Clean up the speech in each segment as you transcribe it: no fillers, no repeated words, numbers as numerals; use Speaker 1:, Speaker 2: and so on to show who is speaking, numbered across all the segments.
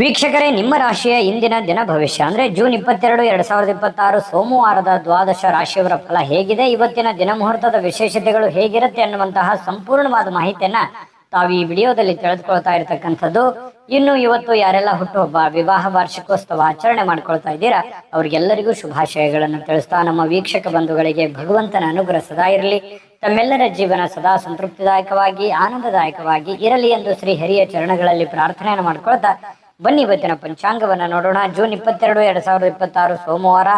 Speaker 1: ವೀಕ್ಷಕರೇ, ನಿಮ್ಮ ರಾಶಿಯ ಇಂದಿನ ದಿನ ಭವಿಷ್ಯ ಅಂದ್ರೆ ಜೂನ್ 22, 2026 ಸೋಮವಾರದ ದ್ವಾದಶ ರಾಶಿಯವರ ಫಲ ಹೇಗಿದೆ, ಇವತ್ತಿನ ದಿನ ಮುಹೂರ್ತದ ವಿಶೇಷತೆಗಳು ಹೇಗಿರುತ್ತೆ ಅನ್ನುವಂತಹ ಸಂಪೂರ್ಣವಾದ ಮಾಹಿತಿಯನ್ನ ತಾವು ಈ ವಿಡಿಯೋದಲ್ಲಿ ತಿಳಿದುಕೊಳ್ತಾ ಇರತಕ್ಕಂಥದ್ದು. ಇನ್ನು ಇವತ್ತು ಯಾರೆಲ್ಲ ಹುಟ್ಟುಹಬ್ಬ, ವಿವಾಹ ವಾರ್ಷಿಕೋತ್ಸವ ಆಚರಣೆ ಮಾಡ್ಕೊಳ್ತಾ ಇದ್ದೀರಾ ಅವ್ರಿಗೆಲ್ಲರಿಗೂ ಶುಭಾಶಯಗಳನ್ನು ತಿಳಿಸ್ತಾ ನಮ್ಮ ವೀಕ್ಷಕ ಬಂಧುಗಳಿಗೆ ಭಗವಂತನ ಅನುಗ್ರಹ ಸದಾ ಇರಲಿ, ತಮ್ಮೆಲ್ಲರ ಜೀವನ ಸದಾ ಸಂತೃಪ್ತಿದಾಯಕವಾಗಿ ಆನಂದದಾಯಕವಾಗಿ ಇರಲಿ ಎಂದು ಶ್ರೀ ಹರಿಯ ಚರಣಗಳಲ್ಲಿ ಪ್ರಾರ್ಥನೆಯನ್ನು ಮಾಡ್ಕೊಳ್ತಾ ಬನ್ನಿ ಇವತ್ತಿನ ಪಂಚಾಂಗವನ್ನ ನೋಡೋಣ. ಜೂನ್ 22, 2026 ಸೋಮವಾರ,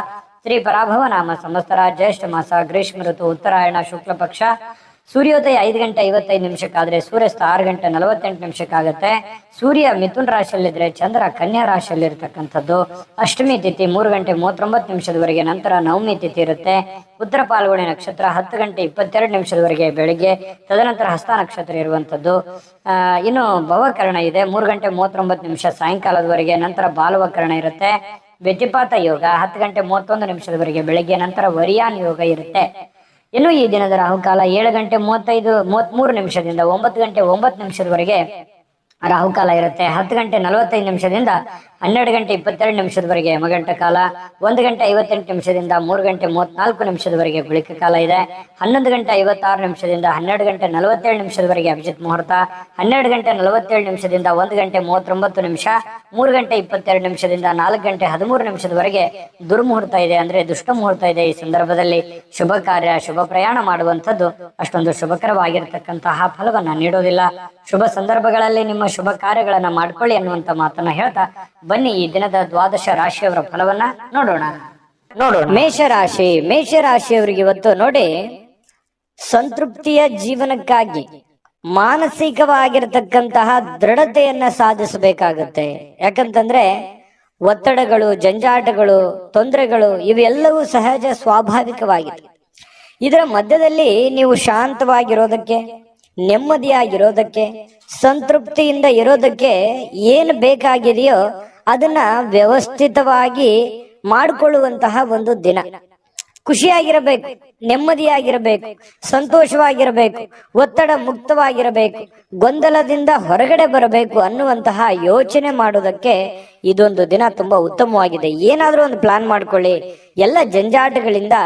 Speaker 1: ಶ್ರೀ ಪರಾಭವ ನಾಮ ಸಂವತ್ಸರ, ಜ್ಯೇಷ್ಠ ಮಾಸ, ಗ್ರೀಷ್ಮ ಋತು, ಉತ್ತರಾಯಣ, ಶುಕ್ಲ ಪಕ್ಷ. ಸೂರ್ಯೋದಯ 5 ಗಂಟೆ 55 ನಿಮಿಷಕ್ಕಾದ್ರೆ ಸೂರ್ಯಾಸ್ತ 6 ಗಂಟೆ 48 ನಿಮಿಷಕ್ಕಾಗತ್ತೆ. ಸೂರ್ಯ ಮಿಥುನ್ ರಾಶಿಯಲ್ಲಿದ್ರೆ ಚಂದ್ರ ಕನ್ಯಾ ರಾಶಿಯಲ್ಲಿ ಇರತಕ್ಕಂಥದ್ದು. ಅಷ್ಟಮಿ ತಿಥಿ 3 ಗಂಟೆ 39 ನಿಮಿಷದವರೆಗೆ, ನಂತರ ನವಮಿ ತಿಥಿ ಇರುತ್ತೆ. ಉತ್ತರ ಪಾಲ್ಗುಣಿ ನಕ್ಷತ್ರ 10 ಗಂಟೆ 22 ನಿಮಿಷದವರೆಗೆ ಬೆಳಿಗ್ಗೆ, ತದನಂತರ ಹಸ್ತ ನಕ್ಷತ್ರ ಇರುವಂತದ್ದು. ಇನ್ನು ಭವಕರಣ ಇದೆ 3 ಗಂಟೆ 39 ನಿಮಿಷ ಸಾಯಂಕಾಲದವರೆಗೆ, ನಂತರ ಬಾಲವಕರಣ ಇರುತ್ತೆ. ವ್ಯತಿಪಾತ ಯೋಗ 10 ಗಂಟೆ 31 ನಿಮಿಷದವರೆಗೆ ಬೆಳಿಗ್ಗೆ, ನಂತರ ವರಿಯಾನ್ ಯೋಗ ಇರುತ್ತೆ. ಇನ್ನು ಈ ದಿನದ ರಾಹುಕಾಲ 7 ಗಂಟೆ 33 ನಿಮಿಷದಿಂದ 9 ಗಂಟೆ 9 ನಿಮಿಷದವರೆಗೆ ರಾಹುಕಾಲ ಇರುತ್ತೆ. 10 ಗಂಟೆ 45 ನಿಮಿಷದಿಂದ 12 ಗಂಟೆ 22 ನಿಮಿಷದವರೆಗೆ ಯಮಗಂಟ ಕಾಲ. 1 ಗಂಟೆ 58 ನಿಮಿಷದಿಂದ 3 ಗಂಟೆ 34 ನಿಮಿಷದವರೆಗೆ ಗುಳಿಕ ಕಾಲ ಇದೆ. 11 ಗಂಟೆ 56 ನಿಮಿಷದಿಂದ 12 ಗಂಟೆ 47 ನಿಮಿಷದವರೆಗೆ ಅಭಿಜಿತ್ ಮುಹೂರ್ತ. 12 ಗಂಟೆ 47 ನಿಮಿಷದಿಂದ 1 ಗಂಟೆ 39 ನಿಮಿಷ. 3 ಗಂಟೆ 22 ನಿಮಿಷದಿಂದ 4 ಗಂಟೆ 13 ನಿಮಿಷದವರೆಗೆ ದುರ್ಮುಹೂರ್ತ ಇದೆ, ಅಂದ್ರೆ ದುಷ್ಟ ಮುಹೂರ್ತ ಇದೆ. ಈ ಸಂದರ್ಭದಲ್ಲಿ ಶುಭ ಕಾರ್ಯ, ಶುಭ ಪ್ರಯಾಣ ಮಾಡುವಂಥದ್ದು ಅಷ್ಟೊಂದು ಶುಭಕರವಾಗಿರತಕ್ಕಂತಹ ಫಲವನ್ನ ನೀಡೋದಿಲ್ಲ. ಶುಭ ಸಂದರ್ಭಗಳಲ್ಲಿ ನಿಮ್ಮ ಶುಭ ಕಾರ್ಯಗಳನ್ನ ಮಾಡ್ಕೊಳ್ಳಿ ಅನ್ನುವಂತ ಮಾತನ್ನ ಹೇಳ್ತಾ ಬನ್ನಿ ಈ ದಿನದ ದ್ವಾದಶ ರಾಶಿಯವರ ಫಲವನ್ನ ನೋಡೋಣ. ಮೇಷರಾಶಿಯವರಿಗೆ ಇವತ್ತು ನೋಡಿ, ಸಂತೃಪ್ತಿಯ ಜೀವನಕ್ಕಾಗಿ ಮಾನಸಿಕವಾಗಿರತಕ್ಕಂತಹ ದೃಢತೆಯನ್ನ ಸಾಧಿಸಬೇಕಾಗತ್ತೆ. ಯಾಕಂತಂದ್ರೆ ಒತ್ತಡಗಳು, ಜಂಜಾಟಗಳು, ತೊಂದರೆಗಳು ಇವೆಲ್ಲವೂ ಸಹಜ, ಸ್ವಾಭಾವಿಕವಾಗಿದೆ. ಇದರ ಮಧ್ಯದಲ್ಲಿ ನೀವು ಶಾಂತವಾಗಿರೋದಕ್ಕೆ, ನೆಮ್ಮದಿಯಾಗಿರೋದಕ್ಕೆ, ಸಂತೃಪ್ತಿಯಿಂದ ಇರೋದಕ್ಕೆ ಏನು ಬೇಕಾಗಿದೆಯೋ ಅದನ್ನ ವ್ಯವಸ್ಥಿತವಾಗಿ ಮಾಡಿಕೊಳ್ಳುವಂತಹ ಒಂದು ದಿನ. ಖುಷಿಯಾಗಿರಬೇಕು, ನೆಮ್ಮದಿಯಾಗಿರಬೇಕು, ಸಂತೋಷವಾಗಿರಬೇಕು, ಒತ್ತಡ ಮುಕ್ತವಾಗಿರಬೇಕು, ಗೊಂದಲದಿಂದ ಹೊರಗಡೆ ಬರಬೇಕು ಅನ್ನುವಂತಹ ಯೋಚನೆ ಮಾಡೋದಕ್ಕೆ ಇದೊಂದು ದಿನ ತುಂಬಾ ಉತ್ತಮವಾಗಿದೆ. ಏನಾದ್ರೂ ಒಂದು ಪ್ಲಾನ್ ಮಾಡ್ಕೊಳ್ಳಿ. ಎಲ್ಲ ಜಂಜಾಟಗಳಿಂದ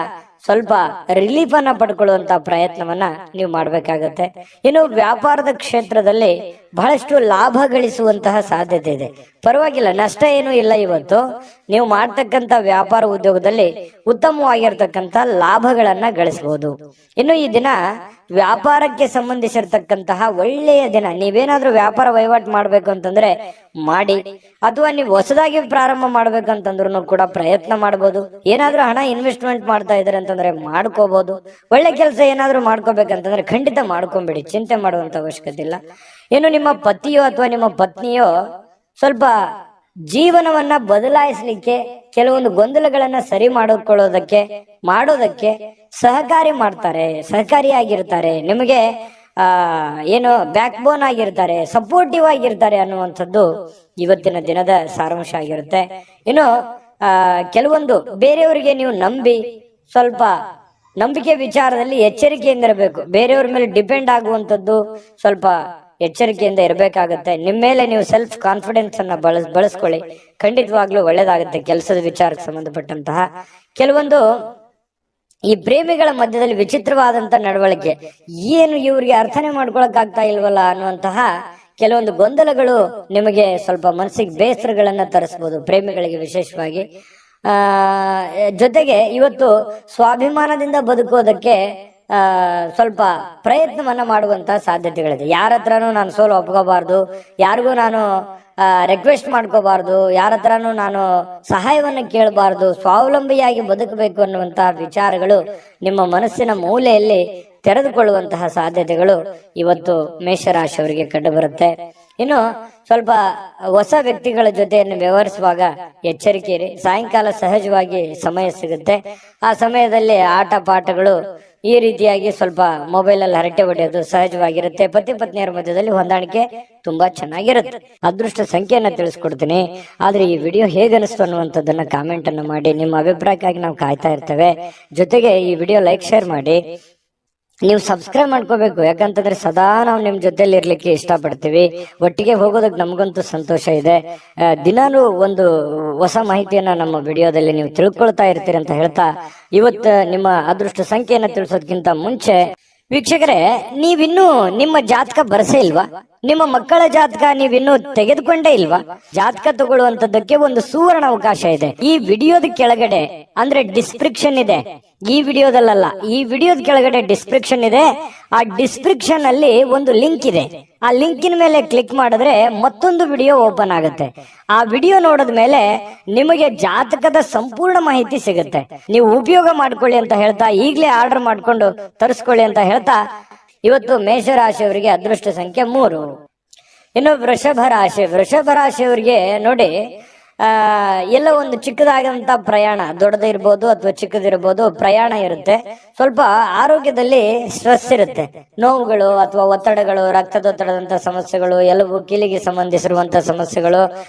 Speaker 1: ಸ್ವಲ್ಪ ರಿಲೀಫ್ ಅನ್ನ ಪಡ್ಕೊಳ್ಳುವಂತ ಪ್ರಯತ್ನವನ್ನ ನೀವು ಮಾಡ್ಬೇಕಾಗತ್ತೆ. ಇನ್ನು ವ್ಯಾಪಾರದ ಕ್ಷೇತ್ರದಲ್ಲಿ ಬಹಳಷ್ಟು ಲಾಭ ಗಳಿಸುವಂತಹ ಸಾಧ್ಯತೆ ಇದೆ. ಪರವಾಗಿಲ್ಲ, ನಷ್ಟ ಏನೂ ಇಲ್ಲ. ಇವತ್ತು ನೀವು ಮಾಡ್ತಕ್ಕಂಥ ವ್ಯಾಪಾರ ಉದ್ಯೋಗದಲ್ಲಿ ಉತ್ತಮವಾಗಿರ್ತಕ್ಕಂಥ ಲಾಭಗಳನ್ನ ಗಳಿಸಬಹುದು. ಇನ್ನು ಈ ದಿನ ವ್ಯಾಪಾರಕ್ಕೆ ಸಂಬಂಧಿಸಿರ್ತಕ್ಕಂತಹ ಒಳ್ಳೆಯ ದಿನ. ನೀವೇನಾದ್ರೂ ವ್ಯಾಪಾರ ವಹಿವಾಟು ಮಾಡ್ಬೇಕು ಅಂತಂದ್ರೆ ಮಾಡಿ, ಅಥವಾ ನೀವು ಹೊಸದಾಗಿ ಪ್ರಾರಂಭ ಮಾಡ್ಬೇಕಂತಂದ್ರೂ ಕೂಡ ಪ್ರಯತ್ನ ಮಾಡಬಹುದು. ಏನಾದ್ರೂ ಹಣ ಇನ್ವೆಸ್ಟ್ಮೆಂಟ್ ಮಾಡ್ತಾ ಇದಾರೆ ಅಂತಂದ್ರೆ ಮಾಡ್ಕೋಬಹುದು. ಒಳ್ಳೆ ಕೆಲಸ ಏನಾದ್ರೂ ಮಾಡ್ಕೋಬೇಕಂತಂದ್ರೆ ಖಂಡಿತ ಮಾಡ್ಕೊಂಬಿಡಿ, ಚಿಂತೆ ಮಾಡುವಂತ ಅವಶ್ಯಕತೆ ಇಲ್ಲ. ಏನು ನಿಮ್ಮ ಪತಿಯೋ ಅಥವಾ ನಿಮ್ಮ ಪತ್ನಿಯೋ ಸ್ವಲ್ಪ ಜೀವನವನ್ನ ಬದಲಾಯಿಸಲಿಕ್ಕೆ, ಕೆಲವೊಂದು ಗೊಂದಲಗಳನ್ನ ಸರಿ ಮಾಡೋದಕ್ಕೆ ಸಹಕಾರಿಯಾಗಿರ್ತಾರೆ. ನಿಮಗೆ ಏನು ಬ್ಯಾಕ್ ಬೋನ್ ಆಗಿರ್ತಾರೆ, ಸಪೋರ್ಟಿವ್ ಆಗಿರ್ತಾರೆ ಅನ್ನುವಂಥದ್ದು ಇವತ್ತಿನ ದಿನದ ಸಾರಾಂಶ ಆಗಿರುತ್ತೆ. ಇನ್ನು ಕೆಲವೊಂದು ಬೇರೆಯವರಿಗೆ ನೀವು ನಂಬಿ ಸ್ವಲ್ಪ ನಂಬಿಕೆ ವಿಚಾರದಲ್ಲಿ ಎಚ್ಚರಿಕೆಯಿಂದ ಇರಬೇಕು. ಬೇರೆಯವ್ರ ಮೇಲೆ ಡಿಪೆಂಡ್ ಆಗುವಂಥದ್ದು ಸ್ವಲ್ಪ ಎಚ್ಚರಿಕೆಯಿಂದ ಇರಬೇಕಾಗತ್ತೆ. ನಿಮ್ಮ ಮೇಲೆ ನೀವು ಸೆಲ್ಫ್ ಕಾನ್ಫಿಡೆನ್ಸ್ ಅನ್ನ ಬಳಸ್ಕೊಳ್ಳಿ, ಖಂಡಿತವಾಗ್ಲೂ ಒಳ್ಳೇದಾಗುತ್ತೆ. ಕೆಲಸದ ವಿಚಾರಕ್ಕೆ ಸಂಬಂಧಪಟ್ಟಂತಹ ಕೆಲವೊಂದು ಈ ಪ್ರೇಮಿಗಳ ಮಧ್ಯದಲ್ಲಿ ವಿಚಿತ್ರವಾದಂತ ನಡವಳಿಕೆ, ಏನು ಇವ್ರಿಗೆ ಅರ್ಥನೆ ಮಾಡ್ಕೊಳಕ್ ಆಗ್ತಾ ಇಲ್ವಲ್ಲ ಅನ್ನುವಂತಹ ಕೆಲವೊಂದು ಗೊಂದಲಗಳು ನಿಮಗೆ ಸ್ವಲ್ಪ ಮನಸ್ಸಿಗೆ ಬೇಸರಗಳನ್ನ ತರಿಸಬಹುದು, ಪ್ರೇಮಿಗಳಿಗೆ ವಿಶೇಷವಾಗಿ. ಜೊತೆಗೆ ಇವತ್ತು ಸ್ವಾಭಿಮಾನದಿಂದ ಬದುಕೋದಕ್ಕೆ ಸ್ವಲ್ಪ ಪ್ರಯತ್ನವನ್ನ ಮಾಡುವಂತಹ ಸಾಧ್ಯತೆಗಳಿದೆ. ಯಾರ ಹತ್ರನೂ ನಾನು ಸೋಲು ಒಪ್ಕೋಬಾರ್ದು, ಯಾರಿಗೂ ನಾನು ರಿಕ್ವೆಸ್ಟ್ ಮಾಡ್ಕೋಬಾರ್ದು, ಯಾರ ಹತ್ರನೂ ನಾನು ಸಹಾಯವನ್ನು ಕೇಳಬಾರ್ದು, ಸ್ವಾವಲಂಬಿಯಾಗಿ ಬದುಕಬೇಕು ಅನ್ನುವಂತಹ ವಿಚಾರಗಳು ನಿಮ್ಮ ಮನಸ್ಸಿನ ಮೂಲೆಯಲ್ಲಿ ತೆರೆದುಕೊಳ್ಳುವಂತಹ ಸಾಧ್ಯತೆಗಳು ಇವತ್ತು ಮೇಷರಾಶಿಯವರಿಗೆ ಕಂಡು ಬರುತ್ತೆ. ಇನ್ನು ಸ್ವಲ್ಪ ಹೊಸ ವ್ಯಕ್ತಿಗಳ ಜೊತೆಯನ್ನು ವ್ಯವಹರಿಸುವಾಗ ಎಚ್ಚರಿಕೆ ಇರಿ. ಸಾಯಂಕಾಲ ಸಹಜವಾಗಿ ಸಮಯ ಸಿಗುತ್ತೆ. ಆ ಸಮಯದಲ್ಲಿ ಆಟ ಪಾಠಗಳು, ಈ ರೀತಿಯಾಗಿ ಸ್ವಲ್ಪ ಮೊಬೈಲ್ ಅಲ್ಲಿ ಹರಟೆ ಹೊಡೆಯೋದು ಸಹಜವಾಗಿರುತ್ತೆ. ಪತಿ ಪತ್ನಿಯರ ಮಧ್ಯದಲ್ಲಿ ಹೊಂದಾಣಿಕೆ ತುಂಬಾ ಚೆನ್ನಾಗಿರುತ್ತೆ. ಅದೃಷ್ಟ ಸಂಖ್ಯೆಯನ್ನ ತಿಳಿಸ್ಕೊಡ್ತೀನಿ. ಆದ್ರೆ ಈ ವಿಡಿಯೋ ಹೇಗನಿಸ್ತು ಅನ್ನುವಂಥದ್ದನ್ನ ಕಾಮೆಂಟ್ ಅನ್ನು ಮಾಡಿ. ನಿಮ್ಮ ಅಭಿಪ್ರಾಯಕ್ಕಾಗಿ ನಾವು ಕಾಯ್ತಾ ಇರ್ತೇವೆ. ಜೊತೆಗೆ ಈ ವಿಡಿಯೋ ಲೈಕ್, ಶೇರ್ ಮಾಡಿ. ನೀವು ಸಬ್ಸ್ಕ್ರೈಬ್ ಮಾಡ್ಕೋಬೇಕು. ಯಾಕಂತಂದ್ರೆ ಸದಾ ನಾವು ನಿಮ್ ಜೊತೆಲಿ ಇರ್ಲಿಕ್ಕೆ ಇಷ್ಟಪಡ್ತೀವಿ. ಒಟ್ಟಿಗೆ ಹೋಗೋದಕ್ಕೆ ನಮಗಂತೂ ಸಂತೋಷ ಇದೆ. ದಿನಾನು ಒಂದು ಹೊಸ ಮಾಹಿತಿಯನ್ನ ನಮ್ಮ ವಿಡಿಯೋದಲ್ಲಿ ನೀವು ತಿಳ್ಕೊಳ್ತಾ ಇರ್ತೀರಿ ಅಂತ ಹೇಳ್ತಾ, ಇವತ್ತು ನಿಮ್ಮ ಅದೃಷ್ಟ ಸಂಖ್ಯೆಯನ್ನ ತಿಳಿಸೋದಕ್ಕಿಂತ ಮುಂಚೆ ವೀಕ್ಷಕರೇ, ನೀವಿನ್ನೂ ನಿಮ್ಮ ಜಾತಕ ಬರಸೇ ಇಲ್ವಾ? ನಿಮ್ಮ ಮಕ್ಕಳ ಜಾತಕ ನೀವಿನ್ನೂ ತೆಗೆದುಕೊಂಡೇ ಇಲ್ವಾ? ಜಾತಕ ತಗೊಳ್ಳುವಂತದ್ದಕ್ಕೆ ಒಂದು ಸುವರ್ಣ ಅವಕಾಶ ಇದೆ. ಈ ವಿಡಿಯೋದ ಕೆಳಗಡೆ ಅಂದ್ರೆ ಡಿಸ್ಕ್ರಿಪ್ಷನ್ ಇದೆ. ಈ ವಿಡಿಯೋದಲ್ಲ, ಈ ವಿಡಿಯೋದ ಕೆಳಗಡೆ ಡಿಸ್ಕ್ರಿಪ್ಷನ್ ಇದೆ. ಆ ಡಿಸ್ಕ್ರಿಪ್ಷನ್ ಅಲ್ಲಿ ಒಂದು ಲಿಂಕ್ ಇದೆ. ಆ ಲಿಂಕಿನ ಮೇಲೆ ಕ್ಲಿಕ್ ಮಾಡಿದ್ರೆ ಮತ್ತೊಂದು ವಿಡಿಯೋ ಓಪನ್ ಆಗುತ್ತೆ. ಆ ವಿಡಿಯೋ ನೋಡಿದ ಮೇಲೆ ನಿಮಗೆ ಜಾತಕದ ಸಂಪೂರ್ಣ ಮಾಹಿತಿ ಸಿಗುತ್ತೆ. ನೀವು ಉಪಯೋಗ ಮಾಡ್ಕೊಳ್ಳಿ ಅಂತ ಹೇಳ್ತಾ, ಈಗಲೇ ಆರ್ಡರ್ ಮಾಡ್ಕೊಂಡು ತರಿಸ್ಕೊಳ್ಳಿ ಅಂತ ಹೇಳ್ತಾ, ಇವತ್ತು ಮೇಷರಾಶಿಯವರಿಗೆ ಅದೃಷ್ಟ ಸಂಖ್ಯೆ 3. ಇನ್ನು ವೃಷಭ ರಾಶಿಯವರಿಗೆ ನೋಡಿ, ಎಲ್ಲ ಒಂದು ಚಿಕ್ಕದಾದಂತ ಪ್ರಯಾಣ, ದೊಡ್ಡದಿರ್ಬೋದು ಅಥವಾ ಚಿಕ್ಕದಿರ್ಬೋದು, ಪ್ರಯಾಣ ಇರುತ್ತೆ. ಸ್ವಲ್ಪ ಆರೋಗ್ಯದಲ್ಲಿ ಸ್ಟ್ರೆಸ್ ಇರುತ್ತೆ, ನೋವುಗಳು ಅಥವಾ ಒತ್ತಡಗಳು, ರಕ್ತದೊತ್ತಡದಂತ ಸಮಸ್ಯೆಗಳು, ಎಲುಬು ಕೀಲಿಗೆ ಸಂಬಂಧಿಸಿರುವಂತ ಸಮಸ್ಯೆಗಳು,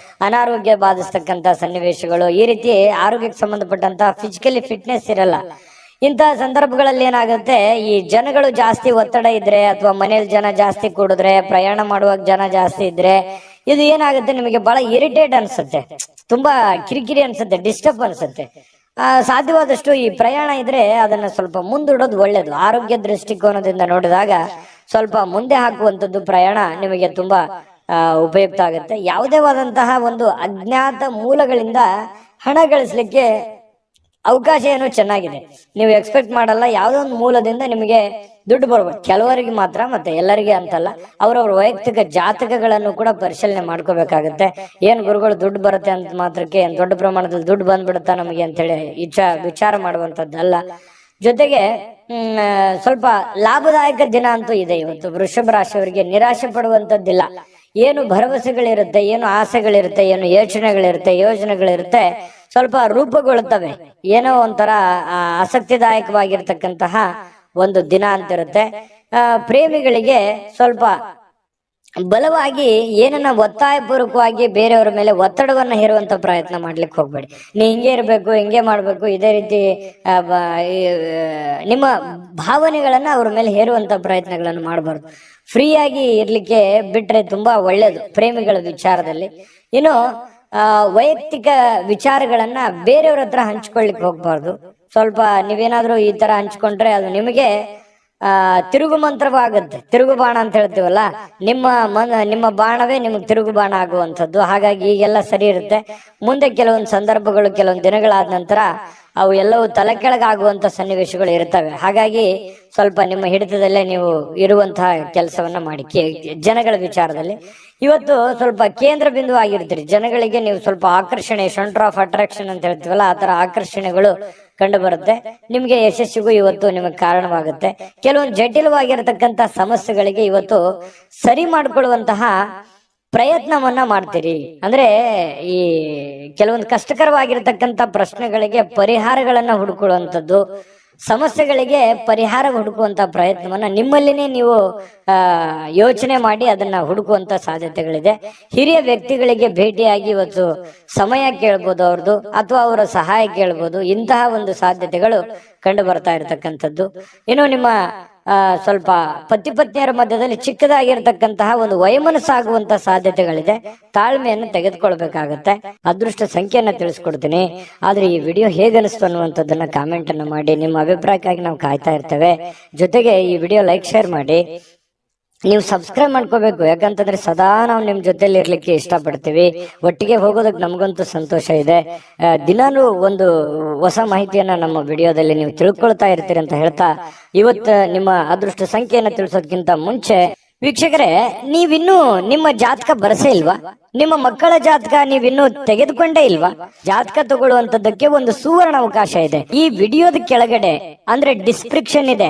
Speaker 1: ಅನಾರೋಗ್ಯ ಬಾಧಿಸ್ತಕ್ಕಂತ ಸನ್ನಿವೇಶಗಳು, ಈ ರೀತಿ ಆರೋಗ್ಯಕ್ಕೆ ಸಂಬಂಧಪಟ್ಟಂತ ಫಿಸಿಕಲಿ ಫಿಟ್ನೆಸ್ ಇರಲ್ಲ. ಇಂತಹ ಸಂದರ್ಭಗಳಲ್ಲಿ ಏನಾಗುತ್ತೆ, ಈ ಜನಗಳು ಜಾಸ್ತಿ ಒತ್ತಡ ಇದ್ರೆ ಅಥವಾ ಮನೇಲಿ ಜನ ಜಾಸ್ತಿ ಕೂಡಿದ್ರೆ, ಪ್ರಯಾಣ ಮಾಡುವಾಗ ಜನ ಜಾಸ್ತಿ ಇದ್ರೆ, ಇದು ಏನಾಗುತ್ತೆ, ನಿಮಗೆ ಬಹಳ ಇರಿಟೇಟ್ ಅನ್ಸುತ್ತೆ, ತುಂಬಾ ಕಿರಿಕಿರಿ ಅನ್ಸುತ್ತೆ, ಡಿಸ್ಟರ್ಬ್ ಅನ್ಸುತ್ತೆ. ಸಾಧ್ಯವಾದಷ್ಟು ಈ ಪ್ರಯಾಣ ಇದ್ರೆ ಅದನ್ನ ಸ್ವಲ್ಪ ಮುಂದೂಡೋದು ಒಳ್ಳೇದು. ಆರೋಗ್ಯ ದೃಷ್ಟಿಕೋನದಿಂದ ನೋಡಿದಾಗ ಸ್ವಲ್ಪ ಮುಂದೆ ಹಾಕುವಂಥದ್ದು ಪ್ರಯಾಣ ನಿಮಗೆ ತುಂಬಾ ಉಪಯುಕ್ತ ಆಗುತ್ತೆ. ಯಾವುದೇವಾದಂತಹ ಒಂದು ಅಜ್ಞಾತ ಮೂಲಗಳಿಂದ ಹಣ ಗಳಿಸ್ಲಿಕ್ಕೆ ಅವಕಾಶ ಏನೋ ಚೆನ್ನಾಗಿದೆ. ನೀವು ಎಕ್ಸ್ಪೆಕ್ಟ್ ಮಾಡಲ್ಲ, ಯಾವುದೋ ಒಂದು ಮೂಲದಿಂದ ನಿಮಗೆ ದುಡ್ಡು ಬರ್ಬೋದು. ಕೆಲವರಿಗೆ ಮಾತ್ರ, ಮತ್ತೆ ಎಲ್ಲರಿಗೆ ಅಂತಲ್ಲ. ಅವರವ್ರ ವೈಯಕ್ತಿಕ ಜಾತಕಗಳನ್ನು ಕೂಡ ಪರಿಶೀಲನೆ ಮಾಡ್ಕೋಬೇಕಾಗತ್ತೆ. ಏನ್ ಗುರುಗಳು ದುಡ್ಡು ಬರುತ್ತೆ ಅಂತ ಮಾತ್ರಕ್ಕೆ ಏನ್ ದೊಡ್ಡ ಪ್ರಮಾಣದಲ್ಲಿ ದುಡ್ಡು ಬಂದ್ಬಿಡುತ್ತಾ ನಮಗೆ ಅಂತೇಳಿ ವಿಚಾರ ಮಾಡುವಂತದ್ದಲ್ಲ. ಜೊತೆಗೆ ಸ್ವಲ್ಪ ಲಾಭದಾಯಕ ದಿನ ಅಂತೂ ಇದೆ ಇವತ್ತು. ವೃಷಭ ರಾಶಿಯವರಿಗೆ ನಿರಾಶೆ ಪಡುವಂತದ್ದಿಲ್ಲ. ಏನು ಭರವಸೆಗಳಿರುತ್ತೆ, ಏನು ಆಸೆಗಳಿರುತ್ತೆ, ಏನು ಯೋಜನೆಗಳಿರುತ್ತೆ, ಸ್ವಲ್ಪ ರೂಪುಗೊಳ್ಳುತ್ತವೆ. ಏನೋ ಒಂಥರ ಆಸಕ್ತಿದಾಯಕವಾಗಿರ್ತಕ್ಕಂತಹ ಒಂದು ದಿನ ಅಂತಿರುತ್ತೆ. ಪ್ರೇಮಿಗಳಿಗೆ ಸ್ವಲ್ಪ ಬಲವಾಗಿ ಏನನ್ನ ಒತ್ತಾಯಪೂರ್ವಕವಾಗಿ ಬೇರೆಯವರ ಮೇಲೆ ಒತ್ತಡವನ್ನ ಹೇರುವಂತ ಪ್ರಯತ್ನ ಮಾಡ್ಲಿಕ್ಕೆ ಹೋಗ್ಬೇಡಿ. ನೀ ಹಿಂಗೆ ಇರ್ಬೇಕು, ಹಿಂಗೆ ಮಾಡ್ಬೇಕು, ಇದೇ ರೀತಿ ನಿಮ್ಮ ಭಾವನೆಗಳನ್ನ ಅವ್ರ ಮೇಲೆ ಹೇರುವಂತ ಪ್ರಯತ್ನಗಳನ್ನು ಮಾಡಬಾರ್ದು. ಫ್ರೀಯಾಗಿ ಇರ್ಲಿಕ್ಕೆ ಬಿಟ್ರೆ ತುಂಬಾ ಒಳ್ಳೇದು ಪ್ರೇಮಿಗಳ ವಿಚಾರದಲ್ಲಿ. ಇನ್ನು ವೈಯಕ್ತಿಕ ವಿಚಾರಗಳನ್ನ ಬೇರೆಯವ್ರ ಹತ್ರ ಹಂಚ್ಕೊಳ್ಳಿಕ್ ಹೋಗ್ಬಾರ್ದು. ಸ್ವಲ್ಪ ನೀವೇನಾದ್ರೂ ಈ ತರ ಹಂಚ್ಕೊಂಡ್ರೆ ಅದು ನಿಮಗೆ ತಿರುಗು ಮಂತ್ರವಾಗುತ್ತೆ. ತಿರುಗು ಬಾಣ ಅಂತ ಹೇಳ್ತೀವಲ್ಲ, ನಿಮ್ಮ ಬಾಣವೇ ನಿಮ್ಗೆ ತಿರುಗು ಬಾಣ ಆಗುವಂಥದ್ದು. ಹಾಗಾಗಿ ಈಗೆಲ್ಲ ಸರಿ ಇರುತ್ತೆ. ಮುಂದೆ ಕೆಲವೊಂದು ಸಂದರ್ಭಗಳು, ಕೆಲವೊಂದು ದಿನಗಳಾದ ನಂತರ ಅವು ಎಲ್ಲವೂ ತಲೆ ಕೆಳಗಾಗುವಂತ ಸನ್ನಿವೇಶಗಳು ಇರ್ತವೆ. ಹಾಗಾಗಿ ಸ್ವಲ್ಪ ನಿಮ್ಮ ಹಿಡಿತದಲ್ಲೇ ನೀವು ಇರುವಂತಹ ಕೆಲಸವನ್ನ ಮಾಡಿ. ಜನಗಳ ವಿಚಾರದಲ್ಲಿ ಇವತ್ತು ಸ್ವಲ್ಪ ಕೇಂದ್ರ ಬಿಂದು ಆಗಿರ್ತೀರಿ. ಜನಗಳಿಗೆ ನೀವು ಸ್ವಲ್ಪ ಆಕರ್ಷಣೆ, ಸೆಂಟರ್ ಆಫ್ ಅಟ್ರಾಕ್ಷನ್ ಅಂತ ಹೇಳ್ತೀವಲ್ಲ, ಆ ತರ ಆಕರ್ಷಣೆಗಳು ಕಂಡು ಬರುತ್ತೆ. ನಿಮ್ಗೆ ಯಶಸ್ಸಿಗೂ ಇವತ್ತು ನಿಮಗೆ ಕಾರಣವಾಗುತ್ತೆ. ಕೆಲವೊಂದು ಜಟಿಲವಾಗಿರತಕ್ಕಂತ ಸಮಸ್ಯೆಗಳಿಗೆ ಇವತ್ತು ಸರಿ ಮಾಡಿಕೊಳ್ಳುವಂತಹ ಪ್ರಯತ್ನವನ್ನ ಮಾಡ್ತೀರಿ. ಅಂದ್ರೆ ಈ ಕೆಲವೊಂದು ಕಷ್ಟಕರವಾಗಿರತಕ್ಕಂತ ಪ್ರಶ್ನೆಗಳಿಗೆ ಪರಿಹಾರಗಳನ್ನ ಹುಡುಕೊಳ್ಳುವಂಥದ್ದು, ಸಮಸ್ಯೆಗಳಿಗೆ ಪರಿಹಾರ ಹುಡುಕುವಂತ ಪ್ರಯತ್ನವನ್ನ ನಿಮ್ಮಲ್ಲಿನೇ ನೀವು ಯೋಚನೆ ಮಾಡಿ ಅದನ್ನ ಹುಡುಕುವಂತ ಸಾಧ್ಯತೆಗಳಿದೆ. ಹಿರಿಯ ವ್ಯಕ್ತಿಗಳಿಗೆ ಭೇಟಿಯಾಗಿ ಇವತ್ತು ಸಮಯ ಕೇಳ್ಬೋದು ಅವ್ರದ್ದು, ಅಥವಾ ಅವರ ಸಹಾಯ ಕೇಳ್ಬೋದು. ಇಂತಹ ಒಂದು ಸಾಧ್ಯತೆಗಳು ಕಂಡು ಬರ್ತಾ ಇರತಕ್ಕಂಥದ್ದು. ಇನ್ನು ನಿಮ್ಮ ಸ್ವಲ್ಪ ಪತಿ ಪತ್ನಿಯರ ಮಧ್ಯದಲ್ಲಿ ಚಿಕ್ಕದಾಗಿರ್ತಕ್ಕಂತಹ ಒಂದು ವೈಮನಸ್ಸಾಗುವಂತ ಸಾಧ್ಯತೆಗಳಿದೆ. ತಾಳ್ಮೆಯನ್ನು ತೆಗೆದುಕೊಳ್ಬೇಕಾಗತ್ತೆ. ಅದೃಷ್ಟ ಸಂಖ್ಯೆಯನ್ನ ತಿಳಿಸ್ಕೊಡ್ತೀನಿ. ಆದ್ರೆ ಈ ವಿಡಿಯೋ ಹೇಗನಿಸ್ತು ಅನ್ನುವಂಥದ್ದನ್ನ ಕಾಮೆಂಟ್ ಅನ್ನು ಮಾಡಿ. ನಿಮ್ಮ ಅಭಿಪ್ರಾಯಕ್ಕಾಗಿ ನಾವು ಕಾಯ್ತಾ ಇರ್ತೇವೆ. ಜೊತೆಗೆ ಈ ವಿಡಿಯೋ ಲೈಕ್, ಶೇರ್ ಮಾಡಿ. ನೀವು ಸಬ್ಸ್ಕ್ರೈಬ್ ಮಾಡ್ಕೋಬೇಕು. ಯಾಕಂತಂದ್ರೆ ಸದಾ ನಾವು ನಿಮ್ ಜೊತೆಲಿ ಇರ್ಲಿಕ್ಕೆ ಇಷ್ಟಪಡ್ತೀವಿ. ಒಟ್ಟಿಗೆ ಹೋಗೋದಕ್ಕೆ ನಮಗಂತೂ ಸಂತೋಷ ಇದೆ. ದಿನಾನು ಒಂದು ಹೊಸ ಮಾಹಿತಿಯನ್ನ ನಮ್ಮ ವಿಡಿಯೋದಲ್ಲಿ ನೀವು ತಿಳ್ಕೊಳ್ತಾ ಇರ್ತೀರಿ ಅಂತ ಹೇಳ್ತಾ, ಇವತ್ತು ನಿಮ್ಮ ಅದೃಷ್ಟ ಸಂಖ್ಯೆಯನ್ನ ತಿಳಿಸೋದಕ್ಕಿಂತ ಮುಂಚೆ ವೀಕ್ಷಕರೇ, ನೀವಿನ್ನೂ ನಿಮ್ಮ ಜಾತಕ ಬರಸೇ ಇಲ್ವಾ? ನಿಮ್ಮ ಮಕ್ಕಳ ಜಾತಕ ನೀವಿನ್ನೂ ತೆಗೆದುಕೊಂಡೇ ಇಲ್ವಾ? ಜಾತಕ ತಗೊಳ್ಳುವಂತದ್ದಕ್ಕೆ ಒಂದು ಸುವರ್ಣ ಅವಕಾಶ ಇದೆ. ಈ ವಿಡಿಯೋದ ಕೆಳಗಡೆ ಅಂದ್ರೆ ಡಿಸ್ಕ್ರಿಪ್ಷನ್ ಇದೆ.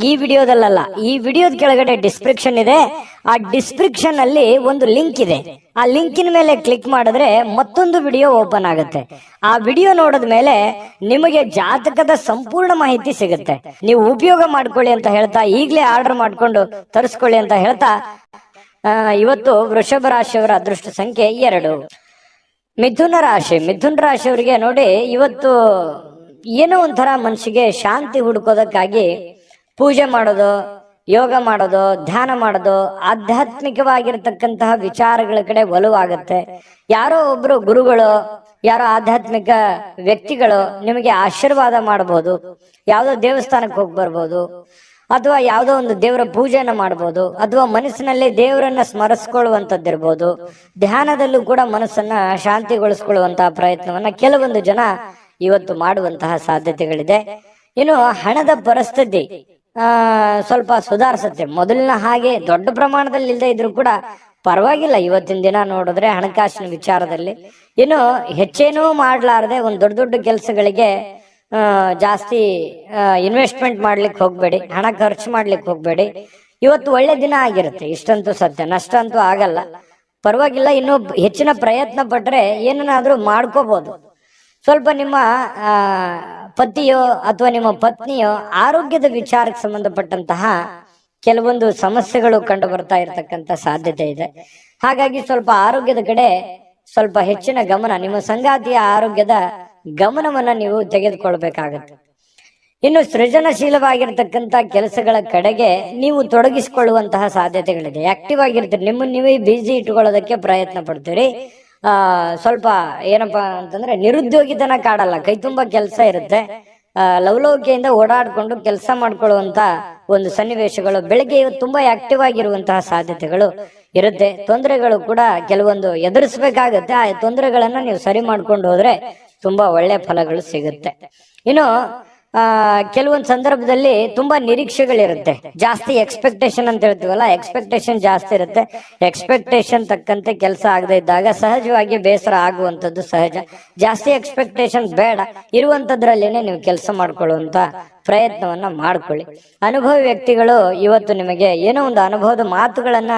Speaker 1: ಈ ವಿಡಿಯೋದಲ್ಲ, ಈ ವಿಡಿಯೋದ ಕೆಳಗಡೆ ಡಿಸ್ಕ್ರಿಪ್ಷನ್ ಇದೆ. ಆ ಡಿಸ್ಕ್ರಿಪ್ಷನ್ ಅಲ್ಲಿ ಒಂದು ಲಿಂಕ್ ಇದೆ. ಆ ಲಿಂಕಿನ ಮೇಲೆ ಕ್ಲಿಕ್ ಮಾಡಿದ್ರೆ ಮತ್ತೊಂದು ವಿಡಿಯೋ ಓಪನ್ ಆಗುತ್ತೆ. ಆ ವಿಡಿಯೋ ನೋಡಿದ ಮೇಲೆ ನಿಮಗೆ ಜಾತಕದ ಸಂಪೂರ್ಣ ಮಾಹಿತಿ ಸಿಗುತ್ತೆ. ನೀವು ಉಪಯೋಗ ಮಾಡ್ಕೊಳ್ಳಿ ಅಂತ ಹೇಳ್ತಾ, ಈಗಲೇ ಆರ್ಡರ್ ಮಾಡ್ಕೊಂಡು ತರಿಸ್ಕೊಳ್ಳಿ ಅಂತ ಹೇಳ್ತಾ, ಇವತ್ತು ವೃಷಭ ರಾಶಿಯವರ ಅದೃಷ್ಟ ಸಂಖ್ಯೆ 2. ಮಿಥುನ ರಾಶಿಯವರಿಗೆ ನೋಡಿ, ಇವತ್ತು ಏನೋ ಒಂಥರ ಮನಸ್ಸಿಗೆ ಶಾಂತಿ ಹುಡುಕೋದಕ್ಕಾಗಿ ಪೂಜೆ ಮಾಡೋದು, ಯೋಗ ಮಾಡೋದು, ಧ್ಯಾನ ಮಾಡೋದು, ಆಧ್ಯಾತ್ಮಿಕವಾಗಿರ್ತಕ್ಕಂತಹ ವಿಚಾರಗಳ ಕಡೆ ಒಲವಾಗುತ್ತೆ. ಯಾರೋ ಒಬ್ರು ಗುರುಗಳು, ಯಾರೋ ಆಧ್ಯಾತ್ಮಿಕ ವ್ಯಕ್ತಿಗಳು ನಿಮಗೆ ಆಶೀರ್ವಾದ ಮಾಡಬಹುದು, ಯಾವುದೋ ದೇವಸ್ಥಾನಕ್ಕೆ ಹೋಗಿ ಬರ್ಬೋದು, ಅಥವಾ ಯಾವುದೋ ಒಂದು ದೇವರ ಪೂಜೆಯನ್ನ ಮಾಡ್ಬೋದು, ಅಥವಾ ಮನಸ್ಸಿನಲ್ಲಿ ದೇವರನ್ನ ಸ್ಮರಿಸ್ಕೊಳ್ಳುವಂಥದ್ದಿರ್ಬೋದು. ಧ್ಯಾನದಲ್ಲೂ ಕೂಡ ಮನಸ್ಸನ್ನ ಶಾಂತಿಗೊಳಿಸ್ಕೊಳ್ಳುವಂತಹ ಪ್ರಯತ್ನವನ್ನ ಕೆಲವೊಂದು ಜನ ಇವತ್ತು ಮಾಡುವಂತಹ ಸಾಧ್ಯತೆಗಳಿದೆ. ಇನ್ನು ಹಣದ ಪರಿಸ್ಥಿತಿ ಸ್ವಲ್ಪ ಸುಧಾರಿಸುತ್ತೆ. ಮೊದಲಿನ ಹಾಗೆ ದೊಡ್ಡ ಪ್ರಮಾಣದಲ್ಲಿ ಇಲ್ಲದೆ ಇದ್ರೂ ಕೂಡ ಪರವಾಗಿಲ್ಲ. ಇವತ್ತಿನ ದಿನ ನೋಡಿದ್ರೆ ಹಣಕಾಸಿನ ವಿಚಾರದಲ್ಲಿ ಇನ್ನು ಹೆಚ್ಚೇನೂ ಮಾಡ್ಲಾರದೆ ಒಂದು ದೊಡ್ಡ ದೊಡ್ಡ ಕೆಲಸಗಳಿಗೆ ಜಾಸ್ತಿ ಇನ್ವೆಸ್ಟ್ಮೆಂಟ್ ಮಾಡ್ಲಿಕ್ಕೆ ಹೋಗ್ಬೇಡಿ, ಹಣ ಖರ್ಚು ಮಾಡ್ಲಿಕ್ಕೆ ಹೋಗ್ಬೇಡಿ. ಇವತ್ತು ಒಳ್ಳೆ ದಿನ ಆಗಿರುತ್ತೆ, ಇಷ್ಟಂತೂ ಸತ್ಯ. ನಷ್ಟ ಅಂತೂ ಆಗಲ್ಲ, ಪರವಾಗಿಲ್ಲ. ಇನ್ನು ಹೆಚ್ಚಿನ ಪ್ರಯತ್ನ ಪಟ್ರೆ ಏನನ್ನಾದ್ರೂ ಮಾಡ್ಕೋಬಹುದು. ಸ್ವಲ್ಪ ನಿಮ್ಮ ಪತಿಯೋ ಅಥವಾ ನಿಮ್ಮ ಪತ್ನಿಯೋ ಆರೋಗ್ಯದ ವಿಚಾರಕ್ಕೆ ಸಂಬಂಧಪಟ್ಟಂತಹ ಕೆಲವೊಂದು ಸಮಸ್ಯೆಗಳು ಕಂಡು ಬರ್ತಾ ಇರತಕ್ಕಂತ ಸಾಧ್ಯತೆ ಇದೆ. ಹಾಗಾಗಿ ಸ್ವಲ್ಪ ಆರೋಗ್ಯದ ಕಡೆ ಸ್ವಲ್ಪ ಹೆಚ್ಚಿನ ಗಮನ, ನಿಮ್ಮ ಸಂಗಾತಿಯ ಆರೋಗ್ಯದ ಗಮನವನ್ನ ನೀವು ತೆಗೆದುಕೊಳ್ಬೇಕಾಗತ್ತೆ. ಇನ್ನು ಸೃಜನಶೀಲವಾಗಿರ್ತಕ್ಕಂಥ ಕೆಲಸಗಳ ಕಡೆಗೆ ನೀವು ತೊಡಗಿಸಿಕೊಳ್ಳುವಂತಹ ಸಾಧ್ಯತೆಗಳಿದೆ. ಆಕ್ಟಿವ್ ಆಗಿರ್ತೀರಿ, ನಿಮ್ಮನ್ನು ನೀವೇ ಬಿಸಿ ಇಟ್ಕೊಳ್ಳೋದಕ್ಕೆ ಪ್ರಯತ್ನ ಪಡ್ತೀರಿ. ಸ್ವಲ್ಪ ಏನಪ್ಪಾ ಅಂತಂದ್ರೆ ನಿರುದ್ಯೋಗಿತನ ಕಾಡಲ್ಲ, ಕೈ ತುಂಬಾ ಕೆಲಸ ಇರುತ್ತೆ. ಲವಲವಿಕೆಯಿಂದ ಓಡಾಡ್ಕೊಂಡು ಕೆಲಸ ಮಾಡ್ಕೊಳ್ಳುವಂತ ಒಂದು ಸನ್ನಿವೇಶಗಳು ಬೆಳಗ್ಗೆ ಇವತ್ತು ತುಂಬಾ ಆಕ್ಟಿವ್ ಆಗಿರುವಂತಹ ಸಾಧ್ಯತೆಗಳು ಇರುತ್ತೆ. ತೊಂದರೆಗಳು ಕೂಡ ಕೆಲವೊಂದು ಎದುರಿಸಬೇಕಾಗತ್ತೆ. ಆ ತೊಂದರೆಗಳನ್ನ ನೀವು ಸರಿ ಮಾಡ್ಕೊಂಡು ಹೋದ್ರೆ ತುಂಬಾ ಒಳ್ಳೆ ಫಲಗಳು ಸಿಗುತ್ತೆ. ಇನ್ನು ಕೆಲವೊಂದು ಸಂದರ್ಭದಲ್ಲಿ ತುಂಬಾ ನಿರೀಕ್ಷೆಗಳಿರುತ್ತೆ, ಜಾಸ್ತಿ ಎಕ್ಸ್ಪೆಕ್ಟೇಷನ್ ಅಂತ ಹೇಳ್ತೀವಲ್ಲ, ಎಕ್ಸ್ಪೆಕ್ಟೇಷನ್ ಜಾಸ್ತಿ ಇರುತ್ತೆ. ಎಕ್ಸ್ಪೆಕ್ಟೇಷನ್ ತಕ್ಕಂತೆ ಕೆಲಸ ಆಗದೆ ಇದ್ದಾಗ ಸಹಜವಾಗಿ ಬೇಸರ ಆಗುವಂಥದ್ದು ಸಹಜ. ಜಾಸ್ತಿ ಎಕ್ಸ್ಪೆಕ್ಟೇಷನ್ ಬೇಡ, ಇರುವಂತದ್ರಲ್ಲೇನೆ ನೀವು ಕೆಲಸ ಮಾಡ್ಕೊಳ್ಳುವಂತ ಪ್ರಯತ್ನವನ್ನ ಮಾಡ್ಕೊಳ್ಳಿ. ಅನುಭವಿ ವ್ಯಕ್ತಿಗಳು ಇವತ್ತು ನಿಮಗೆ ಏನೋ ಒಂದು ಅನುಭವದ ಮಾತುಗಳನ್ನ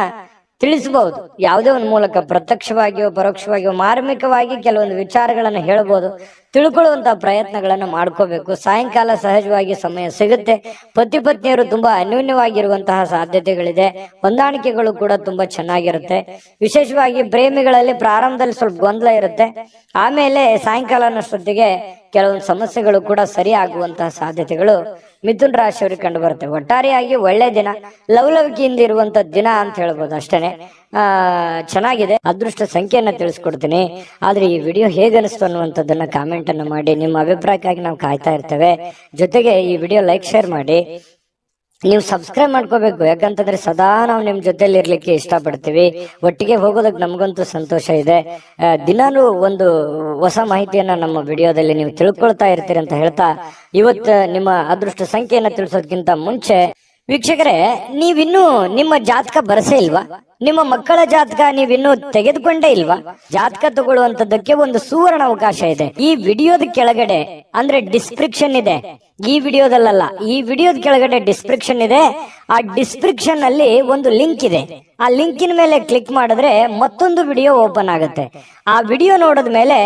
Speaker 1: ತಿಳಿಸಬಹುದು, ಯಾವುದೇ ಒಂದು ಮೂಲಕ, ಪ್ರತ್ಯಕ್ಷವಾಗಿಯೋ ಪರೋಕ್ಷವಾಗಿಯೋ ಮಾರ್ಮಿಕವಾಗಿ ಕೆಲವೊಂದು ವಿಚಾರಗಳನ್ನು ಹೇಳ್ಬೋದು. ತಿಳ್ಕೊಳ್ಳುವಂತಹ ಪ್ರಯತ್ನಗಳನ್ನು ಮಾಡ್ಕೋಬೇಕು. ಸಾಯಂಕಾಲ ಸಹಜವಾಗಿ ಸಮಯ ಸಿಗುತ್ತೆ. ಪತಿ ಪತ್ನಿಯರು ತುಂಬಾ ಅನ್ಯೋನ್ಯವಾಗಿರುವಂತಹ ಸಾಧ್ಯತೆಗಳಿದೆ. ಹೊಂದಾಣಿಕೆಗಳು ಕೂಡ ತುಂಬಾ ಚೆನ್ನಾಗಿರುತ್ತೆ. ವಿಶೇಷವಾಗಿ ಪ್ರೇಮಿಗಳಲ್ಲಿ ಪ್ರಾರಂಭದಲ್ಲಿ ಸ್ವಲ್ಪ ಗೊಂದಲ ಇರುತ್ತೆ, ಆಮೇಲೆ ಸಾಯಂಕಾಲನಷ್ಟೊತ್ತಿಗೆ ಕೆಲವೊಂದು ಸಮಸ್ಯೆಗಳು ಕೂಡ ಸರಿ ಆಗುವಂತಹ ಸಾಧ್ಯತೆಗಳು ಮಿಥುನ್ ರಾಶಿಯವರಿಗೆ ಕಂಡು ಬರುತ್ತೆ. ಒಟ್ಟಾರೆಯಾಗಿ ಒಳ್ಳೆ ದಿನ, ಲವಲವಿಕೆಯಿಂದ ಇರುವಂತ ದಿನ ಅಂತ ಹೇಳ್ಬೋದು. ಅಷ್ಟೇನೆ ಚೆನ್ನಾಗಿದೆ. ಅದೃಷ್ಟ ಸಂಖ್ಯೆಯನ್ನ ತಿಳಿಸ್ಕೊಡ್ತೀನಿ. ಆದ್ರೆ ಈ ವಿಡಿಯೋ ಹೇಗನಿಸ್ತು ಅನ್ನುವಂಥದ್ದನ್ನ ಕಾಮೆಂಟ್ ಅನ್ನು ಮಾಡಿ. ನಿಮ್ಮ ಅಭಿಪ್ರಾಯಕ್ಕಾಗಿ ನಾವು ಕಾಯ್ತಾ ಇರ್ತೇವೆ. ಜೊತೆಗೆ ಈ ವಿಡಿಯೋ ಲೈಕ್, ಶೇರ್ ಮಾಡಿ. ನೀವು ಸಬ್ಸ್ಕ್ರೈಬ್ ಮಾಡ್ಕೋಬೇಕು, ಯಾಕಂತಂದ್ರೆ ಸದಾ ನಾವು ನಿಮ್ ಜೊತೆಲಿ ಇರ್ಲಿಕ್ಕೆ ಇಷ್ಟಪಡ್ತೀವಿ. ಒಟ್ಟಿಗೆ ಹೋಗೋದಕ್ಕೆ ನಮಗಂತೂ ಸಂತೋಷ ಇದೆ. ದಿನಾನು ಒಂದು ಹೊಸ ಮಾಹಿತಿಯನ್ನ ನಮ್ಮ ವಿಡಿಯೋದಲ್ಲಿ ನೀವು ತಿಳ್ಕೊಳ್ತಾ ಇರ್ತೀರಿ ಅಂತ ಹೇಳ್ತಾ, ಇವತ್ತು ನಿಮ್ಮ ಅದೃಷ್ಟ ಸಂಖ್ಯೆಯನ್ನ ತಿಳಿಸೋದಕ್ಕಿಂತ ಮುಂಚೆ ವೀಕ್ಷಕರೇ, ನೀವಿನ್ನೂ ನಿಮ್ಮ ಜಾತಕ ಬರಸೇ ಇಲ್ವಾ? ನಿಮ್ಮ ಮಕ್ಕಳ ಜಾತಕ ನೀವಿನ್ನೂ ತೆಗೆದುಕೊಂಡೇ ಇಲ್ವಾ? ಜಾತಕ ತಗೊಳ್ಳುವಂತದ್ದಕ್ಕೆ ಒಂದು ಸುವರ್ಣ ಅವಕಾಶ ಇದೆ. ಈ ವಿಡಿಯೋದ ಕೆಳಗಡೆ ಅಂದ್ರೆ ಡಿಸ್ಕ್ರಿಪ್ಷನ್ ಇದೆ, ಈ ವಿಡಿಯೋದಲ್ಲ, ಈ ವಿಡಿಯೋದ ಕೆಳಗಡೆ ಡಿಸ್ಕ್ರಿಪ್ಷನ್ ಇದೆ. ಆ ಡಿಸ್ಕ್ರಿಪ್ಷನ್ ಅಲ್ಲಿ ಒಂದು ಲಿಂಕ್ ಇದೆ. ಆ ಲಿಂಕಿನ ಮೇಲೆ ಕ್ಲಿಕ್ ಮಾಡಿದ್ರೆ ಮತ್ತೊಂದು ವಿಡಿಯೋ ಓಪನ್ ಆಗುತ್ತೆ. ಆ ವಿಡಿಯೋ ನೋಡಿದ ಮೇಲೆ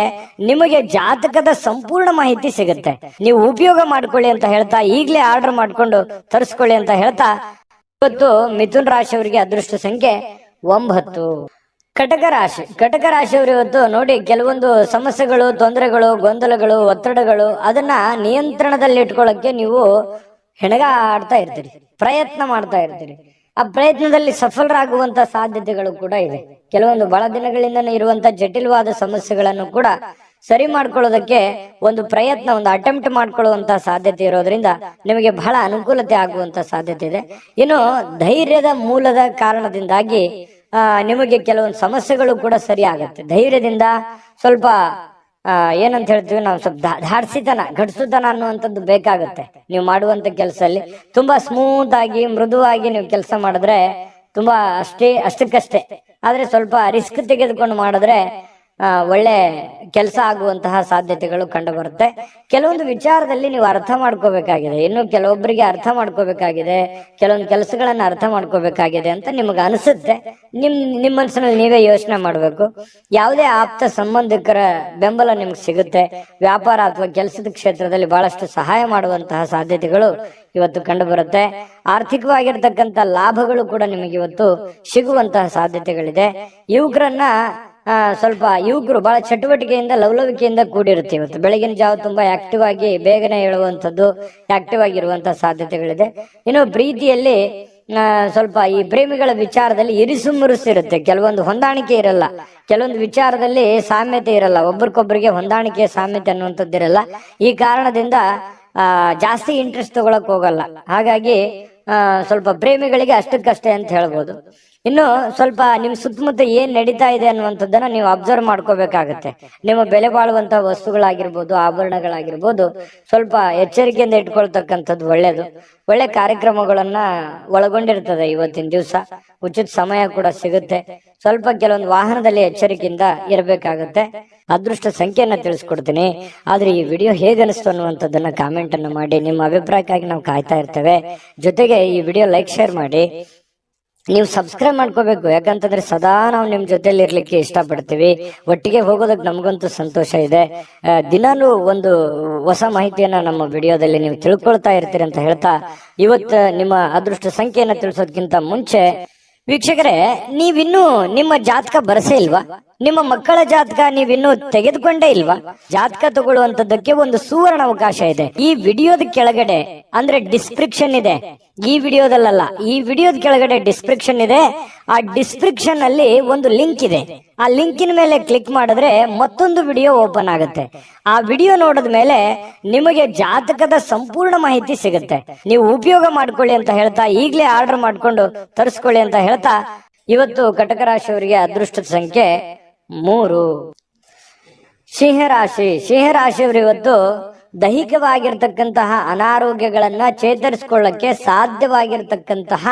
Speaker 1: ನಿಮಗೆ ಜಾತಕದ ಸಂಪೂರ್ಣ ಮಾಹಿತಿ ಸಿಗುತ್ತೆ. ನೀವು ಉಪಯೋಗ ಮಾಡ್ಕೊಳ್ಳಿ ಅಂತ ಹೇಳ್ತಾ, ಈಗಲೇ ಆರ್ಡರ್ ಮಾಡ್ಕೊಂಡು ತರಿಸ್ಕೊಳ್ಳಿ ಅಂತ ಹೇಳ್ತಾ, ಇವತ್ತು ಮಿಥುನ್ ರಾಶಿಯವರಿಗೆ ಅದೃಷ್ಟ ಸಂಖ್ಯೆ 9. ಕಟಕ ರಾಶಿ. ಕಟಕ ರಾಶಿಯವರು ಇವತ್ತು ನೋಡಿ, ಕೆಲವೊಂದು ಸಮಸ್ಯೆಗಳು, ತೊಂದರೆಗಳು, ಗೊಂದಲಗಳು, ಒತ್ತಡಗಳು, ಅದನ್ನ ನಿಯಂತ್ರಣದಲ್ಲಿ ಇಟ್ಕೊಳ್ಳಕ್ಕೆ ನೀವು ಹೆಣಗಾಡ್ತಾ ಇರ್ತೀರಿ, ಪ್ರಯತ್ನ ಮಾಡ್ತಾ ಇರ್ತೀರಿ. ಆ ಪ್ರಯತ್ನದಲ್ಲಿ ಸಫಲರಾಗುವಂತ ಸಾಧ್ಯತೆಗಳು ಕೂಡ ಇದೆ. ಕೆಲವೊಂದು ಬಹಳ ದಿನಗಳಿಂದ ಇರುವಂತ ಜಟಿಲವಾದ ಸಮಸ್ಯೆಗಳನ್ನು ಕೂಡ ಸರಿ ಮಾಡ್ಕೊಳ್ಳೋದಕ್ಕೆ ಒಂದು ಪ್ರಯತ್ನ, ಒಂದು ಅಟೆಂಪ್ಟ್ ಮಾಡ್ಕೊಳ್ಳುವಂತ ಸಾಧ್ಯತೆ ಇರೋದ್ರಿಂದ ನಿಮಗೆ ಬಹಳ ಅನುಕೂಲತೆ ಆಗುವಂತ ಸಾಧ್ಯತೆ ಇದೆ. ಇನ್ನು ಧೈರ್ಯದ ಮೂಲದ ಕಾರಣದಿಂದಾಗಿ ನಿಮಗೆ ಕೆಲವೊಂದು ಸಮಸ್ಯೆಗಳು ಕೂಡ ಸರಿ ಆಗತ್ತೆ. ಧೈರ್ಯದಿಂದ ಸ್ವಲ್ಪ ಏನಂತ ಹೇಳ್ತೀವಿ ನಾವು, ಸ್ವಲ್ಪ ಧಾಡ್ಸಿತನ, ಘಟಿಸುತನ ಅನ್ನುವಂಥದ್ದು ಬೇಕಾಗುತ್ತೆ. ನೀವು ಮಾಡುವಂತ ಕೆಲಸದಲ್ಲಿ ತುಂಬಾ ಸ್ಮೂತ್ ಆಗಿ, ಮೃದುವಾಗಿ ನೀವು ಕೆಲಸ ಮಾಡಿದ್ರೆ ತುಂಬಾ ಅಷ್ಟಕ್ಕಷ್ಟೇ. ಆದ್ರೆ ಸ್ವಲ್ಪ ರಿಸ್ಕ್ ತೆಗೆದುಕೊಂಡು ಮಾಡಿದ್ರೆ ಒಳ್ಳೆ ಕೆಲಸ ಆಗುವಂತಹ ಸಾಧ್ಯತೆಗಳು ಕಂಡು ಬರುತ್ತೆ. ಕೆಲವೊಂದು ವಿಚಾರದಲ್ಲಿ ನೀವು ಅರ್ಥ ಮಾಡ್ಕೋಬೇಕಾಗಿದೆ, ಇನ್ನು ಕೆಲವೊಬ್ಬರಿಗೆ ಅರ್ಥ ಮಾಡ್ಕೋಬೇಕಾಗಿದೆ, ಕೆಲವೊಂದು ಕೆಲಸಗಳನ್ನ ಅರ್ಥ ಮಾಡ್ಕೋಬೇಕಾಗಿದೆ ಅಂತ ನಿಮಗೆ ಅನಿಸುತ್ತೆ. ನಿಮ್ಮ ಮನಸ್ಸಿನಲ್ಲಿ ನೀವೇ ಯೋಚನೆ ಮಾಡಬೇಕು. ಯಾವುದೇ ಆಪ್ತ ಸಂಬಂಧಿಕರ ಬೆಂಬಲ ನಿಮ್ಗೆ ಸಿಗುತ್ತೆ. ವ್ಯಾಪಾರ ಅಥವಾ ಕೆಲಸದ ಕ್ಷೇತ್ರದಲ್ಲಿ ಬಹಳಷ್ಟು ಸಹಾಯ ಮಾಡುವಂತಹ ಸಾಧ್ಯತೆಗಳು ಇವತ್ತು ಕಂಡು ಬರುತ್ತೆ. ಆರ್ಥಿಕವಾಗಿರ್ತಕ್ಕಂಥ ಲಾಭಗಳು ಕೂಡ ನಿಮಗೆ ಇವತ್ತು ಸಿಗುವಂತಹ ಸಾಧ್ಯತೆಗಳಿದೆ. ಯುವಕರನ್ನ ಸ್ವಲ್ಪ ಯುವಕರು ಬಹಳ ಚಟುವಟಿಕೆಯಿಂದ ಲವಲವಿಕೆಯಿಂದ ಕೂಡಿರುತ್ತೆ. ಇವತ್ತು ಬೆಳಗಿನ ಜಾವ ತುಂಬಾ ಆಕ್ಟಿವ್ ಆಗಿ ಬೇಗನೆ ಹೇಳುವಂಥದ್ದು, ಆಕ್ಟಿವ್ ಆಗಿರುವಂತಹ ಸಾಧ್ಯತೆಗಳಿದೆ. ಇನ್ನು ಪ್ರೀತಿಯಲ್ಲಿ ಸ್ವಲ್ಪ ಈ ಪ್ರೇಮಿಗಳ ವಿಚಾರದಲ್ಲಿ ಇರಿಸುಮುರುಸಿರುತ್ತೆ. ಕೆಲವೊಂದು ಹೊಂದಾಣಿಕೆ ಇರಲ್ಲ, ಕೆಲವೊಂದು ವಿಚಾರದಲ್ಲಿ ಸಾಮ್ಯತೆ ಇರಲ್ಲ, ಒಬ್ರಿಗೊಬ್ರಿಗೆ ಹೊಂದಾಣಿಕೆ ಸಾಮ್ಯತೆ ಅನ್ನುವಂಥದ್ದು ಇರಲ್ಲ. ಈ ಕಾರಣದಿಂದ ಜಾಸ್ತಿ ಇಂಟ್ರೆಸ್ಟ್ ತಗೊಳಕ್ ಹೋಗಲ್ಲ. ಹಾಗಾಗಿ ಸ್ವಲ್ಪ ಪ್ರೇಮಿಗಳಿಗೆ ಅಷ್ಟಕ್ಕಷ್ಟೇ ಅಂತ ಹೇಳ್ಬೋದು. ಇನ್ನು ಸ್ವಲ್ಪ ನಿಮ್ ಸುತ್ತಮುತ್ತ ಏನ್ ನಡೀತಾ ಇದೆ ಅನ್ನುವಂಥದ್ದನ್ನ ನೀವು ಅಬ್ಸರ್ವ್ ಮಾಡ್ಕೋಬೇಕಾಗತ್ತೆ. ನಿಮ್ಮ ಬೆಲೆ ಬಾಳುವಂತಹ ವಸ್ತುಗಳಾಗಿರ್ಬೋದು, ಆಭರಣಗಳಾಗಿರ್ಬೋದು, ಸ್ವಲ್ಪ ಎಚ್ಚರಿಕೆಯಿಂದ ಇಟ್ಕೊಳ್ತಕ್ಕಂಥದ್ದು ಒಳ್ಳೇದು. ಒಳ್ಳೆ ಕಾರ್ಯಕ್ರಮಗಳನ್ನ ಒಳಗೊಂಡಿರ್ತದೆ ಇವತ್ತಿನ ದಿವಸ. ಉಚಿತ ಸಮಯ ಕೂಡ ಸಿಗುತ್ತೆ. ಸ್ವಲ್ಪ ಕೆಲವೊಂದು ವಾಹನದಲ್ಲಿ ಎಚ್ಚರಿಕೆಯಿಂದ ಇರಬೇಕಾಗುತ್ತೆ. ಅದೃಷ್ಟ ಸಂಖ್ಯೆಯನ್ನ ತಿಳಿಸ್ಕೊಡ್ತೀನಿ. ಆದ್ರೆ ಈ ವಿಡಿಯೋ ಹೇಗನಿಸ್ತು ಅನ್ನುವಂಥದ್ದನ್ನ ಕಾಮೆಂಟ್ ಅನ್ನು ಮಾಡಿ. ನಿಮ್ಮ ಅಭಿಪ್ರಾಯಕ್ಕಾಗಿ ನಾವು ಕಾಯ್ತಾ ಇರ್ತೇವೆ. ಜೊತೆಗೆ ಈ ವಿಡಿಯೋ ಲೈಕ್, ಶೇರ್ ಮಾಡಿ. ನೀವು ಸಬ್ಸ್ಕ್ರೈಬ್ ಮಾಡ್ಕೋಬೇಕು, ಯಾಕಂತಂದ್ರೆ ಸದಾ ನಾವು ನಿಮ್ ಜೊತೆಲಿ ಇರ್ಲಿಕ್ಕೆ ಇಷ್ಟಪಡ್ತೀವಿ. ಒಟ್ಟಿಗೆ ಹೋಗೋದಕ್ಕೆ ನಮಗಂತೂ ಸಂತೋಷ ಇದೆ. ದಿನಾಲೂ ಒಂದು ಹೊಸ ಮಾಹಿತಿಯನ್ನ ನಮ್ಮ ವಿಡಿಯೋದಲ್ಲಿ ನೀವು ತಿಳ್ಕೊಳ್ತಾ ಇರ್ತೀರಿ ಅಂತ ಹೇಳ್ತಾ, ಇವತ್ತು ನಿಮ್ಮ ಅದೃಷ್ಟ ಸಂಖ್ಯೆಯನ್ನ ತಿಳಿಸೋದಕ್ಕಿಂತ ಮುಂಚೆ ವೀಕ್ಷಕರೇ, ನೀವಿನ್ನೂ ನಿಮ್ಮ ಜಾತಕ ಬರಸೇ ಇಲ್ವಾ? ನಿಮ್ಮ ಮಕ್ಕಳ ಜಾತಕ ನೀವಿನ್ನೂ ತೆಗೆದುಕೊಂಡೇ ಇಲ್ವಾ? ಜಾತಕ ತಗೊಳ್ಳುವಂತದ್ದಕ್ಕೆ ಒಂದು ಸುವರ್ಣ ಅವಕಾಶ ಇದೆ. ಈ ವಿಡಿಯೋದ ಕೆಳಗಡೆ ಅಂದ್ರೆ ಡಿಸ್ಕ್ರಿಪ್ಷನ್ ಇದೆ. ಈ ವಿಡಿಯೋದಲ್ಲ, ಈ ವಿಡಿಯೋದ ಕೆಳಗಡೆ ಡಿಸ್ಕ್ರಿಪ್ಷನ್ ಇದೆ. ಆ ಡಿಸ್ಕ್ರಿಪ್ಷನ್ ಅಲ್ಲಿ ಒಂದು ಲಿಂಕ್ ಇದೆ. ಆ ಲಿಂಕಿನ ಮೇಲೆ ಕ್ಲಿಕ್ ಮಾಡಿದ್ರೆ ಮತ್ತೊಂದು ವಿಡಿಯೋ ಓಪನ್ ಆಗುತ್ತೆ. ಆ ವಿಡಿಯೋ ನೋಡಿದ ಮೇಲೆ ನಿಮಗೆ ಜಾತಕದ ಸಂಪೂರ್ಣ ಮಾಹಿತಿ ಸಿಗುತ್ತೆ. ನೀವು ಉಪಯೋಗ ಮಾಡ್ಕೊಳ್ಳಿ ಅಂತ ಹೇಳ್ತಾ, ಈಗಲೇ ಆರ್ಡರ್ ಮಾಡ್ಕೊಂಡು ತರಿಸ್ಕೊಳ್ಳಿ ಅಂತ ಹೇಳ್ತಾ, ಇವತ್ತು ಕಟಕ ರಾಶಿಯವರಿಗೆ ಅದೃಷ್ಟದ ಸಂಖ್ಯೆ 3. ಸಿಂಹರಾಶಿಯವರು ಇವತ್ತು ದೈಹಿಕವಾಗಿರ್ತಕ್ಕಂತಹ ಅನಾರೋಗ್ಯಗಳನ್ನ ಚೇತರಿಸಿಕೊಳ್ಳಕ್ಕೆ ಸಾಧ್ಯವಾಗಿರ್ತಕ್ಕಂತಹ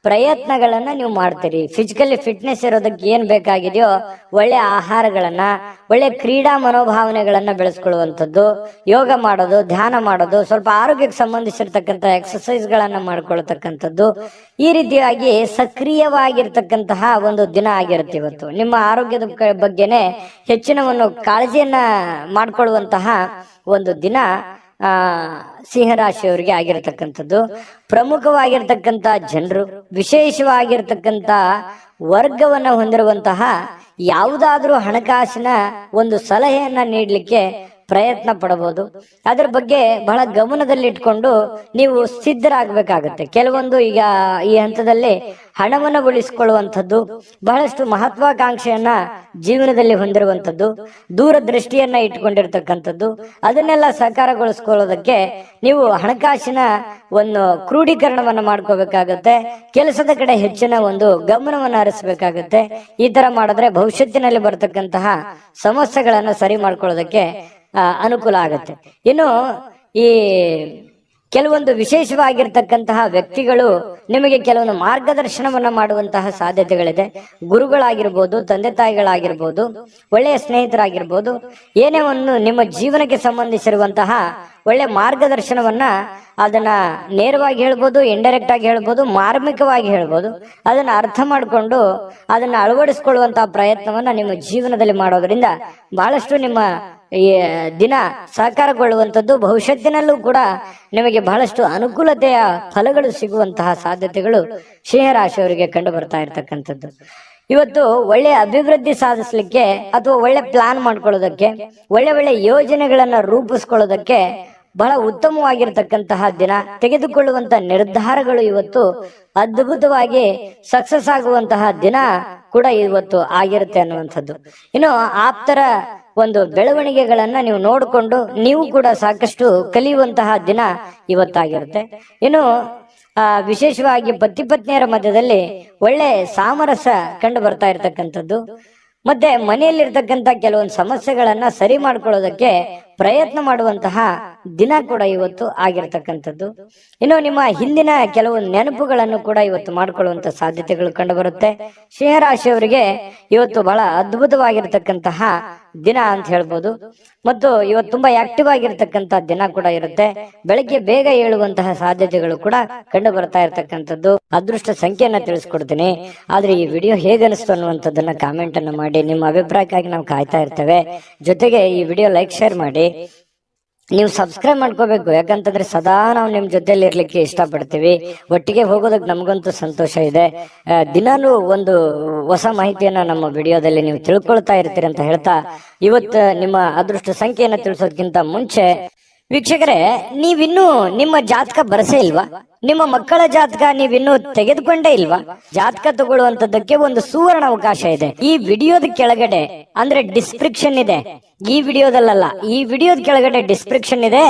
Speaker 1: ಪ್ರಯತ್ನಗಳನ್ನ ನೀವು ಮಾಡ್ತೀರಿ. ಫಿಸಿಕಲಿ ಫಿಟ್ನೆಸ್ ಇರೋದಕ್ಕೆ ಏನ್ ಬೇಕಾಗಿದೆಯೋ ಒಳ್ಳೆ ಆಹಾರಗಳನ್ನ, ಒಳ್ಳೆ ಕ್ರೀಡಾ ಮನೋಭಾವನೆಗಳನ್ನ ಬೆಳೆಸ್ಕೊಳ್ಳುವಂಥದ್ದು, ಯೋಗ ಮಾಡೋದು, ಧ್ಯಾನ ಮಾಡೋದು, ಸ್ವಲ್ಪ ಆರೋಗ್ಯಕ್ಕೆ ಸಂಬಂಧಿಸಿರ್ತಕ್ಕಂಥ ಎಕ್ಸರ್ಸೈಸ್ ಗಳನ್ನ ಮಾಡ್ಕೊಳ್ತಕ್ಕಂಥದ್ದು, ಈ ರೀತಿಯಾಗಿ ಸಕ್ರಿಯವಾಗಿರ್ತಕ್ಕಂತಹ ಒಂದು ದಿನ ಆಗಿರುತ್ತೆ ಇವತ್ತು. ನಿಮ್ಮ ಆರೋಗ್ಯದ ಬಗ್ಗೆನೆ ಹೆಚ್ಚಿನ ಒಂದು ಕಾಳಜಿಯನ್ನ ಮಾಡ್ಕೊಳ್ಳುವಂತಹ ಒಂದು ದಿನ ಸಿಂಹರಾಶಿಯವರಿಗೆ ಆಗಿರತಕ್ಕಂಥದ್ದು. ಪ್ರಮುಖವಾಗಿರ್ತಕ್ಕಂಥ ಜನರು, ವಿಶೇಷವಾಗಿರ್ತಕ್ಕಂಥ ವರ್ಗವನ್ನ ಹೊಂದಿರುವಂತಹ ಯಾವುದಾದ್ರೂ ಹಣಕಾಸಿನ ಒಂದು ಸಲಹೆಯನ್ನ ನೀಡಲಿಕ್ಕೆ ಪ್ರಯತ್ನ ಪಡಬಹುದು. ಅದ್ರ ಬಗ್ಗೆ ಬಹಳ ಗಮನದಲ್ಲಿಟ್ಕೊಂಡು ನೀವು ಸಿದ್ಧರಾಗಬೇಕಾಗುತ್ತೆ. ಕೆಲವೊಂದು ಈಗ ಈ ಹಂತದಲ್ಲಿ ಹಣವನ್ನು ಉಳಿಸಿಕೊಳ್ಳುವಂಥದ್ದು, ಬಹಳಷ್ಟು ಮಹತ್ವಾಕಾಂಕ್ಷೆಯನ್ನ ಜೀವನದಲ್ಲಿ ಹೊಂದಿರುವಂಥದ್ದು, ದೂರದೃಷ್ಟಿಯನ್ನ ಇಟ್ಕೊಂಡಿರ್ತಕ್ಕಂಥದ್ದು, ಅದನ್ನೆಲ್ಲ ಸಾಕಾರಗೊಳಿಸ್ಕೊಳ್ಳೋದಕ್ಕೆ ನೀವು ಹಣಕಾಸಿನ ಒಂದು ಕ್ರೋಢೀಕರಣವನ್ನ ಮಾಡ್ಕೋಬೇಕಾಗತ್ತೆ. ಕೆಲಸದ ಕಡೆ ಹೆಚ್ಚಿನ ಒಂದು ಗಮನವನ್ನು ಹರಿಸಬೇಕಾಗತ್ತೆ. ಈ ತರ ಮಾಡಿದ್ರೆ ಭವಿಷ್ಯತ್ತಿನಲ್ಲಿ ಬರತಕ್ಕಂತಹ ಸಮಸ್ಯೆಗಳನ್ನ ಸರಿ ಮಾಡ್ಕೊಳ್ಳೋದಕ್ಕೆ ಅನುಕೂಲ ಆಗುತ್ತೆ. ಇನ್ನು ಈ ಕೆಲವೊಂದು ವಿಶೇಷವಾಗಿರ್ತಕ್ಕಂತಹ ವ್ಯಕ್ತಿಗಳು ನಿಮಗೆ ಕೆಲವೊಂದು ಮಾರ್ಗದರ್ಶನವನ್ನ ಮಾಡುವಂತಹ ಸಾಧ್ಯತೆಗಳಿದೆ. ಗುರುಗಳಾಗಿರ್ಬೋದು, ತಂದೆ ತಾಯಿಗಳಾಗಿರ್ಬೋದು, ಒಳ್ಳೆಯ ಸ್ನೇಹಿತರಾಗಿರ್ಬೋದು, ಏನೇ ಒಂದು ನಿಮ್ಮ ಜೀವನಕ್ಕೆ ಸಂಬಂಧಿಸಿರುವಂತಹ ಒಳ್ಳೆ ಮಾರ್ಗದರ್ಶನವನ್ನ ಅದನ್ನ ನೇರವಾಗಿ ಹೇಳ್ಬೋದು, ಇಂಡೈರೆಕ್ಟ್ ಆಗಿ ಹೇಳ್ಬೋದು, ಮಾರ್ಮಿಕವಾಗಿ ಹೇಳ್ಬೋದು, ಅದನ್ನ ಅರ್ಥ ಮಾಡಿಕೊಂಡು ಅದನ್ನ ಅಳವಡಿಸ್ಕೊಳ್ಳುವಂತಹ ಪ್ರಯತ್ನವನ್ನ ನಿಮ್ಮ ಜೀವನದಲ್ಲಿ ಮಾಡೋದ್ರಿಂದ ಬಹಳಷ್ಟು ನಿಮ್ಮ ಈ ದಿನ ಸಾಕಾರಗೊಳ್ಳುವಂಥದ್ದು, ಭವಿಷ್ಯತ್ತಿನಲ್ಲೂ ಕೂಡ ನಿಮಗೆ ಬಹಳಷ್ಟು ಅನುಕೂಲತೆಯ ಫಲಗಳು ಸಿಗುವಂತಹ ಸಾಧ್ಯತೆಗಳು ಸಿಂಹರಾಶಿಯವರಿಗೆ ಕಂಡು ಬರ್ತಾ ಇರ್ತಕ್ಕಂಥದ್ದು. ಇವತ್ತು ಒಳ್ಳೆ ಅಭಿವೃದ್ಧಿ ಸಾಧಿಸ್ಲಿಕ್ಕೆ ಅಥವಾ ಒಳ್ಳೆ ಪ್ಲಾನ್ ಮಾಡ್ಕೊಳ್ಳೋದಕ್ಕೆ, ಒಳ್ಳೆ ಯೋಜನೆಗಳನ್ನ ರೂಪಿಸ್ಕೊಳ್ಳೋದಕ್ಕೆ ಬಹಳ ಉತ್ತಮವಾಗಿರ್ತಕ್ಕಂತಹ ದಿನ. ತೆಗೆದುಕೊಳ್ಳುವಂತ ನಿರ್ಧಾರಗಳು ಇವತ್ತು ಅದ್ಭುತವಾಗಿ ಸಕ್ಸಸ್ ಆಗುವಂತಹ ದಿನ ಕೂಡ ಇವತ್ತು ಆಗಿರುತ್ತೆ ಅನ್ನುವಂಥದ್ದು. ಇನ್ನು ಆಪ್ತರ ಒಂದು ಬೆಳವಣಿಗೆಗಳನ್ನ ನೀವು ನೋಡಿಕೊಂಡು ನೀವು ಕೂಡ ಸಾಕಷ್ಟು ಕಲಿಯುವಂತಹ ದಿನ ಇವತ್ತಾಗಿರುತ್ತೆ. ಇನ್ನು ವಿಶೇಷವಾಗಿ ಪತಿ ಪತ್ನಿಯರ ಮಧ್ಯದಲ್ಲಿ ಒಳ್ಳೆ ಸಾಮರಸ್ಯ ಕಂಡು ಬರ್ತಾ ಇರ್ತಕ್ಕಂಥದ್ದು. ಮತ್ತೆ ಮನೆಯಲ್ಲಿರ್ತಕ್ಕಂಥ ಕೆಲವೊಂದು ಸಮಸ್ಯೆಗಳನ್ನ ಸರಿ ಮಾಡ್ಕೊಳ್ಳೋದಕ್ಕೆ ಪ್ರಯತ್ನ ಮಾಡುವಂತಹ ದಿನ ಕೂಡ ಇವತ್ತು ಆಗಿರ್ತಕ್ಕಂಥದ್ದು. ಇನ್ನು ನಿಮ್ಮ ಹಿಂದಿನ ಕೆಲವು ನೆನಪುಗಳನ್ನು ಕೂಡ ಇವತ್ತು ಮಾಡ್ಕೊಳ್ಳುವಂತ ಸಾಧ್ಯತೆಗಳು ಕಂಡು ಬರುತ್ತೆ. ಸಿಂಹರಾಶಿಯವರಿಗೆ ಇವತ್ತು ಬಹಳ ಅದ್ಭುತವಾಗಿರ್ತಕ್ಕಂತಹ ದಿನ ಅಂತ ಹೇಳ್ಬೋದು. ಮತ್ತು ಇವತ್ತು ತುಂಬಾ ಆಕ್ಟಿವ್ ಆಗಿರ್ತಕ್ಕಂಥ ದಿನ ಕೂಡ ಇರುತ್ತೆ. ಬೆಳಗ್ಗೆ ಬೇಗ ಏಳುವಂತಹ ಸಾಧ್ಯತೆಗಳು ಕೂಡ ಕಂಡು ಬರ್ತಾ ಇರ್ತಕ್ಕಂಥದ್ದು. ಅದೃಷ್ಟ ಸಂಖ್ಯೆಯನ್ನ ತಿಳಿಸ್ಕೊಡ್ತೀನಿ. ಆದ್ರೆ ಈ ವಿಡಿಯೋ ಹೇಗನಿಸ್ತು ಅನ್ನುವಂಥದ್ದನ್ನ ಕಾಮೆಂಟ್ ಅನ್ನು ಮಾಡಿ. ನಿಮ್ಮ ಅಭಿಪ್ರಾಯಕ್ಕಾಗಿ ನಾವು ಕಾಯ್ತಾ ಇರ್ತೇವೆ. ಜೊತೆಗೆ ಈ ವಿಡಿಯೋ ಲೈಕ್, ಶೇರ್ ಮಾಡಿ. ನೀವು ಸಬ್ಸ್ಕ್ರೈಬ್ ಮಾಡ್ಕೋಬೇಕು. ಯಾಕಂತಂದ್ರೆ ಸದಾ ನಾವು ನಿಮ್ ಜೊತೆಲಿ ಇರ್ಲಿಕ್ಕೆ ಇಷ್ಟಪಡ್ತೀವಿ. ಒಟ್ಟಿಗೆ ಹೋಗೋದಕ್ಕೆ ನಮಗಂತೂ ಸಂತೋಷ ಇದೆ. ದಿನಾನು ಒಂದು ಹೊಸ ಮಾಹಿತಿಯನ್ನ ನಮ್ಮ ವಿಡಿಯೋದಲ್ಲಿ ನೀವು ತಿಳ್ಕೊಳ್ತಾ ಇರ್ತೀರಿ ಅಂತ ಹೇಳ್ತಾ, ಇವತ್ತು ನಿಮ್ಮ ಅದೃಷ್ಟ ಸಂಖ್ಯೆಯನ್ನ ತಿಳಿಸೋದಕ್ಕಿಂತ ಮುಂಚೆ ವೀಕ್ಷಕರೇ, ನೀವಿನ್ನೂ ನಿಮ್ಮ ಜಾತಕ ಬರಸೇ ಇಲ್ವಾ? ನಿಮ್ಮ ಮಕ್ಕಳ ಜಾತಕ ನೀವಿನ್ನೂ ತೆಗೆದುಕೊಂಡೇ ಇಲ್ವಾ? ಜಾತಕ ತಗೊಳ್ಳುವಂತದ್ದಕ್ಕೆ ಒಂದು ಸುವರ್ಣ ಅವಕಾಶ ಇದೆ. ಈ ವಿಡಿಯೋದ ಕೆಳಗಡೆ ಅಂದ್ರೆ ಡಿಸ್ಕ್ರಿಪ್ಷನ್ ಇದೆ. ಈ ವಿಡಿಯೋದಲ್ಲ, ಈ ವಿಡಿಯೋದ ಕೆಳಗಡೆ ಡಿಸ್ಕ್ರಿಪ್ಷನ್ ಇದೆ.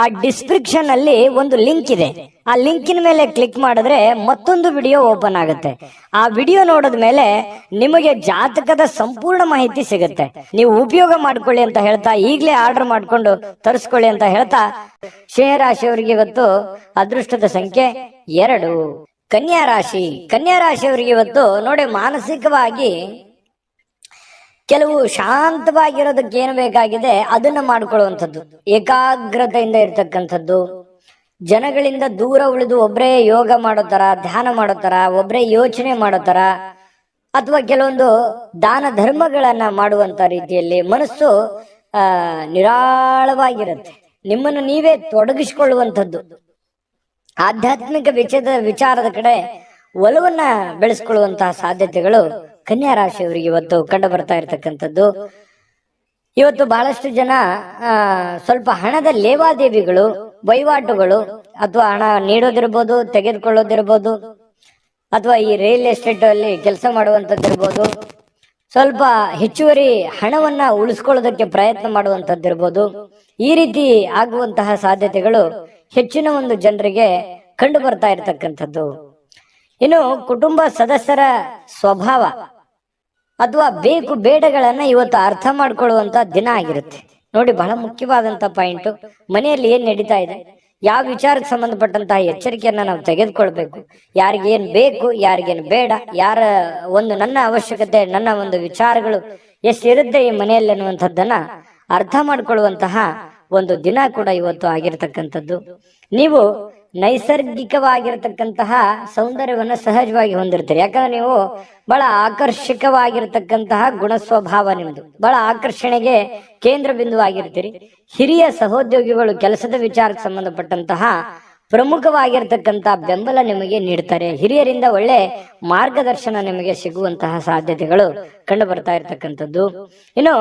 Speaker 1: ಆ ಡಿಸ್ಕ್ರಿಪ್ಷನ್ ಅಲ್ಲಿ ಒಂದು ಲಿಂಕ್ ಇದೆ. ಆ ಲಿಂಕಿನ ಮೇಲೆ ಕ್ಲಿಕ್ ಮಾಡಿದ್ರೆ ಮತ್ತೊಂದು ವಿಡಿಯೋ ಓಪನ್ ಆಗುತ್ತೆ. ಆ ವಿಡಿಯೋ ನೋಡಿದ ಮೇಲೆ ನಿಮಗೆ ಜಾತಕದ ಸಂಪೂರ್ಣ ಮಾಹಿತಿ ಸಿಗುತ್ತೆ. ನೀವು ಉಪಯೋಗ ಮಾಡ್ಕೊಳ್ಳಿ ಅಂತ ಹೇಳ್ತಾ, ಈಗಲೇ ಆರ್ಡರ್ ಮಾಡ್ಕೊಂಡು ತರಿಸ್ಕೊಳ್ಳಿ ಅಂತ ಹೇಳ್ತಾ, ಸಿಂಹ ರಾಶಿಯವರಿಗೆ ಇವತ್ತು ಅದೃಷ್ಟದ ಸಂಖ್ಯೆ 2. ಕನ್ಯಾ ರಾಶಿ. ಕನ್ಯಾ ರಾಶಿಯವರಿಗೆ ಇವತ್ತು ನೋಡಿ, ಮಾನಸಿಕವಾಗಿ ಕೆಲವು ಶಾಂತವಾಗಿರೋದಕ್ಕೆ ಏನು ಬೇಕಾಗಿದೆ ಅದನ್ನ ಮಾಡ್ಕೊಳ್ಳುವಂಥದ್ದು, ಏಕಾಗ್ರತೆಯಿಂದ ಇರ್ತಕ್ಕಂಥದ್ದು, ಜನಗಳಿಂದ ದೂರ ಉಳಿದು ಒಬ್ಬರೇ ಯೋಗ ಮಾಡೋ ತರ, ಧ್ಯಾನ ಮಾಡೋ ತರ, ಒಬ್ಬರೇ ಯೋಚನೆ ಮಾಡೋ ತರ, ಅಥವಾ ಕೆಲವೊಂದು ದಾನ ಧರ್ಮಗಳನ್ನ ಮಾಡುವಂತ ರೀತಿಯಲ್ಲಿ ಮನಸ್ಸು ನಿರಾಳವಾಗಿರುತ್ತೆ. ನಿಮ್ಮನ್ನು ನೀವೇ ತೊಡಗಿಸಿಕೊಳ್ಳುವಂಥದ್ದು, ಆಧ್ಯಾತ್ಮಿಕ ವಿಚಾರದ ಕಡೆ ಒಲವನ್ನ ಬೆಳೆಸ್ಕೊಳ್ಳುವಂತಹ ಸಾಧ್ಯತೆಗಳು ಕನ್ಯಾ ರಾಶಿಯವರಿಗೆ ಇವತ್ತು ಕಂಡು ಬರ್ತಾ ಇರತಕ್ಕಂಥದ್ದು. ಇವತ್ತು ಬಹಳಷ್ಟು ಜನ ಸ್ವಲ್ಪ ಹಣದ ಲೇವಾದೇವಿಗಳು, ವಹಿವಾಟುಗಳು, ಅಥವಾ ಹಣ ನೀಡೋದಿರ್ಬೋದು, ತೆಗೆದುಕೊಳ್ಳೋದಿರ್ಬೋದು, ಅಥವಾ ಈ ರಿಯಲ್ ಎಸ್ಟೇಟ್ ಅಲ್ಲಿ ಕೆಲಸ ಮಾಡುವಂತದ್ದಿರ್ಬೋದು, ಸ್ವಲ್ಪ ಹೆಚ್ಚುವರಿ ಹಣವನ್ನ ಉಳಿಸ್ಕೊಳ್ಳೋದಕ್ಕೆ ಪ್ರಯತ್ನ ಮಾಡುವಂತದ್ದಿರ್ಬೋದು. ಈ ರೀತಿ ಆಗುವಂತಹ ಸಾಧ್ಯತೆಗಳು ಹೆಚ್ಚಿನ ಒಂದು ಜನರಿಗೆ ಕಂಡು ಬರ್ತಾ ಇರತಕ್ಕಂಥದ್ದು. ಇನ್ನು ಕುಟುಂಬ ಸದಸ್ಯರ ಸ್ವಭಾವ ಅಥವಾ ಬೇಕು ಬೇಡಗಳನ್ನ ಇವತ್ತು ಅರ್ಥ ಮಾಡ್ಕೊಳ್ಳುವಂತ ದಿನ ಆಗಿರುತ್ತೆ. ನೋಡಿ, ಬಹಳ ಮುಖ್ಯವಾದಂತ ಪಾಯಿಂಟ್, ಮನೆಯಲ್ಲಿ ಏನ್ ನಡೀತಾ ಇದೆ, ಯಾವ ವಿಚಾರಕ್ಕೆ ಸಂಬಂಧಪಟ್ಟಂತಹ ಎಚ್ಚರಿಕೆಯನ್ನ ನಾವು ತೆಗೆದುಕೊಳ್ಬೇಕು, ಯಾರಿಗೇನ್ ಬೇಕು, ಯಾರಿಗೇನ್ ಬೇಡ, ಯಾರ ಒಂದು ನನ್ನ ಅವಶ್ಯಕತೆ, ನನ್ನ ಒಂದು ವಿಚಾರಗಳು ಎಷ್ಟಿರುತ್ತೆ ಈ ಮನೆಯಲ್ಲಿ ಅನ್ನುವಂಥದ್ದನ್ನ ಅರ್ಥ ಮಾಡ್ಕೊಳ್ಳುವಂತಹ ಒಂದು ದಿನ ಕೂಡ ಇವತ್ತು ಆಗಿರ್ತಕ್ಕಂಥದ್ದು. ನೀವು ನೈಸರ್ಗಿಕವಾಗಿರ್ತಕ್ಕಂತಹ ಸೌಂದರ್ಯವನ್ನ ಸಹಜವಾಗಿ ಹೊಂದಿರ್ತೀರಿ. ಯಾಕಂದ್ರೆ ನೀವು ಬಹಳ ಆಕರ್ಷಕವಾಗಿರ್ತಕ್ಕಂತಹ ಗುಣ ಸ್ವಭಾವ ನಿಮ್ದು, ಬಹಳ ಆಕರ್ಷಣೆಗೆ ಕೇಂದ್ರ ಬಿಂದುವಾಗಿರ್ತೀರಿ. ಹಿರಿಯ ಸಹೋದ್ಯೋಗಿಗಳು ಕೆಲಸದ ವಿಚಾರಕ್ಕೆ ಸಂಬಂಧಪಟ್ಟಂತಹ ಪ್ರಮುಖವಾಗಿರ್ತಕ್ಕಂತಹ ಬೆಂಬಲ ನಿಮಗೆ ನೀಡ್ತಾರೆ. ಹಿರಿಯರಿಂದ ಒಳ್ಳೆ ಮಾರ್ಗದರ್ಶನ ನಿಮಗೆ ಸಿಗುವಂತಹ ಸಾಧ್ಯತೆಗಳು ಕಂಡು ಬರ್ತಾ ಇರ್ತಕ್ಕಂಥದ್ದು. ಇನ್ನು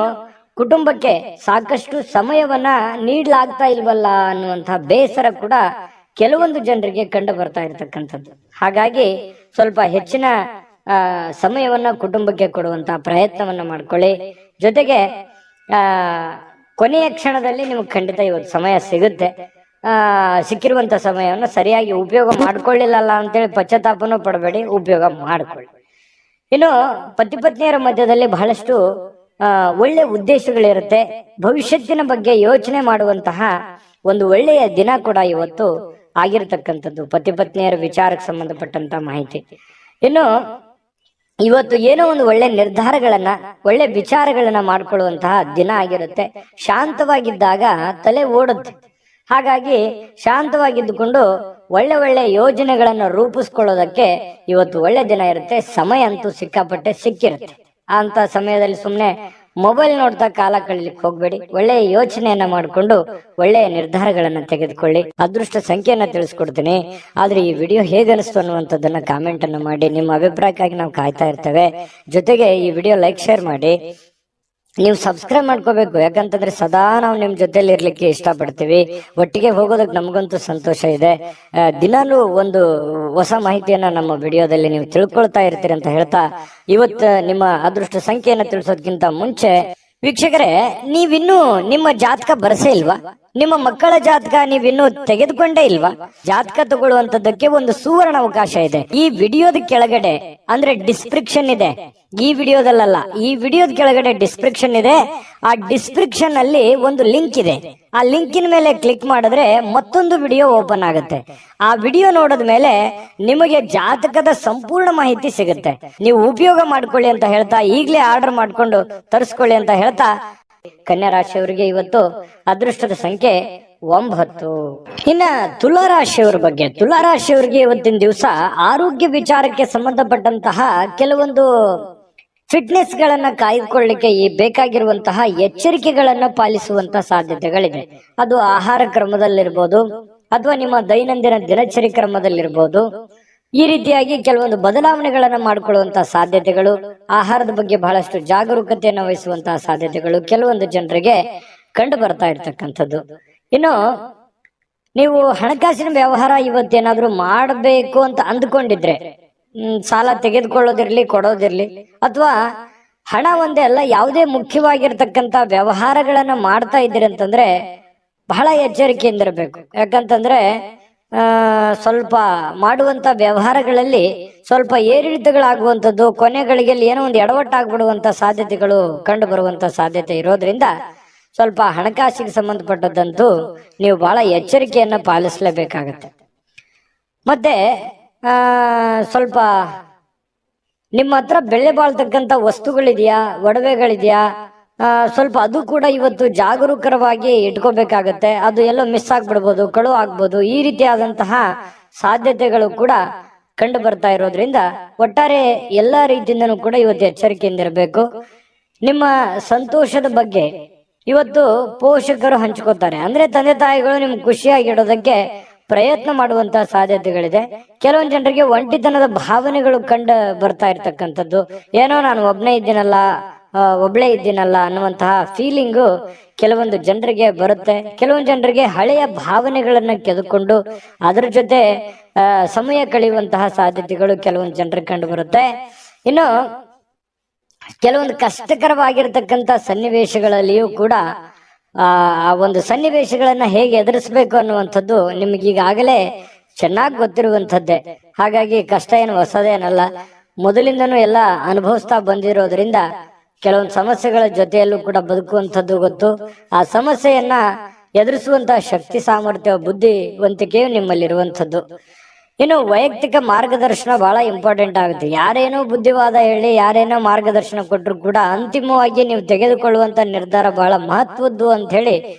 Speaker 1: ಕುಟುಂಬಕ್ಕೆ ಸಾಕಷ್ಟು ಸಮಯವನ್ನ ನೀಡಲಾಗ್ತಾ ಇಲ್ವಲ್ಲ ಅನ್ನುವಂತಹ ಬೇಸರ ಕೂಡ ಕೆಲವೊಂದು ಜನರಿಗೆ ಕಂಡು ಬರ್ತಾ ಇರತಕ್ಕಂಥದ್ದು. ಹಾಗಾಗಿ ಸ್ವಲ್ಪ ಹೆಚ್ಚಿನ ಸಮಯವನ್ನ ಕುಟುಂಬಕ್ಕೆ ಕೊಡುವಂತಹ ಪ್ರಯತ್ನವನ್ನ ಮಾಡ್ಕೊಳ್ಳಿ. ಜೊತೆಗೆ ಕೊನೆಯ ಕ್ಷಣದಲ್ಲಿ ನಿಮ್ಗೆ ಖಂಡಿತ ಇವತ್ತು ಸಮಯ ಸಿಗುತ್ತೆ. ಸಿಕ್ಕಿರುವಂತ ಸಮಯವನ್ನು ಸರಿಯಾಗಿ ಉಪಯೋಗ ಮಾಡ್ಕೊಳ್ಳಿಲ್ಲ ಅಂತೇಳಿ ಪಶ್ಚಾತ್ತಾಪನೂ ಪಡಬೇಡಿ, ಉಪಯೋಗ ಮಾಡ್ಕೊಳ್ಳಿ. ಇನ್ನು ಪತಿ ಪತ್ನಿಯರ ಮಧ್ಯದಲ್ಲಿ ಬಹಳಷ್ಟು ಒಳ್ಳೆ ಉದ್ದೇಶಗಳಿರುತ್ತೆ. ಭವಿಷ್ಯತ್ತಿನ ಬಗ್ಗೆ ಯೋಚನೆ ಮಾಡುವಂತಹ ಒಂದು ಒಳ್ಳೆಯ ದಿನ ಕೂಡ ಇವತ್ತು ಆಗಿರ್ತಕ್ಕಂಥದ್ದು, ಪತಿ ಪತ್ನಿಯರ ವಿಚಾರಕ್ಕೆ ಸಂಬಂಧಪಟ್ಟಂತ ಮಾಹಿತಿ. ಇನ್ನು ಇವತ್ತು ಏನೋ ಒಂದು ಒಳ್ಳೆ ನಿರ್ಧಾರಗಳನ್ನ, ಒಳ್ಳೆ ವಿಚಾರಗಳನ್ನ ಮಾಡ್ಕೊಳ್ಳುವಂತಹ ದಿನ ಆಗಿರುತ್ತೆ. ಶಾಂತವಾಗಿದ್ದಾಗ ತಲೆ ಓಡುತ್ತೆ. ಹಾಗಾಗಿ ಶಾಂತವಾಗಿದ್ದುಕೊಂಡು ಒಳ್ಳೆ ಒಳ್ಳೆ ಯೋಜನೆಗಳನ್ನು ರೂಪಿಸ್ಕೊಳ್ಳೋದಕ್ಕೆ ಇವತ್ತು ಒಳ್ಳೆ ದಿನ ಇರುತ್ತೆ. ಸಮಯ ಅಂತೂ ಸಿಕ್ಕಾಪಟ್ಟೆ ಸಿಕ್ಕಿರುತ್ತೆ. ಅಂತ ಸಮಯದಲ್ಲಿ ಸುಮ್ಮನೆ ಮೊಬೈಲ್ ನೋಡ್ತಾ ಕಾಲ ಕಳೀಲಿಕ್ಕೆ ಹೋಗ್ಬೇಡಿ. ಒಳ್ಳೆಯ ಯೋಚನೆಯನ್ನ ಮಾಡಿಕೊಂಡು ಒಳ್ಳೆಯ ನಿರ್ಧಾರಗಳನ್ನ ತೆಗೆದುಕೊಳ್ಳಿ. ಅದೃಷ್ಟ ಸಂಖ್ಯೆಯನ್ನ ತಿಳಿಸ್ಕೊಡ್ತೀನಿ. ಆದ್ರೆ ಈ ವಿಡಿಯೋ ಹೇಗನಿಸ್ತು ಅನ್ನುವಂಥದ್ದನ್ನ ಕಾಮೆಂಟ್ ಅನ್ನು ಮಾಡಿ. ನಿಮ್ಮ ಅಭಿಪ್ರಾಯಕ್ಕಾಗಿ ನಾವು ಕಾಯ್ತಾ ಇರ್ತೇವೆ. ಜೊತೆಗೆ ಈ ವಿಡಿಯೋ ಲೈಕ್, ಶೇರ್ ಮಾಡಿ. ನೀವು ಸಬ್ಸ್ಕ್ರೈಬ್ ಮಾಡ್ಕೋಬೇಕು. ಯಾಕಂತಂದ್ರೆ ಸದಾ ನಾವು ನಿಮ್ ಜೊತೆಲಿ ಇರ್ಲಿಕ್ಕೆ ಇಷ್ಟಪಡ್ತೀವಿ. ಒಟ್ಟಿಗೆ ಹೋಗೋದಕ್ಕೆ ನಮಗಂತೂ ಸಂತೋಷ ಇದೆ. ದಿನಾನು ಒಂದು ಹೊಸ ಮಾಹಿತಿಯನ್ನ ನಮ್ಮ ವಿಡಿಯೋದಲ್ಲಿ ನೀವು ತಿಳ್ಕೊಳ್ತಾ ಇರ್ತೀರಿ ಅಂತ ಹೇಳ್ತಾ, ಇವತ್ತು ನಿಮ್ಮ ಅದೃಷ್ಟ ಸಂಖ್ಯೆಯನ್ನ ತಿಳಿಸೋದಕ್ಕಿಂತ ಮುಂಚೆ ವೀಕ್ಷಕರೇ, ನೀವಿನ್ನೂ ನಿಮ್ಮ ಜಾತಕ ಬರಸೇ ಇಲ್ವಾ? ನಿಮ್ಮ ಮಕ್ಕಳ ಜಾತಕ ನೀವಿನ್ನೂ ತೆಗೆದುಕೊಂಡೇ ಇಲ್ವಾ? ಜಾತಕ ತಗೊಳ್ಳುವಂತದ್ದಕ್ಕೆ ಒಂದು ಸುವರ್ಣ ಅವಕಾಶ ಇದೆ. ಈ ವಿಡಿಯೋದ ಕೆಳಗಡೆ ಅಂದ್ರೆ ಡಿಸ್ಕ್ರಿಪ್ಷನ್ ಇದೆ. ಈ ವಿಡಿಯೋದಲ್ಲ, ಈ ವಿಡಿಯೋದ ಕೆಳಗಡೆ ಡಿಸ್ಕ್ರಿಪ್ಷನ್ ಇದೆ. ಆ ಡಿಸ್ಕ್ರಿಪ್ಷನ್ ಅಲ್ಲಿ ಒಂದು ಲಿಂಕ್ ಇದೆ. ಆ ಲಿಂಕಿನ ಮೇಲೆ ಕ್ಲಿಕ್ ಮಾಡಿದ್ರೆ ಮತ್ತೊಂದು ವಿಡಿಯೋ ಓಪನ್ ಆಗುತ್ತೆ. ಆ ವಿಡಿಯೋ ನೋಡಿದ ಮೇಲೆ ನಿಮಗೆ ಜಾತಕದ ಸಂಪೂರ್ಣ ಮಾಹಿತಿ ಸಿಗುತ್ತೆ. ನೀವು ಉಪಯೋಗ ಮಾಡ್ಕೊಳ್ಳಿ ಅಂತ ಹೇಳ್ತಾ, ಈಗಲೇ ಆರ್ಡರ್ ಮಾಡ್ಕೊಂಡು ತರಿಸ್ಕೊಳ್ಳಿ ಅಂತ ಹೇಳ್ತಾ, ಕನ್ಯಾ ರಾಶಿಯವರಿಗೆ ಇವತ್ತು ಅದೃಷ್ಟದ ಸಂಖ್ಯೆ 9. ಇನ್ನ ತುಲಾ ರಾಶಿಯವರ ಬಗ್ಗೆ, ತುಲಾ ರಾಶಿಯವರಿಗೆ ಇವತ್ತಿನ ದಿವಸ ಆರೋಗ್ಯ ವಿಚಾರಕ್ಕೆ ಸಂಬಂಧಪಟ್ಟಂತಹ ಕೆಲವೊಂದು ಫಿಟ್ನೆಸ್ ಗಳನ್ನ ಕಾಯ್ದುಕೊಳ್ಳಿಕ್ಕೆ ಈ ಬೇಕಾಗಿರುವಂತಹ ಎಚ್ಚರಿಕೆಗಳನ್ನ ಪಾಲಿಸುವಂತಹ ಸಾಧ್ಯತೆಗಳಿದೆ. ಅದು ಆಹಾರ ಕ್ರಮದಲ್ಲಿರ್ಬೋದು ಅಥವಾ ನಿಮ್ಮ ದೈನಂದಿನ ದಿನಚರಿ ಕ್ರಮದಲ್ಲಿರ್ಬೋದು. ಈ ರೀತಿಯಾಗಿ ಕೆಲವೊಂದು ಬದಲಾವಣೆಗಳನ್ನ ಮಾಡಿಕೊಳ್ಳುವಂತಹ ಸಾಧ್ಯತೆಗಳು, ಆಹಾರದ ಬಗ್ಗೆ ಬಹಳಷ್ಟು ಜಾಗರೂಕತೆಯನ್ನು ವಹಿಸುವಂತಹ ಸಾಧ್ಯತೆಗಳು ಕೆಲವೊಂದು ಜನರಿಗೆ ಕಂಡು ಬರ್ತಾ ಇರ್ತಕ್ಕಂಥದ್ದು. ಇನ್ನು ನೀವು ಹಣಕಾಸಿನ ವ್ಯವಹಾರ ಇವತ್ತೇನಾದ್ರೂ ಮಾಡಬೇಕು ಅಂತ ಅಂದ್ಕೊಂಡಿದ್ರೆ, ಸಾಲ ತೆಗೆದುಕೊಳ್ಳೋದಿರ್ಲಿ ಕೊಡೋದಿರ್ಲಿ, ಅಥವಾ ಹಣ ಒಂದೇ ಅಲ್ಲ ಯಾವುದೇ ಮುಖ್ಯವಾಗಿರ್ತಕ್ಕಂಥ ವ್ಯವಹಾರಗಳನ್ನ ಮಾಡ್ತಾ ಇದ್ದೀರಿ ಅಂತಂದ್ರೆ ಬಹಳ ಎಚ್ಚರಿಕೆಯಿಂದಿರಬೇಕು. ಯಾಕಂತಂದ್ರೆ ಸ್ವಲ್ಪ ಮಾಡುವಂತ ವ್ಯವಹಾರಗಳಲ್ಲಿ ಸ್ವಲ್ಪ ಏರಿಳಿತಗಳಾಗುವಂಥದ್ದು, ಕೊನೆಗಳಿಗೆಲ್ಲಿ ಏನೋ ಒಂದು ಎಡವಟ್ಟಾಗ್ಬಿಡುವಂತ ಸಾಧ್ಯತೆಗಳು ಕಂಡು ಬರುವಂತ ಸಾಧ್ಯತೆ ಇರೋದ್ರಿಂದ ಸ್ವಲ್ಪ ಹಣಕಾಸಿಗೆ ಸಂಬಂಧಪಟ್ಟದ್ದಂತೂ ನೀವು ಬಹಳ ಎಚ್ಚರಿಕೆಯನ್ನ ಪಾಲಿಸಲೇಬೇಕಾಗತ್ತೆ. ಮತ್ತೆ ಸ್ವಲ್ಪ ನಿಮ್ಮ ಹತ್ರ ಬೆಲೆ ಬಾಳ್ತಕ್ಕಂಥ ವಸ್ತುಗಳಿದೆಯಾ, ಒಡವೆಗಳಿದೆಯಾ, ಸ್ವಲ್ಪ ಅದು ಕೂಡ ಇವತ್ತು ಜಾಗರೂಕರವಾಗಿ ಇಟ್ಕೋಬೇಕಾಗತ್ತೆ. ಅದು ಎಲ್ಲೋ ಮಿಸ್ ಆಗ್ಬಿಡ್ಬೋದು, ಕಳುವು ಆಗ್ಬೋದು. ಈ ರೀತಿಯಾದಂತಹ ಸಾಧ್ಯತೆಗಳು ಕೂಡ ಕಂಡು ಬರ್ತಾ ಇರೋದ್ರಿಂದ ಒಟ್ಟಾರೆ ಎಲ್ಲಾ ರೀತಿಯಿಂದನೂ ಕೂಡ ಇವತ್ತು ಎಚ್ಚರಿಕೆಯಿಂದಿರಬೇಕು. ನಿಮ್ಮ ಸಂತೋಷದ ಬಗ್ಗೆ ಇವತ್ತು ಪೋಷಕರು ಹಂಚ್ಕೋತಾರೆ, ಅಂದ್ರೆ ತಂದೆ ತಾಯಿಗಳು ನಿಮ್ಗೆ ಖುಷಿಯಾಗಿಡೋದಕ್ಕೆ ಪ್ರಯತ್ನ ಮಾಡುವಂತಹ ಸಾಧ್ಯತೆಗಳಿದೆ. ಕೆಲವೊಂದು ಜನರಿಗೆ ಒಂಟಿತನದ ಭಾವನೆಗಳು ಕಂಡು ಬರ್ತಾ ಇರ್ತಕ್ಕಂಥದ್ದು, ಏನೋ ನಾನು ಒಬ್ಳೇ ಇದ್ದೀನಲ್ಲ ಅನ್ನುವಂತಹ ಫೀಲಿಂಗು ಕೆಲವೊಂದು ಜನರಿಗೆ ಬರುತ್ತೆ. ಕೆಲವೊಂದು ಜನರಿಗೆ ಹಳೆಯ ಭಾವನೆಗಳನ್ನ ಕೆದಕೊಂಡು ಅದರ ಜೊತೆ ಸಮಯ ಕಳೆಯುವಂತಹ ಸಾಧ್ಯತೆಗಳು ಕೆಲವೊಂದು ಜನರಿಗೆ ಕಂಡು ಬರುತ್ತೆ. ಇನ್ನು ಕೆಲವೊಂದು ಕಷ್ಟಕರವಾಗಿರ್ತಕ್ಕಂಥ ಸನ್ನಿವೇಶಗಳಲ್ಲಿಯೂ ಕೂಡ ಆ ಒಂದು ಸನ್ನಿವೇಶಗಳನ್ನ ಹೇಗೆ ಎದುರಿಸಬೇಕು ಅನ್ನುವಂಥದ್ದು ನಿಮಗೀಗಾಗಲೇ ಚೆನ್ನಾಗಿ ಗೊತ್ತಿರುವಂಥದ್ದೇ. ಹಾಗಾಗಿ ಕಷ್ಟ ಏನು ಹೊಸದೇನಲ್ಲ, ಮೊದಲಿಂದನೂ ಎಲ್ಲ ಅನುಭವಿಸ್ತಾ ಬಂದಿರೋದ್ರಿಂದ ಕೆಲವೊಂದು ಸಮಸ್ಯೆಗಳ ಜೊತೆಯಲ್ಲೂ ಕೂಡ ಬದುಕುವಂಥದ್ದು ಗೊತ್ತು. ಆ ಸಮಸ್ಯೆಯನ್ನ ಎದುರಿಸುವಂತಹ ಶಕ್ತಿ, ಸಾಮರ್ಥ್ಯ, ಬುದ್ಧಿವಂತಿಕೆಯು ನಿಮ್ಮಲ್ಲಿರುವಂಥದ್ದು. ಇನ್ನು ವೈಯಕ್ತಿಕ ಮಾರ್ಗದರ್ಶನ ಬಹಳ ಇಂಪಾರ್ಟೆಂಟ್ ಆಗುತ್ತೆ. ಯಾರೇನೋ ಬುದ್ಧಿವಾದ ಹೇಳಿ, ಯಾರೇನೋ ಮಾರ್ಗದರ್ಶನ ಕೊಟ್ಟರು ಕೂಡ ಅಂತಿಮವಾಗಿ ನೀವು ತೆಗೆದುಕೊಳ್ಳುವಂತ ನಿರ್ಧಾರ ಬಹಳ ಮಹತ್ವದ್ದು ಅಂತ ಹೇಳಿ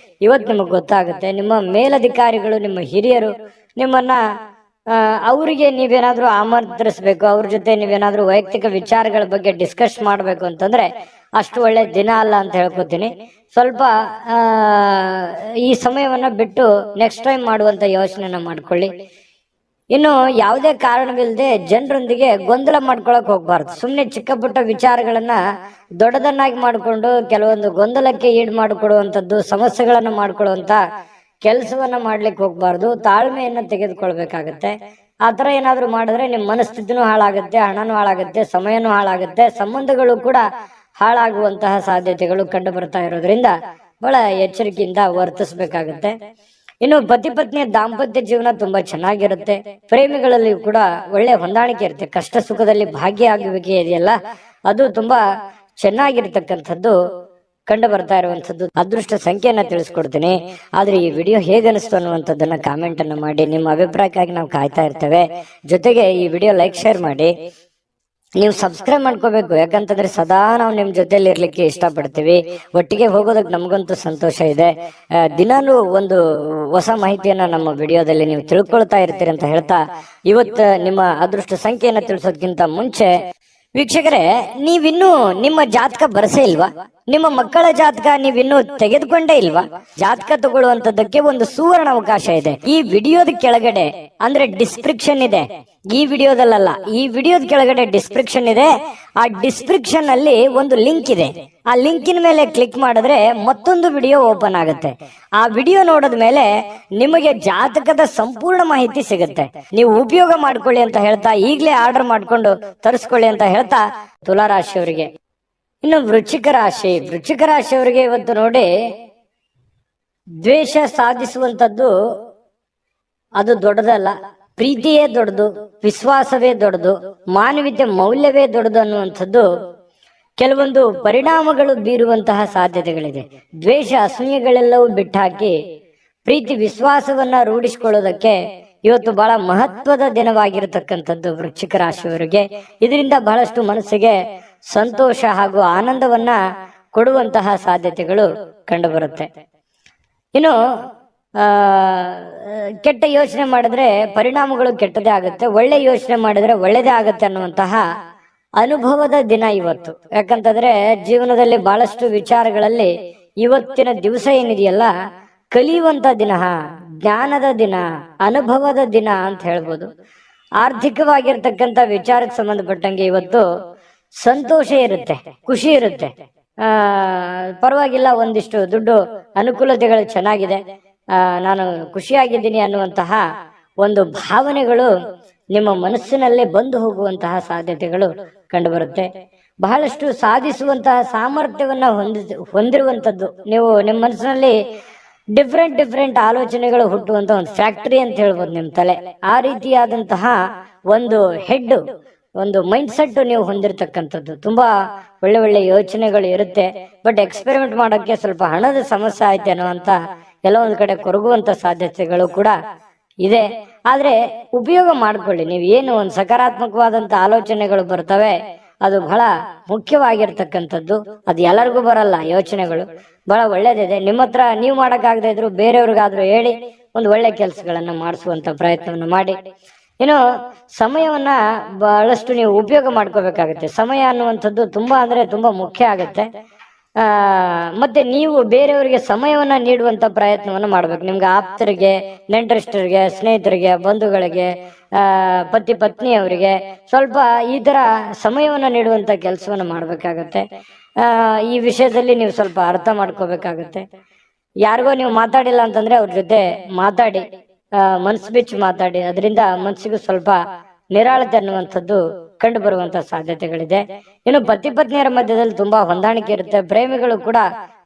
Speaker 1: ಇವತ್ತು ನಿಮಗೆ ಗೊತ್ತಾಗುತ್ತೆ. ನಿಮ್ಮ ಮೇಲಧಿಕಾರಿಗಳು, ನಿಮ್ಮ ಹಿರಿಯರು ನಿಮ್ಮನ್ನ ಅವರಿಗೆ ನೀವೇನಾದ್ರೂ ಆಮಂತ್ರಿಸ್ಬೇಕು, ಅವ್ರ ಜೊತೆ ನೀವೇನಾದ್ರೂ ವೈಯಕ್ತಿಕ ವಿಚಾರಗಳ ಬಗ್ಗೆ ಡಿಸ್ಕಸ್ ಮಾಡ್ಬೇಕು ಅಂತಂದ್ರೆ ಅಷ್ಟು ಒಳ್ಳೆ ದಿನ ಅಲ್ಲ ಅಂತ ಹೇಳ್ಕೊತೀನಿ. ಸ್ವಲ್ಪ ಈ ಸಮಯವನ್ನ ಬಿಟ್ಟು ನೆಕ್ಸ್ಟ್ ಟೈಮ್ ಮಾಡುವಂತ ಯೋಚನೆನ ಮಾಡ್ಕೊಳ್ಳಿ. ಇನ್ನು ಯಾವುದೇ ಕಾರಣವಿಲ್ಲದೆ ಜನರೊಂದಿಗೆ ಗೊಂದಲ ಮಾಡ್ಕೊಳಕ್ ಹೋಗ್ಬಾರ್ದು. ಸುಮ್ಮನೆ ಚಿಕ್ಕ ಪುಟ್ಟ ವಿಚಾರಗಳನ್ನ ದೊಡ್ಡದನ್ನಾಗಿ ಮಾಡಿಕೊಂಡು ಕೆಲವೊಂದು ಗೊಂದಲಕ್ಕೆ ಈಡು ಮಾಡಿಕೊಡುವಂಥದ್ದು, ಸಮಸ್ಯೆಗಳನ್ನ ಮಾಡ್ಕೊಳ್ಳುವಂತ ಕೆಲಸವನ್ನ ಮಾಡ್ಲಿಕ್ಕೆ ಹೋಗ್ಬಾರ್ದು. ತಾಳ್ಮೆಯನ್ನ ತೆಗೆದುಕೊಳ್ಬೇಕಾಗತ್ತೆ. ಆತರ ಏನಾದ್ರು ಮಾಡಿದ್ರೆ ನಿಮ್ ಮನಸ್ಥಿತಿನೂ ಹಾಳಾಗುತ್ತೆ, ಹಣನೂ ಹಾಳಾಗುತ್ತೆ, ಸಮಯನೂ ಹಾಳಾಗುತ್ತೆ, ಸಂಬಂಧಗಳು ಕೂಡ ಹಾಳಾಗುವಂತಹ ಸಾಧ್ಯತೆಗಳು ಕಂಡು ಬರ್ತಾ ಇರೋದ್ರಿಂದ ಬಹಳ ಎಚ್ಚರಿಕೆಯಿಂದ ವರ್ತಿಸ್ಬೇಕಾಗತ್ತೆ. ಇನ್ನು ಪತಿ ಪತ್ನಿಯ ದಾಂಪತ್ಯ ಜೀವನ ತುಂಬಾ ಚೆನ್ನಾಗಿರುತ್ತೆ. ಪ್ರೇಮಿಗಳಲ್ಲಿ ಕೂಡ ಒಳ್ಳೆ ಹೊಂದಾಣಿಕೆ ಇರುತ್ತೆ. ಕಷ್ಟ ಸುಖದಲ್ಲಿ ಭಾಗಿಯಾಗುವಿಕೆ ಇದೆಯಲ್ಲ, ಅದು ತುಂಬಾ ಚೆನ್ನಾಗಿರ್ತಕ್ಕಂಥದ್ದು ಕಂಡು ಬರ್ತಾ ಇರುವಂತದ್ದು. ಅದೃಷ್ಟ ಸಂಖ್ಯೆಯನ್ನ ತಿಳಿಸ್ಕೊಡ್ತೀನಿ. ಆದ್ರೆ ಈ ವಿಡಿಯೋ ಹೇಗನಿಸ್ತು ಅನ್ನುವಂಥದ್ದನ್ನ ಕಾಮೆಂಟ್ ಅನ್ನ ಮಾಡಿ. ನಿಮ್ಮ ಅಭಿಪ್ರಾಯಕ್ಕಾಗಿ ನಾವು ಕಾಯ್ತಾ ಇರ್ತೇವೆ. ಜೊತೆಗೆ ಈ ವಿಡಿಯೋ ಲೈಕ್, ಶೇರ್ ಮಾಡಿ. ನೀವು ಸಬ್ಸ್ಕ್ರೈಬ್ ಮಾಡ್ಕೋಬೇಕು, ಯಾಕಂತಂದ್ರೆ ಸದಾ ನಾವು ನಿಮ್ ಜೊತೆಲಿ ಇರ್ಲಿಕ್ಕೆ ಇಷ್ಟಪಡ್ತೀವಿ. ಒಟ್ಟಿಗೆ ಹೋಗೋದಕ್ಕೆ ನಮಗಂತೂ ಸಂತೋಷ ಇದೆ. ದಿನಾಲೂ ಒಂದು ಹೊಸ ಮಾಹಿತಿಯನ್ನ ನಮ್ಮ ವಿಡಿಯೋದಲ್ಲಿ ನೀವು ತಿಳ್ಕೊಳ್ತಾ ಇರ್ತೀರಿ ಅಂತ ಹೇಳ್ತಾ, ಇವತ್ತು ನಿಮ್ಮ ಅದೃಷ್ಟ ಸಂಖ್ಯೆಯನ್ನ ತಿಳಿಸೋದಕ್ಕಿಂತ ಮುಂಚೆ ವೀಕ್ಷಕರೇ, ನೀವಿನ್ನೂ ನಿಮ್ಮ ಜಾತಕ ಬರಸೇ ಇಲ್ವಾ? ನಿಮ್ಮ ಮಕ್ಕಳ ಜಾತಕ ನೀವಿನ್ನೂ ತೆಗೆದುಕೊಂಡೇ ಇಲ್ವಾ? ಜಾತಕ ತಗೊಳ್ಳುವಂತದ್ದಕ್ಕೆ ಒಂದು ಸುವರ್ಣ ಅವಕಾಶ ಇದೆ. ಈ ವಿಡಿಯೋದ ಕೆಳಗಡೆ ಅಂದ್ರೆ ಡಿಸ್ಕ್ರಿಪ್ಷನ್ ಇದೆ. ಈ ವಿಡಿಯೋದಲ್ಲ, ಈ ವಿಡಿಯೋದ ಕೆಳಗಡೆ ಡಿಸ್ಕ್ರಿಪ್ಷನ್ ಇದೆ. ಆ ಡಿಸ್ಕ್ರಿಪ್ಷನ್ ಅಲ್ಲಿ ಒಂದು ಲಿಂಕ್ ಇದೆ. ಆ ಲಿಂಕಿನ ಮೇಲೆ ಕ್ಲಿಕ್ ಮಾಡಿದ್ರೆ ಮತ್ತೊಂದು ವಿಡಿಯೋ ಓಪನ್ ಆಗುತ್ತೆ. ಆ ವಿಡಿಯೋ ನೋಡಿದ ಮೇಲೆ ನಿಮಗೆ ಜಾತಕದ ಸಂಪೂರ್ಣ ಮಾಹಿತಿ ಸಿಗುತ್ತೆ. ನೀವು ಉಪಯೋಗ ಮಾಡ್ಕೊಳ್ಳಿ ಅಂತ ಹೇಳ್ತಾ, ಈಗಲೇ ಆರ್ಡರ್ ಮಾಡ್ಕೊಂಡು ತರಿಸ್ಕೊಳ್ಳಿ ಅಂತ ಹೇಳ್ತಾ, ತುಲಾ ರಾಶಿಯವರಿಗೆ. ಇನ್ನು ವೃಶ್ಚಿಕ ರಾಶಿಯವರಿಗೆ ಇವತ್ತು ನೋಡಿ, ದ್ವೇಷ ಸಾಧಿಸುವಂತದ್ದು ಅದು ದೊಡ್ಡದಲ್ಲ, ಪ್ರೀತಿಯೇ ದೊಡ್ಡದು, ವಿಶ್ವಾಸವೇ ದೊಡ್ಡದು, ಮಾನವೀಯತೆ ಮೌಲ್ಯವೇ ದೊಡ್ಡದು ಅನ್ನುವಂಥದ್ದು ಕೆಲವೊಂದು ಪರಿಣಾಮಗಳು ಬೀರುವಂತಹ ಸಾಧ್ಯತೆಗಳಿದೆ. ದ್ವೇಷ ಅಸೂಯೆಗಳೆಲ್ಲವೂ ಬಿಟ್ಟಾಕಿ ಪ್ರೀತಿ ವಿಶ್ವಾಸವನ್ನ ರೂಢಿಸಿಕೊಳ್ಳೋದಕ್ಕೆ ಇವತ್ತು ಬಹಳ ಮಹತ್ವದ ದಿನವಾಗಿರತಕ್ಕಂಥದ್ದು ವೃಶ್ಚಿಕ ರಾಶಿಯವರಿಗೆ. ಇದರಿಂದ ಬಹಳಷ್ಟು ಮನಸ್ಸಿಗೆ ಸಂತೋಷ ಹಾಗೂ ಆನಂದವನ್ನ ಕೊಡುವಂತಹ ಸಾಧ್ಯತೆಗಳು ಕಂಡು ಬರುತ್ತೆ. ಇನ್ನು ಕೆಟ್ಟ ಯೋಚನೆ ಮಾಡಿದ್ರೆ ಪರಿಣಾಮಗಳು ಕೆಟ್ಟದೇ ಆಗುತ್ತೆ, ಒಳ್ಳೆ ಯೋಚನೆ ಮಾಡಿದ್ರೆ ಒಳ್ಳೇದೇ ಆಗುತ್ತೆ ಅನ್ನುವಂತಹ ಅನುಭವದ ದಿನ ಇವತ್ತು. ಯಾಕಂತಂದ್ರೆ ಜೀವನದಲ್ಲಿ ಬಹಳಷ್ಟು ವಿಚಾರಗಳಲ್ಲಿ ಇವತ್ತಿನ ದಿವಸ ಏನಿದೆಯಲ್ಲ, ಕಲಿಯುವಂತ ದಿನ, ಜ್ಞಾನದ ದಿನ, ಅನುಭವದ ದಿನ ಅಂತ ಹೇಳ್ಬೋದು. ಆರ್ಥಿಕವಾಗಿರ್ತಕ್ಕಂಥ ವಿಚಾರಕ್ಕೆ ಸಂಬಂಧಪಟ್ಟಂಗೆ ಇವತ್ತು ಸಂತೋಷ ಇರುತ್ತೆ, ಖುಷಿ ಇರುತ್ತೆ. ಪರವಾಗಿಲ್ಲ, ಒಂದಿಷ್ಟು ದುಡ್ಡು ಅನುಕೂಲತೆಗಳು ಚೆನ್ನಾಗಿದೆ, ನಾನು ಖುಷಿಯಾಗಿದ್ದೀನಿ ಅನ್ನುವಂತಹ ಒಂದು ಭಾವನೆಗಳು ನಿಮ್ಮ ಮನಸ್ಸಿನಲ್ಲೇ ಬಂದು ಹೋಗುವಂತಹ ಸಾಧ್ಯತೆಗಳು ಕಂಡುಬರುತ್ತೆ. ಬಹಳಷ್ಟು ಸಾಧಿಸುವಂತಹ ಸಾಮರ್ಥ್ಯವನ್ನ ಹೊಂದಿರುವಂತದ್ದು ನೀವು. ನಿಮ್ಮ ಮನಸ್ಸಿನಲ್ಲಿ ಡಿಫ್ರೆಂಟ್ ಆಲೋಚನೆಗಳು ಹುಟ್ಟುವಂತ ಒಂದು ಫ್ಯಾಕ್ಟರಿ ಅಂತ ಹೇಳ್ಬೋದು ನಿಮ್ ತಲೆ. ಆ ರೀತಿಯಾದಂತಹ ಒಂದು ಹೆಡ್, ಒಂದು ಮೈಂಡ್ ಸೆಟ್ ನೀವು ಹೊಂದಿರತಕ್ಕಂಥದ್ದು. ತುಂಬಾ ಒಳ್ಳೆ ಯೋಚನೆಗಳು ಇರುತ್ತೆ. ಬಟ್ ಎಕ್ಸ್ಪೆರಿಮೆಂಟ್ ಮಾಡೋಕ್ಕೆ ಸ್ವಲ್ಪ ಹಣದ ಸಮಸ್ಯೆ ಆಯ್ತು ಅನ್ನುವಂತ ಕೆಲವೊಂದು ಕಡೆ ಕೊರಗುವಂತ ಸಾಧ್ಯತೆಗಳು ಕೂಡ ಇದೆ. ಆದ್ರೆ ಉಪಯೋಗ ಮಾಡ್ಕೊಳ್ಳಿ. ನೀವು ಏನು ಒಂದು ಸಕಾರಾತ್ಮಕವಾದಂತ ಆಲೋಚನೆಗಳು ಬರ್ತವೆ, ಅದು ಬಹಳ ಮುಖ್ಯವಾಗಿರ್ತಕ್ಕಂಥದ್ದು. ಅದು ಎಲ್ಲರಿಗೂ ಬರಲ್ಲ. ಯೋಚನೆಗಳು ಬಹಳ ಒಳ್ಳೇದಿದೆ. ನಿಮ್ಮ ಹತ್ರ ನೀವು ಮಾಡಕ್ಕಾಗದೇ ಇದ್ರು ಬೇರೆಯವ್ರಿಗಾದ್ರೂ ಹೇಳಿ ಒಂದು ಒಳ್ಳೆ ಕೆಲಸಗಳನ್ನ ಮಾಡಿಸುವಂತ ಪ್ರಯತ್ನವನ್ನು ಮಾಡಿ. ಇನ್ನು ಸಮಯವನ್ನ ಬಹಳಷ್ಟು ನೀವು ಉಪಯೋಗ ಮಾಡ್ಕೋಬೇಕಾಗತ್ತೆ. ಸಮಯ ಅನ್ನುವಂಥದ್ದು ತುಂಬಾ ಅಂದ್ರೆ ತುಂಬಾ ಮುಖ್ಯ ಆಗತ್ತೆ. ಮತ್ತೆ ನೀವು ಬೇರೆಯವರಿಗೆ ಸಮಯವನ್ನ ನೀಡುವಂತ ಪ್ರಯತ್ನವನ್ನ ಮಾಡ್ಬೇಕು. ನಿಮ್ಗೆ ಆಪ್ತರಿಗೆ, ನೆಂಟರಿಷ್ಟರಿಗೆ, ಸ್ನೇಹಿತರಿಗೆ, ಬಂಧುಗಳಿಗೆ, ಪತಿ ಪತ್ನಿಯವರಿಗೆ ಸ್ವಲ್ಪ ಈ ತರ ಸಮಯವನ್ನ ನೀಡುವಂತ ಕೆಲಸವನ್ನ ಮಾಡ್ಬೇಕಾಗತ್ತೆ. ಈ ವಿಷಯದಲ್ಲಿ ನೀವು ಸ್ವಲ್ಪ ಅರ್ಥ ಮಾಡ್ಕೋಬೇಕಾಗತ್ತೆ. ಯಾರಿಗೋ ನೀವು ಮಾತಾಡಿಲ್ಲ ಅಂತಂದ್ರೆ ಅವ್ರ ಜೊತೆ ಮಾತಾಡಿ, ಮನ್ಸು ಬಿಚ್ಚಿ ಮಾತಾಡಿ. ಅದರಿಂದ ಮನ್ಸಿಗೂ ಸ್ವಲ್ಪ ನಿರಾಳತೆ ಅನ್ನುವಂಥದ್ದು ಕಂಡು ಬರುವಂತ ಸಾಧ್ಯತೆಗಳಿದೆ. ಇನ್ನು ಪತಿ ಪತ್ನಿಯರ ಮಧ್ಯದಲ್ಲಿ ತುಂಬಾ ಹೊಂದಾಣಿಕೆ ಇರುತ್ತೆ. ಪ್ರೇಮಿಗಳು ಕೂಡ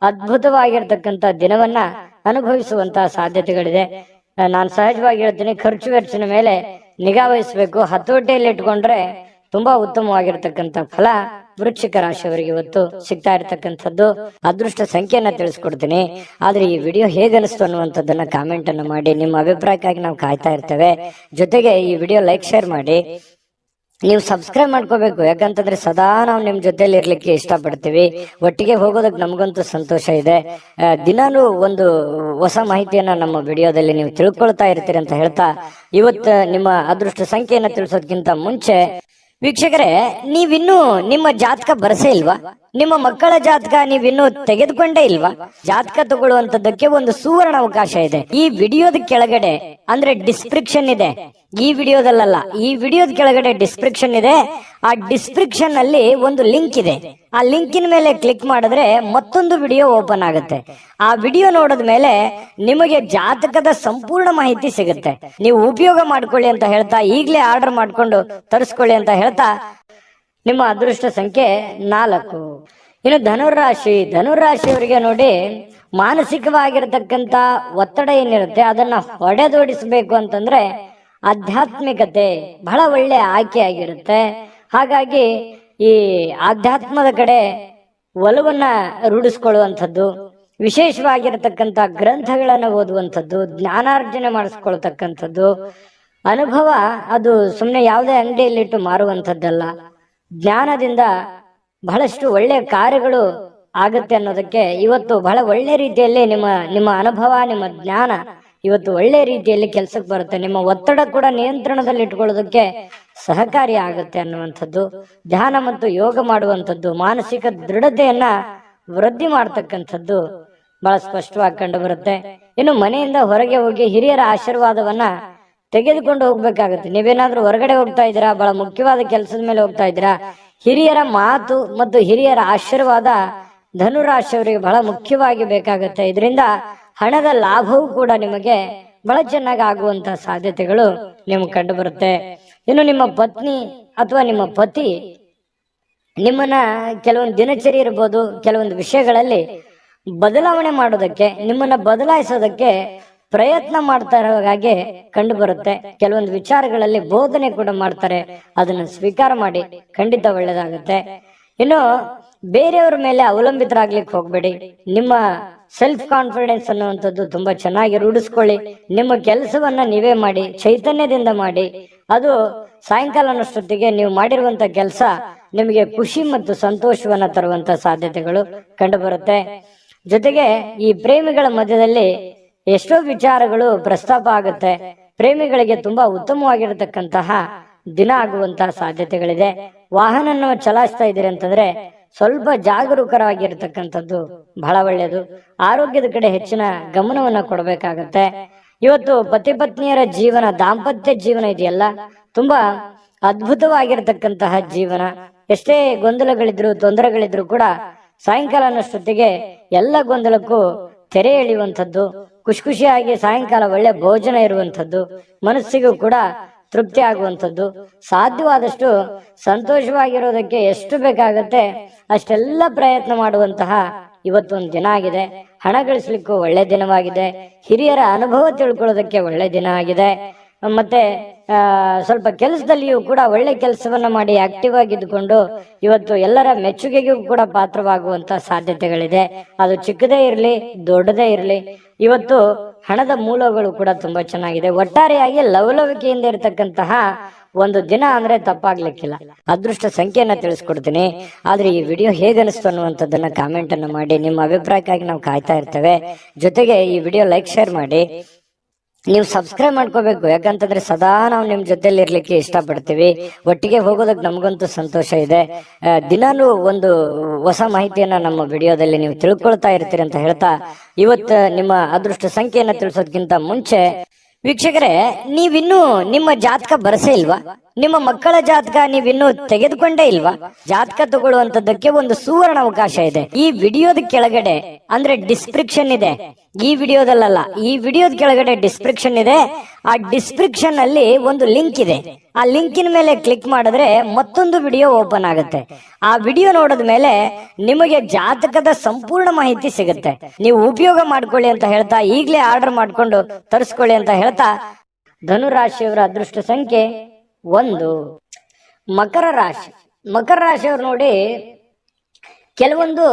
Speaker 1: ಅದ್ಭುತವಾಗಿರ್ತಕ್ಕಂಥ ದಿನವನ್ನ ಅನುಭವಿಸುವಂತಹ ಸಾಧ್ಯತೆಗಳಿದೆ. ನಾನು ಸಹಜವಾಗಿ ಹೇಳ್ತೀನಿ, ಖರ್ಚು ವೆಚ್ಚನ ಮೇಲೆ ನಿಗಾ ವಹಿಸಬೇಕು. ಹತೋಟಿಯಲ್ಲಿ ಇಟ್ಕೊಂಡ್ರೆ ತುಂಬಾ ಉತ್ತಮವಾಗಿರ್ತಕ್ಕಂಥ ಫಲ ವೃಶ್ಚಿಕ ರಾಶಿಯವರಿಗೆ ಇವತ್ತು ಸಿಗ್ತಾ ಇರ್ತಕ್ಕಂಥದ್ದು. ಅದೃಷ್ಟ ಸಂಖ್ಯೆಯನ್ನ ತಿಳಿಸ್ಕೊಡ್ತೀನಿ. ಆದ್ರೆ ಈ ವಿಡಿಯೋ ಹೇಗನಿಸ್ತು ಅನ್ನುವಂಥದ್ದನ್ನ ಕಾಮೆಂಟ್ ಅನ್ನು ಮಾಡಿ. ನಿಮ್ಮ ಅಭಿಪ್ರಾಯಕ್ಕಾಗಿ ನಾವು ಕಾಯ್ತಾ ಇರ್ತೇವೆ. ಜೊತೆಗೆ ಈ ವಿಡಿಯೋ ಲೈಕ್, ಶೇರ್ ಮಾಡಿ. ನೀವು ಸಬ್ಸ್ಕ್ರೈಬ್ ಮಾಡ್ಕೋಬೇಕು. ಯಾಕಂತಂದ್ರೆ ಸದಾ ನಾವು ನಿಮ್ ಜೊತೆಲಿ ಇರ್ಲಿಕ್ಕೆ ಇಷ್ಟಪಡ್ತೀವಿ. ಒಟ್ಟಿಗೆ ಹೋಗೋದಕ್ಕೆ ನಮಗಂತೂ ಸಂತೋಷ ಇದೆ. ದಿನಾನು ಒಂದು ಹೊಸ ಮಾಹಿತಿಯನ್ನ ನಮ್ಮ ವಿಡಿಯೋದಲ್ಲಿ ನೀವು ತಿಳ್ಕೊಳ್ತಾ ಇರ್ತೀರಿ ಅಂತ ಹೇಳ್ತಾ, ಇವತ್ತು ನಿಮ್ಮ ಅದೃಷ್ಟ ಸಂಖ್ಯೆಯನ್ನ ತಿಳಿಸೋದಕ್ಕಿಂತ ಮುಂಚೆ ವೀಕ್ಷಕರೇ, ನೀವಿನ್ನೂ ನಿಮ್ಮ ಜಾತಕ ಬರಸೇ ಇಲ್ವಾ? ನಿಮ್ಮ ಮಕ್ಕಳ ಜಾತಕ ನೀವಿನ್ನೂ ತೆಗೆದುಕೊಂಡೇ ಇಲ್ವಾ? ಜಾತಕ ತಗೊಳ್ಳುವಂತದ್ದಕ್ಕೆ ಒಂದು ಸುವರ್ಣ ಅವಕಾಶ ಇದೆ. ಈ ವಿಡಿಯೋದ ಕೆಳಗಡೆ ಅಂದ್ರೆ ಡಿಸ್ಕ್ರಿಪ್ಷನ್ ಇದೆ. ಈ ವಿಡಿಯೋದಲ್ಲ, ಈ ವಿಡಿಯೋದ ಕೆಳಗಡೆ ಡಿಸ್ಕ್ರಿಪ್ಷನ್ ಇದೆ. ಆ ಡಿಸ್ಕ್ರಿಪ್ಷನ್ ಅಲ್ಲಿ ಒಂದು ಲಿಂಕ್ ಇದೆ. ಆ ಲಿಂಕಿನ ಮೇಲೆ ಕ್ಲಿಕ್ ಮಾಡಿದ್ರೆ ಮತ್ತೊಂದು ವಿಡಿಯೋ ಓಪನ್ ಆಗುತ್ತೆ. ಆ ವಿಡಿಯೋ ನೋಡಿದ ಮೇಲೆ ನಿಮಗೆ ಜಾತಕದ ಸಂಪೂರ್ಣ ಮಾಹಿತಿ ಸಿಗುತ್ತೆ. ನೀವು ಉಪಯೋಗ ಮಾಡ್ಕೊಳ್ಳಿ ಅಂತ ಹೇಳ್ತಾ, ಈಗಲೇ ಆರ್ಡರ್ ಮಾಡ್ಕೊಂಡು ತರಿಸ್ಕೊಳ್ಳಿ ಅಂತ ಹೇಳ್ತಾ, ನಿಮ್ಮ ಅದೃಷ್ಟ ಸಂಖ್ಯೆ 4. ಇನ್ನು ಧನುರಾಶಿಯವರಿಗೆ ನೋಡಿ, ಮಾನಸಿಕವಾಗಿರತಕ್ಕಂತ ಒತ್ತಡ ಏನಿರುತ್ತೆ ಅದನ್ನ ಹೊಡೆದೋಡಿಸಬೇಕು ಅಂತಂದ್ರೆ ಆಧ್ಯಾತ್ಮಿಕತೆ ಬಹಳ ಒಳ್ಳೆ ಆಯ್ಕೆ ಆಗಿರುತ್ತೆ. ಹಾಗಾಗಿ ಈ ಆಧ್ಯಾತ್ಮದ ಕಡೆ ಒಲವನ್ನ ರೂಢಿಸ್ಕೊಳ್ಳುವಂಥದ್ದು, ವಿಶೇಷವಾಗಿರತಕ್ಕಂಥ ಗ್ರಂಥಗಳನ್ನ ಓದುವಂಥದ್ದು, ಜ್ಞಾನಾರ್ಜನೆ ಮಾಡಿಸ್ಕೊಳ್ತಕ್ಕಂಥದ್ದು, ಅನುಭವ ಅದು ಸುಮ್ಮನೆ ಯಾವುದೇ ಅಂಗಡಿಯಲ್ಲಿಟ್ಟು ಮಾರುವಂಥದ್ದಲ್ಲ. ಜ್ಞಾನದಿಂದ ಬಹಳಷ್ಟು ಒಳ್ಳೆ ಕಾರ್ಯಗಳು ಆಗುತ್ತೆ ಅನ್ನೋದಕ್ಕೆ ಇವತ್ತು ಬಹಳ ಒಳ್ಳೆ ರೀತಿಯಲ್ಲಿ ನಿಮ್ಮ ಅನುಭವ, ನಿಮ್ಮ ಜ್ಞಾನ ಇವತ್ತು ಒಳ್ಳೆ ರೀತಿಯಲ್ಲಿ ಕೆಲಸಕ್ಕೆ ಬರುತ್ತೆ. ನಿಮ್ಮ ಒತ್ತಡ ಕೂಡ ನಿಯಂತ್ರಣದಲ್ಲಿ ಇಟ್ಕೊಳ್ಳೋದಕ್ಕೆ ಸಹಕಾರಿ ಆಗುತ್ತೆ ಅನ್ನುವಂಥದ್ದು. ಧ್ಯಾನ ಮತ್ತು ಯೋಗ ಮಾಡುವಂಥದ್ದು ಮಾನಸಿಕ ದೃಢತೆಯನ್ನ ವೃದ್ಧಿ ಮಾಡ್ತಕ್ಕಂಥದ್ದು ಬಹಳ ಸ್ಪಷ್ಟವಾಗಿ ಕಂಡು ಬರುತ್ತೆ. ಇನ್ನು ಮನೆಯಿಂದ ಹೊರಗೆ ಹೋಗಿ ಹಿರಿಯರ ಆಶೀರ್ವಾದವನ್ನ ತೆಗೆದುಕೊಂಡು ಹೋಗ್ಬೇಕಾಗತ್ತೆ. ನೀವೇನಾದ್ರೂ ಹೊರಗಡೆ ಹೋಗ್ತಾ ಇದ್ದೀರಾ, ಬಹಳ ಮುಖ್ಯವಾದ ಕೆಲಸದ ಮೇಲೆ ಹೋಗ್ತಾ ಇದ್ದೀರಾ, ಹಿರಿಯರ ಮಾತು ಮತ್ತು ಹಿರಿಯರ ಆಶೀರ್ವಾದ ಧನುರಾಶಿಯವರಿಗೆ ಬಹಳ ಮುಖ್ಯವಾಗಿ ಬೇಕಾಗುತ್ತೆ. ಇದರಿಂದ ಹಣದ ಲಾಭವೂ ಕೂಡ ನಿಮಗೆ ಬಹಳ ಚೆನ್ನಾಗಿ ಆಗುವಂತಹ ಸಾಧ್ಯತೆಗಳು ನಿಮ್ಗೆ ಕಂಡು ಬರುತ್ತೆ. ಇನ್ನು ನಿಮ್ಮ ಪತ್ನಿ ಅಥವಾ ನಿಮ್ಮ ಪತಿ ನಿಮ್ಮನ್ನ ಕೆಲವೊಂದು ದಿನಚರಿ ಇರ್ಬೋದು, ಕೆಲವೊಂದು ವಿಷಯಗಳಲ್ಲಿ ಬದಲಾವಣೆ ಮಾಡೋದಕ್ಕೆ, ನಿಮ್ಮನ್ನ ಬದಲಾಯಿಸೋದಕ್ಕೆ ಪ್ರಯತ್ನ ಮಾಡ್ತಾ ಇರೋ ಹಾಗೆ ಕಂಡು ಬರುತ್ತೆ. ಕೆಲವೊಂದು ವಿಚಾರಗಳಲ್ಲಿ ಬೋಧನೆ ಕೂಡ ಮಾಡ್ತಾರೆ. ಅದನ್ನು ಸ್ವೀಕಾರ ಮಾಡಿ, ಖಂಡಿತ ಒಳ್ಳೇದಾಗುತ್ತೆ. ಇನ್ನು ಬೇರೆಯವ್ರ ಮೇಲೆ ಅವಲಂಬಿತರಾಗ್ಲಿಕ್ಕೆ ಹೋಗ್ಬೇಡಿ. ನಿಮ್ಮ ಸೆಲ್ಫ್ ಕಾನ್ಫಿಡೆನ್ಸ್ ಅನ್ನುವಂಥದ್ದು ತುಂಬಾ ಚೆನ್ನಾಗಿ ರೂಢಿಸ್ಕೊಳ್ಳಿ. ನಿಮ್ಮ ಕೆಲಸವನ್ನ ನೀವೇ ಮಾಡಿ, ಚೈತನ್ಯದಿಂದ ಮಾಡಿ. ಅದು ಸಾಯಂಕಾಲ ಅನ್ನೋಷ್ಟೊತ್ತಿಗೆ ನೀವು ಮಾಡಿರುವಂತ ಕೆಲಸ ನಿಮಗೆ ಖುಷಿ ಮತ್ತು ಸಂತೋಷವನ್ನ ತರುವಂತ ಸಾಧ್ಯತೆಗಳು ಕಂಡು ಬರುತ್ತೆ. ಜೊತೆಗೆ ಈ ಪ್ರೇಮಿಗಳ ಮಧ್ಯದಲ್ಲಿ ಎಷ್ಟೋ ವಿಚಾರಗಳು ಪ್ರಸ್ತಾಪ ಆಗುತ್ತೆ. ಪ್ರೇಮಿಗಳಿಗೆ ತುಂಬಾ ಉತ್ತಮವಾಗಿರತಕ್ಕಂತಹ ದಿನ ಆಗುವಂತಹ ಸಾಧ್ಯತೆಗಳಿದೆ. ವಾಹನ ಚಲಾಯಿಸ್ತಾ ಇದ್ದೀರಿ ಅಂತಂದ್ರೆ ಸ್ವಲ್ಪ ಜಾಗರೂಕರಾಗಿರ್ತಕ್ಕಂಥದ್ದು ಬಹಳ ಒಳ್ಳೆಯದು. ಆರೋಗ್ಯದ ಕಡೆ ಹೆಚ್ಚಿನ ಗಮನವನ್ನ ಕೊಡಬೇಕಾಗತ್ತೆ. ಇವತ್ತು ಪತಿ ಪತ್ನಿಯರ ಜೀವನ, ದಾಂಪತ್ಯ ಜೀವನ ಇದೆಯಲ್ಲ, ತುಂಬಾ ಅದ್ಭುತವಾಗಿರ್ತಕ್ಕಂತಹ ಜೀವನ. ಎಷ್ಟೇ ಗೊಂದಲಗಳಿದ್ರು, ತೊಂದರೆಗಳಿದ್ರು ಕೂಡ ಸಾಯಂಕಾಲ ಅನ್ನೋಷ್ಟೊತ್ತಿಗೆ ಎಲ್ಲ ಗೊಂದಲಕ್ಕೂ ತೆರೆ ಎಳೆಯುವಂಥದ್ದು, ಖುಷಿ ಖುಷಿಯಾಗಿ ಸಾಯಂಕಾಲ ಒಳ್ಳೆ ಭೋಜನ ಇರುವಂಥದ್ದು, ಮನಸ್ಸಿಗೂ ಕೂಡ ತೃಪ್ತಿ ಆಗುವಂಥದ್ದು, ಸಾಧ್ಯವಾದಷ್ಟು ಸಂತೋಷವಾಗಿರೋದಕ್ಕೆ ಎಷ್ಟು ಬೇಕಾಗತ್ತೆ ಅಷ್ಟೆಲ್ಲ ಪ್ರಯತ್ನ ಮಾಡುವಂತಹ ಇವತ್ತೊಂದು ದಿನ ಆಗಿದೆ. ಹಣ ಗಳಿಸ್ಲಿಕ್ಕೂ ಒಳ್ಳೆ ದಿನವಾಗಿದೆ. ಹಿರಿಯರ ಅನುಭವ ತಿಳ್ಕೊಳ್ಳೋದಕ್ಕೆ ಒಳ್ಳೆ ದಿನ ಆಗಿದೆ. ಮತ್ತೆ ಸ್ವಲ್ಪ ಕೆಲಸದಲ್ಲಿಯೂ ಕೂಡ ಒಳ್ಳೆ ಕೆಲಸವನ್ನ ಮಾಡಿ ಆಕ್ಟಿವ್ ಆಗಿದ್ದುಕೊಂಡು ಇವತ್ತು ಎಲ್ಲರ ಮೆಚ್ಚುಗೆಗೂ ಕೂಡ ಪಾತ್ರವಾಗುವಂತ ಸಾಧ್ಯತೆಗಳಿದೆ. ಅದು ಚಿಕ್ಕದೇ ಇರಲಿ, ದೊಡ್ಡದೇ ಇರಲಿ, ಇವತ್ತು ಹಣದ ಮೂಲಗಳು ಕೂಡ ತುಂಬಾ ಚೆನ್ನಾಗಿದೆ. ಒಟ್ಟಾರೆಯಾಗಿ ಲವಲವಿಕೆಯಿಂದ ಇರತಕ್ಕಂತಹ ಒಂದು ದಿನ ಅಂದ್ರೆ ತಪ್ಪಾಗ್ಲಿಕ್ಕಿಲ್ಲ. ಅದೃಷ್ಟ ಸಂಖ್ಯೆಯನ್ನ ತಿಳಿಸ್ಕೊಡ್ತೀನಿ. ಆದ್ರೆ ಈ ವಿಡಿಯೋ ಹೇಗನಿಸ್ತು ಅನ್ನುವಂಥದ್ದನ್ನ ಕಾಮೆಂಟ್ ಅನ್ನ ಮಾಡಿ. ನಿಮ್ಮ ಅಭಿಪ್ರಾಯಕ್ಕಾಗಿ ನಾವು ಕಾಯ್ತಾ ಇರ್ತೇವೆ. ಜೊತೆಗೆ ಈ ವಿಡಿಯೋ ಲೈಕ್, ಶೇರ್ ಮಾಡಿ. ನೀವು ಸಬ್ಸ್ಕ್ರೈಬ್ ಮಾಡ್ಕೋಬೇಕು, ಯಾಕಂತಂದ್ರೆ ಸದಾ ನಾವು ನಿಮ್ ಜೊತೆಲಿ ಇರ್ಲಿಕ್ಕೆ ಇಷ್ಟಪಡ್ತೀವಿ. ಒಟ್ಟಿಗೆ ಹೋಗೋದಕ್ಕೆ ನಮಗಂತೂ ಸಂತೋಷ ಇದೆ. ದಿನಾಲೂ ಒಂದು ಹೊಸ ಮಾಹಿತಿಯನ್ನ ನಮ್ಮ ವಿಡಿಯೋದಲ್ಲಿ ನೀವು ತಿಳ್ಕೊಳ್ತಾ ಇರ್ತೀರಿ ಅಂತ ಹೇಳ್ತಾ, ಇವತ್ತು ನಿಮ್ಮ ಅದೃಷ್ಟ ಸಂಖ್ಯೆಯನ್ನ ತಿಳಿಸೋದಕ್ಕಿಂತ ಮುಂಚೆ ವೀಕ್ಷಕರೇ, ನೀವಿನ್ನೂ ನಿಮ್ಮ ಜಾತಕ ಬರಸೇ ಇಲ್ವಾ? ನಿಮ್ಮ ಮಕ್ಕಳ ಜಾತಕ ನೀವಿನ್ನೂ ತೆಗೆದುಕೊಂಡೇ ಇಲ್ವಾ? ಜಾತಕ ತಗೊಳ್ಳುವಂತದ್ದಕ್ಕೆ ಒಂದು ಸುವರ್ಣ ಅವಕಾಶ ಇದೆ. ಈ ವಿಡಿಯೋದ ಕೆಳಗಡೆ ಅಂದ್ರೆ ಡಿಸ್ಕ್ರಿಪ್ಷನ್ ಇದೆ. ಈ ವಿಡಿಯೋದಲ್ಲ, ಈ ವಿಡಿಯೋದ ಕೆಳಗಡೆ ಡಿಸ್ಕ್ರಿಪ್ಷನ್ ಇದೆ. ಆ ಡಿಸ್ಕ್ರಿಪ್ಷನ್ ಅಲ್ಲಿ ಒಂದು ಲಿಂಕ್ ಇದೆ. ಆ ಲಿಂಕಿನ ಮೇಲೆ ಕ್ಲಿಕ್ ಮಾಡಿದ್ರೆ ಮತ್ತೊಂದು ವಿಡಿಯೋ ಓಪನ್ ಆಗುತ್ತೆ. ಆ ವಿಡಿಯೋ ನೋಡಿದ ಮೇಲೆ ನಿಮಗೆ ಜಾತಕದ ಸಂಪೂರ್ಣ ಮಾಹಿತಿ ಸಿಗುತ್ತೆ. ನೀವು ಉಪಯೋಗ ಮಾಡ್ಕೊಳ್ಳಿ ಅಂತ ಹೇಳ್ತಾ, ಈಗಲೇ ಆರ್ಡರ್ ಮಾಡ್ಕೊಂಡು ತರಿಸ್ಕೊಳ್ಳಿ ಅಂತ ಹೇಳ್ತಾ, ಧನುರಾಶಿಯವರ ಅದೃಷ್ಟ ಸಂಖ್ಯೆ 1. ಮಕರ ರಾಶಿ. ಮಕರ ರಾಶಿಯವರು ನೋಡಿ, ಕೆಲವೊಂದು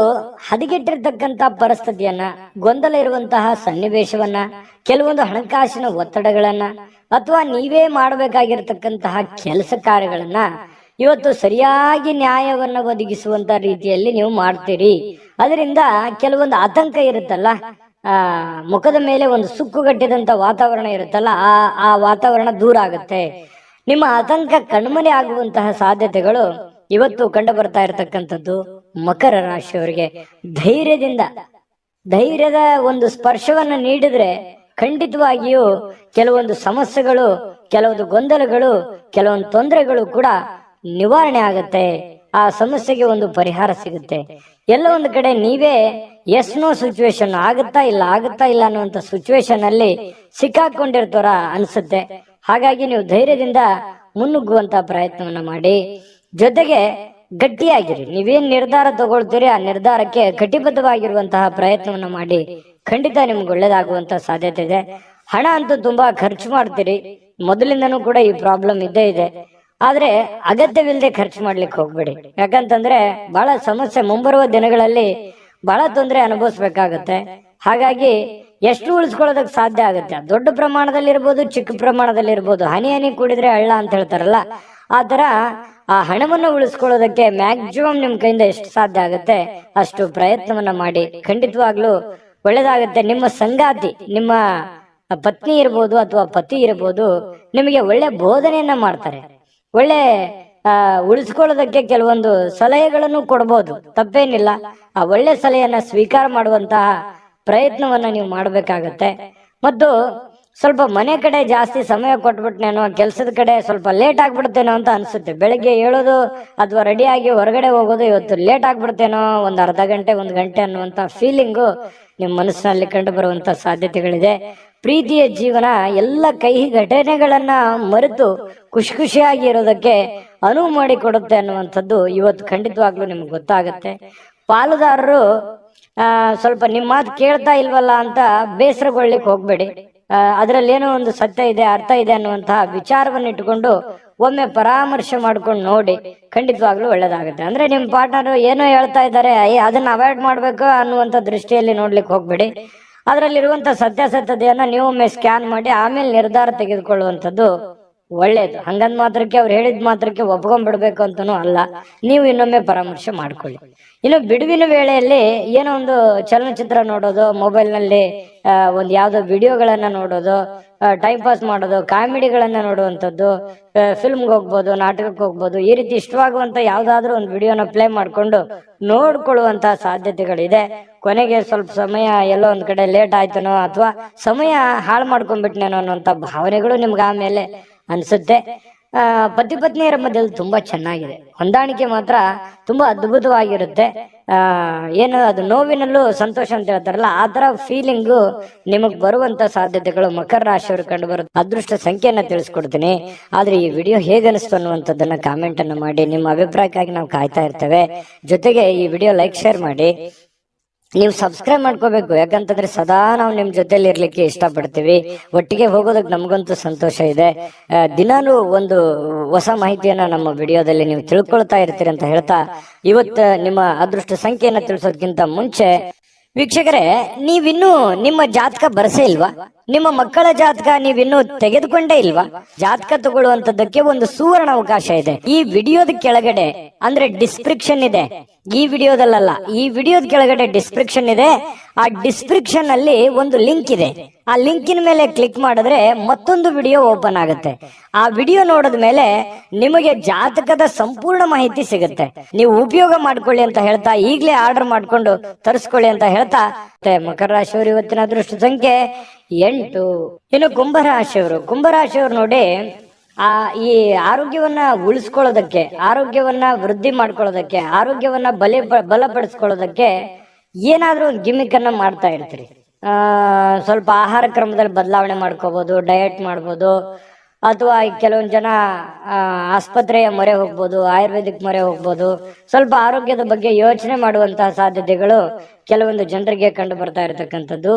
Speaker 1: ಹದಗೆಟ್ಟಿರ್ತಕ್ಕಂತ ಪರಿಸ್ಥಿತಿಯನ್ನ, ಗೊಂದಲ ಇರುವಂತಹ ಸನ್ನಿವೇಶವನ್ನ, ಕೆಲವೊಂದು ಹಣಕಾಸಿನ ಒತ್ತಡಗಳನ್ನ, ಅಥವಾ ನೀವೇ ಮಾಡಬೇಕಾಗಿರ್ತಕ್ಕಂತಹ ಕೆಲಸ ಕಾರ್ಯಗಳನ್ನ ಇವತ್ತು ಸರಿಯಾಗಿ ನ್ಯಾಯವನ್ನ ಒದಗಿಸುವಂತ ರೀತಿಯಲ್ಲಿ ನೀವು ಮಾಡ್ತೀರಿ. ಅದರಿಂದ ಕೆಲವೊಂದು ಆತಂಕ ಇರುತ್ತಲ್ಲ, ಮುಖದ ಮೇಲೆ ಒಂದು ಸುಕ್ಕುಗಟ್ಟಿದಂತ ವಾತಾವರಣ ಇರುತ್ತಲ್ಲ, ಆ ವಾತಾವರಣ ದೂರ ಆಗುತ್ತೆ. ನಿಮ್ಮ ಆತಂಕ ಕಣ್ಮನೆ ಆಗುವಂತಹ ಸಾಧ್ಯತೆಗಳು ಇವತ್ತು ಕಂಡು ಬರ್ತಾ ಇರತಕ್ಕಂಥದ್ದು ಮಕರ ರಾಶಿಯವರಿಗೆ. ಧೈರ್ಯದ ಒಂದು ಸ್ಪರ್ಶವನ್ನ ನೀಡಿದ್ರೆ ಖಂಡಿತವಾಗಿಯೂ ಕೆಲವೊಂದು ಸಮಸ್ಯೆಗಳು, ಕೆಲವೊಂದು ಗೊಂದಲಗಳು, ಕೆಲವೊಂದು ತೊಂದರೆಗಳು ಕೂಡ ನಿವಾರಣೆ ಆಗತ್ತೆ. ಆ ಸಮಸ್ಯೆಗೆ ಒಂದು ಪರಿಹಾರ ಸಿಗುತ್ತೆ. ಎಲ್ಲ ಒಂದು ಕಡೆ ನೀವೇ ಎಸ್ ನೋ ಸಿಚುವೇಶನ್, ಆಗುತ್ತಾ ಇಲ್ಲ ಅನ್ನುವಂತ ಸಿಚುವೇಶನ್ ಅಲ್ಲಿ ಸಿಕ್ಕಾಕೊಂಡಿರ್ತಾರ ಅನ್ಸುತ್ತೆ. ಹಾಗಾಗಿ ನೀವು ಧೈರ್ಯದಿಂದ ಮುನ್ನುಗ್ಗುವಂತ ಪ್ರಯತ್ನವನ್ನ ಮಾಡಿ. ಜೊತೆಗೆ ಗಟ್ಟಿಯಾಗಿರಿ. ನೀವೇನ್ ನಿರ್ಧಾರ ತಗೊಳ್ತೀರಿ ಆ ನಿರ್ಧಾರಕ್ಕೆ ಕಟಿಬದ್ಧವಾಗಿರುವಂತಹ ಪ್ರಯತ್ನವನ್ನ ಮಾಡಿ. ಖಂಡಿತ ನಿಮ್ಗೆ ಒಳ್ಳೇದಾಗುವಂತ ಸಾಧ್ಯತೆ ಇದೆ. ಹಣ ಅಂತೂ ತುಂಬಾ ಖರ್ಚು ಮಾಡ್ತೀರಿ, ಮೊದಲಿಂದನೂ ಕೂಡ ಈ ಪ್ರಾಬ್ಲಮ್ ಇದ್ದೇ ಇದೆ. ಆದ್ರೆ ಅಗತ್ಯವಿಲ್ಲದೆ ಖರ್ಚು ಮಾಡ್ಲಿಕ್ಕೆ ಹೋಗ್ಬೇಡಿ. ಯಾಕಂತಂದ್ರೆ ಬಹಳ ಸಮಸ್ಯೆ, ಮುಂಬರುವ ದಿನಗಳಲ್ಲಿ ಬಹಳ ತೊಂದರೆ ಅನುಭವಿಸ್ಬೇಕಾಗತ್ತೆ. ಹಾಗಾಗಿ ಎಷ್ಟು ಉಳಿಸ್ಕೊಳ್ಳೋದಕ್ಕೆ ಸಾಧ್ಯ ಆಗುತ್ತೆ, ದೊಡ್ಡ ಪ್ರಮಾಣದಲ್ಲಿ ಇರ್ಬೋದು, ಚಿಕ್ಕ ಪ್ರಮಾಣದಲ್ಲಿ ಇರ್ಬೋದು, ಹನಿ ಹನಿ ಕೂಡಿದ್ರೆ ಹಳ್ಳ ಅಂತ ಹೇಳ್ತಾರಲ್ಲ, ಆ ತರ ಆ ಹಣವನ್ನು ಉಳಿಸ್ಕೊಳ್ಳೋದಕ್ಕೆ ಮ್ಯಾಕ್ಸಿಮಮ್ ನಿಮ್ ಕೈಯಿಂದ ಎಷ್ಟು ಸಾಧ್ಯ ಆಗುತ್ತೆ ಅಷ್ಟು ಪ್ರಯತ್ನವನ್ನ ಮಾಡಿ. ಖಂಡಿತವಾಗ್ಲೂ ಒಳ್ಳೇದಾಗುತ್ತೆ. ನಿಮ್ಮ ಸಂಗಾತಿ, ನಿಮ್ಮ ಪತ್ನಿ ಇರ್ಬೋದು ಅಥವಾ ಪತಿ ಇರ್ಬೋದು, ನಿಮಗೆ ಒಳ್ಳೆ ಬೋಧನೆಯನ್ನ ಮಾಡ್ತಾರೆ. ಒಳ್ಳೆ ಉಳಿಸ್ಕೊಳ್ಳೋದಕ್ಕೆ ಕೆಲವೊಂದು ಸಲಹೆಗಳನ್ನು ಕೊಡ್ಬೋದು, ತಪ್ಪೇನಿಲ್ಲ. ಆ ಒಳ್ಳೆ ಸಲಹೆಯನ್ನ ಸ್ವೀಕಾರ ಮಾಡುವಂತಹ ಪ್ರಯತ್ನವನ್ನ ನೀವು ಮಾಡ್ಬೇಕಾಗತ್ತೆ. ಮತ್ತು ಸ್ವಲ್ಪ ಮನೆ ಕಡೆ ಜಾಸ್ತಿ ಸಮಯ ಕೊಟ್ಬಿಟ್ನೇನೋ, ಕೆಲಸದ ಕಡೆ ಸ್ವಲ್ಪ ಲೇಟ್ ಆಗ್ಬಿಡ್ತೇನೋ ಅಂತ ಅನ್ಸುತ್ತೆ. ಬೆಳಗ್ಗೆ ಹೇಳೋದು ಅಥವಾ ರೆಡಿಯಾಗಿ ಹೊರಗಡೆ ಹೋಗೋದು ಇವತ್ತು ಲೇಟ್ ಆಗ್ಬಿಡ್ತೇನೋ, ಒಂದು ಅರ್ಧ ಗಂಟೆ 1 ಗಂಟೆ ಅನ್ನುವಂತ ಫೀಲಿಂಗು ನಿಮ್ಮ ಮನಸ್ಸಿನಲ್ಲಿ ಕಂಡು ಬರುವಂತ ಸಾಧ್ಯತೆಗಳಿದೆ. ಪ್ರೀತಿಯ ಜೀವನ ಎಲ್ಲ ಕಹಿ ಘಟನೆಗಳನ್ನ ಮರೆತು ಖುಷಿ ಖುಷಿಯಾಗಿ ಇರೋದಕ್ಕೆ ಅನುವು ಮಾಡಿಕೊಡುತ್ತೆ ಅನ್ನುವಂಥದ್ದು ಇವತ್ತು ಖಂಡಿತವಾಗ್ಲೂ ನಿಮ್ಗೆ ಗೊತ್ತಾಗತ್ತೆ. ಪಾಲುದಾರರು ಸ್ವಲ್ಪ ನಿಮ್ಮ ಮಾತು ಕೇಳ್ತಾ ಇಲ್ವಲ್ಲ ಅಂತ ಬೇಸರಗೊಳ್ಳಿಕ್ಕೆ ಹೋಗ್ಬೇಡಿ. ಅದರಲ್ಲಿ ಏನೋ ಒಂದು ಸತ್ಯ ಇದೆ, ಅರ್ಥ ಇದೆ ಅನ್ನುವಂತಹ ವಿಚಾರವನ್ನು ಇಟ್ಟುಕೊಂಡು ಒಮ್ಮೆ ಪರಾಮರ್ಶೆ ಮಾಡ್ಕೊಂಡು ನೋಡಿ. ಖಂಡಿತವಾಗ್ಲೂ ಒಳ್ಳೇದಾಗುತ್ತೆ. ಅಂದ್ರೆ ನಿಮ್ ಪಾರ್ಟ್ನರ್ ಏನೋ ಹೇಳ್ತಾ ಇದ್ದಾರೆ, ಅದನ್ನ ಅವಾಯ್ಡ್ ಮಾಡ್ಬೇಕು ಅನ್ನುವಂಥ ದೃಷ್ಟಿಯಲ್ಲಿ ನೋಡ್ಲಿಕ್ಕೆ ಹೋಗ್ಬೇಡಿ. ಅದರಲ್ಲಿರುವಂತ ಸತ್ಯಾಸತ್ಯತೆಯನ್ನ ನೀವು ಒಮ್ಮೆ ಸ್ಕ್ಯಾನ್ ಮಾಡಿ ಆಮೇಲೆ ನಿರ್ಧಾರ ತೆಗೆದುಕೊಳ್ಳುವಂಥದ್ದು ಒಳ್ಳೇದು. ಹಂಗಂದ್ ಮಾತ್ರಕ್ಕೆ ಅವ್ರು ಹೇಳಿದ ಮಾತ್ರಕ್ಕೆ ಒಪ್ಕೊಂಡ್ಬಿಡ್ಬೇಕು ಅಂತನೂ ಅಲ್ಲ. ನೀವು ಇನ್ನೊಮ್ಮೆ ಪರಾಮರ್ಶೆ ಮಾಡ್ಕೊಳ್ಳಿ. ಇನ್ನು ಬಿಡುವಿನ ವೇಳೆಯಲ್ಲಿ ಏನೋ ಒಂದು ಚಲನಚಿತ್ರ ನೋಡೋದು, ಮೊಬೈಲ್ ನಲ್ಲಿ ಒಂದು ಯಾವ್ದೋ ವಿಡಿಯೋಗಳನ್ನ ನೋಡೋದು, ಟೈಮ್ ಪಾಸ್ ಮಾಡೋದು, ಕಾಮಿಡಿಗಳನ್ನ ನೋಡುವಂಥದ್ದು, ಫಿಲ್ಮ್ಗೆ ಹೋಗ್ಬೋದು, ನಾಟಕಕ್ಕೆ ಹೋಗ್ಬೋದು, ಈ ರೀತಿ ಇಷ್ಟವಾಗುವಂತ ಯಾವ್ದಾದ್ರು ಒಂದು ವಿಡಿಯೋನ ಪ್ಲೇ ಮಾಡ್ಕೊಂಡು ನೋಡ್ಕೊಳ್ಳುವಂತಹ ಸಾಧ್ಯತೆಗಳಿದೆ. ಕೊನೆಗೆ ಸ್ವಲ್ಪ ಸಮಯ ಎಲ್ಲೋ ಒಂದ್ ಕಡೆ ಲೇಟ್ ಆಯ್ತನೋ ಅಥವಾ ಸಮಯ ಹಾಳು ಮಾಡ್ಕೊಂಡ್ಬಿಟ್ನೇನೋ ಅನ್ನೋಂಥ ಭಾವನೆಗಳು ನಿಮ್ಗೆ ಆಮೇಲೆ ಅನ್ಸುತ್ತೆ. ಪತಿ ಪತ್ನಿಯರ ಮಧ್ಯದಲ್ಲಿ ತುಂಬಾ ಚೆನ್ನಾಗಿದೆ, ಹೊಂದಾಣಿಕೆ ಮಾತ್ರ ತುಂಬಾ ಅದ್ಭುತವಾಗಿರುತ್ತೆ. ಏನು ಅದು ನೋವಿನಲ್ಲೂ ಸಂತೋಷ ಅಂತ ಹೇಳ್ತಾರಲ್ಲ, ಆ ತರ ಫೀಲಿಂಗು ನಿಮಗ್ ಬರುವಂತ ಸಾಧ್ಯತೆಗಳು ಮಕರ ರಾಶಿಯವರು ಕಂಡು ಬರುತ್ತೆ. ಅದೃಷ್ಟ ಸಂಖ್ಯೆಯನ್ನ ತಿಳಿಸ್ಕೊಡ್ತೀನಿ, ಆದ್ರೆ ಈ ವಿಡಿಯೋ ಹೇಗೆ ಅನಿಸ್ತು ಅನ್ನುವಂಥದ್ದನ್ನ ಕಾಮೆಂಟ್ ಅನ್ನು ಮಾಡಿ. ನಿಮ್ಮ ಅಭಿಪ್ರಾಯಕ್ಕಾಗಿ ನಾವು ಕಾಯ್ತಾ ಇರ್ತೇವೆ. ಜೊತೆಗೆ ಈ ವಿಡಿಯೋ ಲೈಕ್ ಶೇರ್ ಮಾಡಿ. ನೀವು ಸಬ್ಸ್ಕ್ರೈಬ್ ಮಾಡ್ಕೋಬೇಕು, ಯಾಕಂತಂದ್ರೆ ಸದಾ ನಾವು ನಿಮ್ ಜೊತೆಲಿ ಇರ್ಲಿಕ್ಕೆ ಇಷ್ಟಪಡ್ತೀವಿ. ಒಟ್ಟಿಗೆ ಹೋಗೋದಕ್ಕೆ ನಮಗಂತೂ ಸಂತೋಷ ಇದೆ. ದಿನಾನು ಒಂದು ಹೊಸ ಮಾಹಿತಿಯನ್ನ ನಮ್ಮ ವಿಡಿಯೋದಲ್ಲಿ ನೀವು ತಿಳ್ಕೊಳ್ತಾ ಇರ್ತೀರಿ ಅಂತ ಹೇಳ್ತಾ, ಇವತ್ತು ನಿಮ್ಮ ಅದೃಷ್ಟ ಸಂಖ್ಯೆಯನ್ನ ತಿಳಿಸೋದಕ್ಕಿಂತ ಮುಂಚೆ ವೀಕ್ಷಕರೇ, ನೀವಿನ್ನೂ ನಿಮ್ಮ ಜಾತಕ ಬರಸೇ ಇಲ್ವಾ? ನಿಮ್ಮ ಮಕ್ಕಳ ಜಾತಕ ನೀವಿನ್ನೂ ತೆಗೆದುಕೊಂಡೇ ಇಲ್ವಾ? ಜಾತಕ ತಗೊಳ್ಳುವಂತದ್ದಕ್ಕೆ ಒಂದು ಸುವರ್ಣ ಅವಕಾಶ ಇದೆ. ಈ ವಿಡಿಯೋದ ಕೆಳಗಡೆ ಅಂದ್ರೆ ಡಿಸ್ಕ್ರಿಪ್ಷನ್ ಇದೆ, ಈ ವಿಡಿಯೋದಲ್ಲ, ಈ ವಿಡಿಯೋದ ಕೆಳಗಡೆ ಡಿಸ್ಕ್ರಿಪ್ಷನ್ ಇದೆ. ಆ ಡಿಸ್ಕ್ರಿಪ್ಷನ್ ಅಲ್ಲಿ ಒಂದು ಲಿಂಕ್ ಇದೆ. ಆ ಲಿಂಕಿನ ಮೇಲೆ ಕ್ಲಿಕ್ ಮಾಡಿದ್ರೆ ಮತ್ತೊಂದು ವಿಡಿಯೋ ಓಪನ್ ಆಗುತ್ತೆ. ಆ ವಿಡಿಯೋ ನೋಡಿದ ಮೇಲೆ ನಿಮಗೆ ಜಾತಕದ ಸಂಪೂರ್ಣ ಮಾಹಿತಿ ಸಿಗುತ್ತೆ. ನೀವು ಉಪಯೋಗ ಮಾಡ್ಕೊಳ್ಳಿ ಅಂತ ಹೇಳ್ತಾ, ಈಗಲೇ ಆರ್ಡರ್ ಮಾಡ್ಕೊಂಡು ತರಿಸ್ಕೊಳ್ಳಿ ಅಂತ ಹೇಳ್ತಾ, ಮಕರ ರಾಶಿಯವರು ಇವತ್ತಿನ ಅದೃಷ್ಟ ಸಂಖ್ಯೆ 8. ಇನ್ನು ಕುಂಭರಾಶಿಯವರು ನೋಡಿ, ಈ ಆರೋಗ್ಯವನ್ನ ಉಳಿಸ್ಕೊಳ್ಳೋದಕ್ಕೆ, ಆರೋಗ್ಯವನ್ನ ವೃದ್ಧಿ ಮಾಡ್ಕೊಳ್ಳೋದಕ್ಕೆ, ಆರೋಗ್ಯವನ್ನ ಬಲಪಡಿಸ್ಕೊಳ್ಳೋದಕ್ಕೆ ಏನಾದ್ರೂ ಒಂದು ಗಿಮಿಕ್ ಅನ್ನ ಮಾಡ್ತಾ ಇರ್ತೀರಿ. ಸ್ವಲ್ಪ ಆಹಾರ ಕ್ರಮದಲ್ಲಿ ಬದಲಾವಣೆ ಮಾಡ್ಕೋಬಹುದು, ಡಯಟ್ ಮಾಡ್ಬೋದು, ಅಥವಾ ಕೆಲವೊಂದು ಜನ ಆಸ್ಪತ್ರೆಯ ಮೊರೆ ಹೋಗ್ಬೋದು, ಆಯುರ್ವೇದಿಕ್ ಮೊರೆ ಹೋಗ್ಬೋದು. ಸ್ವಲ್ಪ ಆರೋಗ್ಯದ ಬಗ್ಗೆ ಯೋಚನೆ ಮಾಡುವಂತಹ ಸಾಧ್ಯತೆಗಳು ಕೆಲವೊಂದು ಜನರಿಗೆ ಕಂಡು ಬರ್ತಾ ಇರತಕ್ಕಂಥದ್ದು.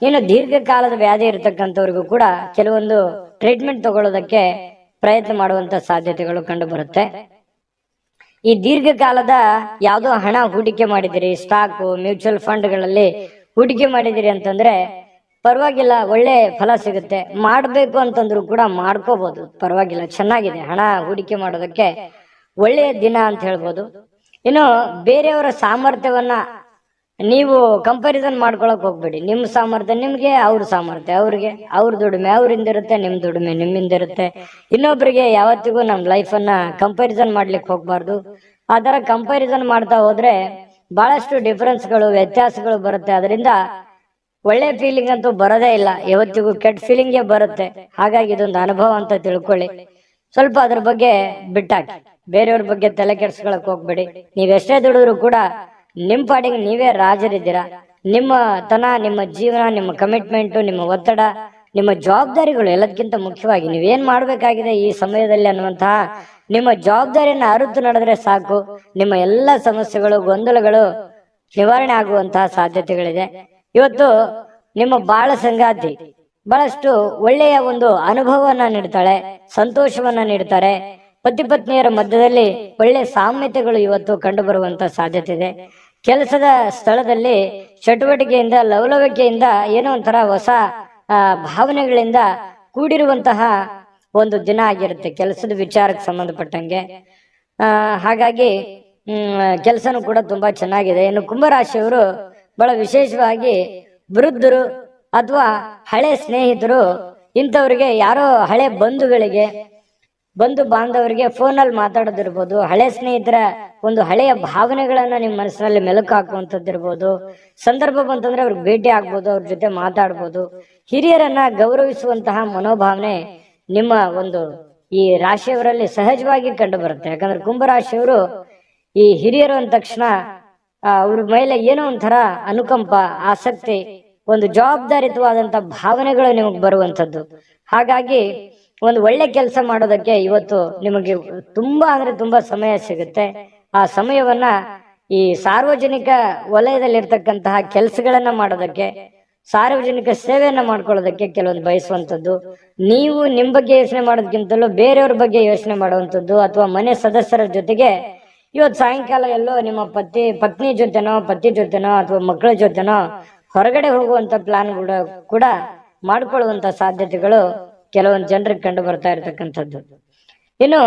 Speaker 1: ಇನ್ನು ದೀರ್ಘಕಾಲದ ವ್ಯಾಧಿ ಇರತಕ್ಕಂಥವ್ರಿಗೂ ಕೂಡ ಕೆಲವೊಂದು ಟ್ರೀಟ್ಮೆಂಟ್ ತಗೊಳ್ಳೋದಕ್ಕೆ ಪ್ರಯತ್ನ ಮಾಡುವಂತ ಸಾಧ್ಯತೆಗಳು ಕಂಡು ಬರುತ್ತೆ. ಈ ದೀರ್ಘಕಾಲದ ಯಾವುದೋ ಹಣ ಹೂಡಿಕೆ ಮಾಡಿದಿರಿ, ಸ್ಟಾಕ್, ಮ್ಯೂಚುವಲ್ ಫಂಡ್ಗಳಲ್ಲಿ ಹೂಡಿಕೆ ಮಾಡಿದಿರಿ ಅಂತಂದ್ರೆ ಪರವಾಗಿಲ್ಲ, ಒಳ್ಳೆ ಫಲ ಸಿಗುತ್ತೆ. ಮಾಡ್ಬೇಕು ಅಂತಂದ್ರು ಕೂಡ ಮಾಡ್ಕೋಬಹುದು, ಪರವಾಗಿಲ್ಲ, ಚೆನ್ನಾಗಿದೆ. ಹಣ ಹೂಡಿಕೆ ಮಾಡೋದಕ್ಕೆ ಒಳ್ಳೆಯ ದಿನ ಅಂತ ಹೇಳ್ಬೋದು. ಇನ್ನು ಬೇರೆಯವರ ಸಾಮರ್ಥ್ಯವನ್ನ ನೀವು ಕಂಪ್ಯಾರಿಸನ್ ಮಾಡ್ಕೊಳಕ್ ಹೋಗ್ಬೇಡಿ. ನಿಮ್ಮ ಸಾಮರ್ಥ್ಯ ನಿಮ್ಗೆ, ಅವ್ರ ಸಾಮರ್ಥ್ಯ ಅವ್ರಿಗೆ, ಅವ್ರ ದುಡಿಮೆ ಅವ್ರಿಂದ ಇರುತ್ತೆ, ನಿಮ್ ದುಡಿಮೆ ನಿಮ್ಮಿಂದ ಇರುತ್ತೆ. ಇನ್ನೊಬ್ರಿಗೆ ಯಾವತ್ತಿಗೂ ನಮ್ ಲೈಫ್ ಅನ್ನ ಕಂಪ್ಯಾರಿಸನ್ ಮಾಡ್ಲಿಕ್ಕೆ ಹೋಗ್ಬಾರ್ದು. ಆ ತರ ಕಂಪ್ಯಾರಿಸನ್ ಮಾಡ್ತಾ ಹೋದ್ರೆ ಬಹಳಷ್ಟು ಡಿಫರೆನ್ಸ್ಗಳು, ವ್ಯತ್ಯಾಸಗಳು ಬರುತ್ತೆ. ಅದರಿಂದ ಒಳ್ಳೆ ಫೀಲಿಂಗ್ ಅಂತೂ ಬರೋದೇ ಇಲ್ಲ, ಯಾವತ್ತಿಗೂ ಕೆಟ್ಟ ಫೀಲಿಂಗೇ ಬರುತ್ತೆ. ಹಾಗಾಗಿ ಇದೊಂದು ಅನುಭವ ಅಂತ ತಿಳ್ಕೊಳ್ಳಿ. ಸ್ವಲ್ಪ ಅದ್ರ ಬಗ್ಗೆ ಬಿಟ್ಟಾಕಿ, ಬೇರೆಯವ್ರ ಬಗ್ಗೆ ತಲೆ ಕೆಡ್ಸ್ಕೊಳಕ್ ಹೋಗ್ಬೇಡಿ. ನೀವೆಷ್ಟೇ ದುಡಿದ್ರು ಕೂಡ ನಿಮ್ ಪಾಡಿಗೆ ನೀವೇ ರಾಜರಿದ್ದೀರಾ. ನಿಮ್ಮ ನಿಮ್ಮ ಜೀವನ, ನಿಮ್ಮ ಕಮಿಟ್ಮೆಂಟ್, ನಿಮ್ಮ ಒತ್ತಡ, ನಿಮ್ಮ ಜವಾಬ್ದಾರಿಗಳು ಎಲ್ಲದಕ್ಕಿಂತ ಮುಖ್ಯವಾಗಿ ನೀವೇನ್ ಮಾಡ್ಬೇಕಾಗಿದೆ ಈ ಸಮಯದಲ್ಲಿ ಅನ್ನುವಂತಹ ನಿಮ್ಮ ಜವಾಬ್ದಾರಿಯನ್ನ ಅರಿತು ನಡೆದ್ರೆ ಸಾಕು. ನಿಮ್ಮ ಎಲ್ಲ ಸಮಸ್ಯೆಗಳು, ಗೊಂದಲಗಳು ನಿವಾರಣೆ ಆಗುವಂತಹ ಸಾಧ್ಯತೆಗಳಿದೆ. ಇವತ್ತು ನಿಮ್ಮ ಬಾಳ ಸಂಗಾತಿ ಬಹಳಷ್ಟು ಒಳ್ಳೆಯ ಒಂದು ಅನುಭವವನ್ನ ನೀಡ್ತಾಳೆ, ಸಂತೋಷವನ್ನ ನೀಡ್ತಾರೆ. ಪತಿ ಪತ್ನಿಯರ ಮಧ್ಯದಲ್ಲಿ ಒಳ್ಳೆ ಸಾಮ್ಯತೆಗಳು ಇವತ್ತು ಕಂಡು ಬರುವಂತ ಸಾಧ್ಯತೆ ಇದೆ. ಕೆಲಸದ ಸ್ಥಳದಲ್ಲಿ ಚಟುವಟಿಕೆಯಿಂದ, ಲವಲವಿಕೆಯಿಂದ, ಏನೋ ಒಂಥರ ಹೊಸ ಭಾವನೆಗಳಿಂದ ಕೂಡಿರುವಂತಹ ಒಂದು ದಿನ ಆಗಿರುತ್ತೆ ಕೆಲಸದ ವಿಚಾರಕ್ಕೆ ಸಂಬಂಧಪಟ್ಟಂಗೆ. ಹಾಗಾಗಿ ಕೆಲಸನೂ ಕೂಡ ತುಂಬಾ ಚೆನ್ನಾಗಿದೆ. ಇನ್ನು ಕುಂಭರಾಶಿಯವರು ಬಹಳ ವಿಶೇಷವಾಗಿ ವೃದ್ಧರು ಅಥವಾ ಹಳೆ ಸ್ನೇಹಿತರು, ಇಂಥವ್ರಿಗೆ, ಯಾರೋ ಹಳೆ ಬಂಧು ಬಾಂಧವರಿಗೆ ಫೋನಲ್ಲಿ ಮಾತಾಡೋದಿರ್ಬೋದು, ಹಳೆ ಸ್ನೇಹಿತರ ಒಂದು ಹಳೆಯ ಭಾವನೆಗಳನ್ನ ನಿಮ್ಮ ಮನಸ್ಸಿನಲ್ಲಿ ಮೆಲುಕು ಹಾಕುವಂಥದ್ದಿರ್ಬೋದು. ಸಂದರ್ಭ ಬಂತಂದ್ರೆ ಅವ್ರಿಗೆ ಭೇಟಿ ಆಗ್ಬೋದು, ಅವ್ರ ಜೊತೆ ಮಾತಾಡ್ಬೋದು. ಹಿರಿಯರನ್ನ ಗೌರವಿಸುವಂತಹ ಮನೋಭಾವನೆ ನಿಮ್ಮ ಒಂದು ಈ ರಾಶಿಯವರಲ್ಲಿ ಸಹಜವಾಗಿ ಕಂಡು ಬರುತ್ತೆ. ಯಾಕಂದ್ರೆ ಕುಂಭರಾಶಿಯವರು ಈ ಹಿರಿಯರು ಅಂದ ತಕ್ಷಣ ಅವ್ರ ಮೇಲೆ ಏನೋ ಒಂಥರ ಅನುಕಂಪ, ಆಸಕ್ತಿ, ಒಂದು ಜವಾಬ್ದಾರಿತವಾದಂತ ಭಾವನೆಗಳು ನಿಮಗೆ ಬರುವಂತದ್ದು. ಹಾಗಾಗಿ ಒಂದು ಒಳ್ಳೆ ಕೆಲಸ ಮಾಡೋದಕ್ಕೆ ಇವತ್ತು ನಿಮಗೆ ತುಂಬಾ ಅಂದ್ರೆ ತುಂಬಾ ಸಮಯ ಸಿಗುತ್ತೆ. ಆ ಸಮಯವನ್ನ ಈ ಸಾರ್ವಜನಿಕ ವಲಯದಲ್ಲಿರ್ತಕ್ಕಂತಹ ಕೆಲಸಗಳನ್ನ ಮಾಡೋದಕ್ಕೆ, ಸಾರ್ವಜನಿಕ ಸೇವೆಯನ್ನ ಮಾಡ್ಕೊಳ್ಳೋದಕ್ಕೆ ಕೆಲವೊಂದು ಬಯಸುವಂಥದ್ದು. ನೀವು ನಿಮ್ ಬಗ್ಗೆ ಯೋಚನೆ ಮಾಡೋದಕ್ಕಿಂತಲೂ ಬೇರೆಯವ್ರ ಬಗ್ಗೆ ಯೋಚನೆ ಮಾಡುವಂಥದ್ದು, ಅಥವಾ ಮನೆ ಸದಸ್ಯರ ಜೊತೆಗೆ ಇವತ್ತು ಸಾಯಂಕಾಲ ಎಲ್ಲೋ ನಿಮ್ಮ ಪತ್ನಿ ಜೊತೆನೋ, ಪತಿ ಜೊತೆನೋ, ಅಥವಾ ಮಕ್ಕಳ ಜೊತೆನೋ ಹೊರಗಡೆ ಹೋಗುವಂತ ಪ್ಲಾನ್ ಕೂಡ ಮಾಡ್ಕೊಳ್ಳುವಂತ ಸಾಧ್ಯತೆಗಳು ಕೆಲವೊಂದು ಜನರಿಗೆ ಕಂಡು ಬರ್ತಾ ಇರತಕ್ಕಂಥದ್ದು. ಇನ್ನು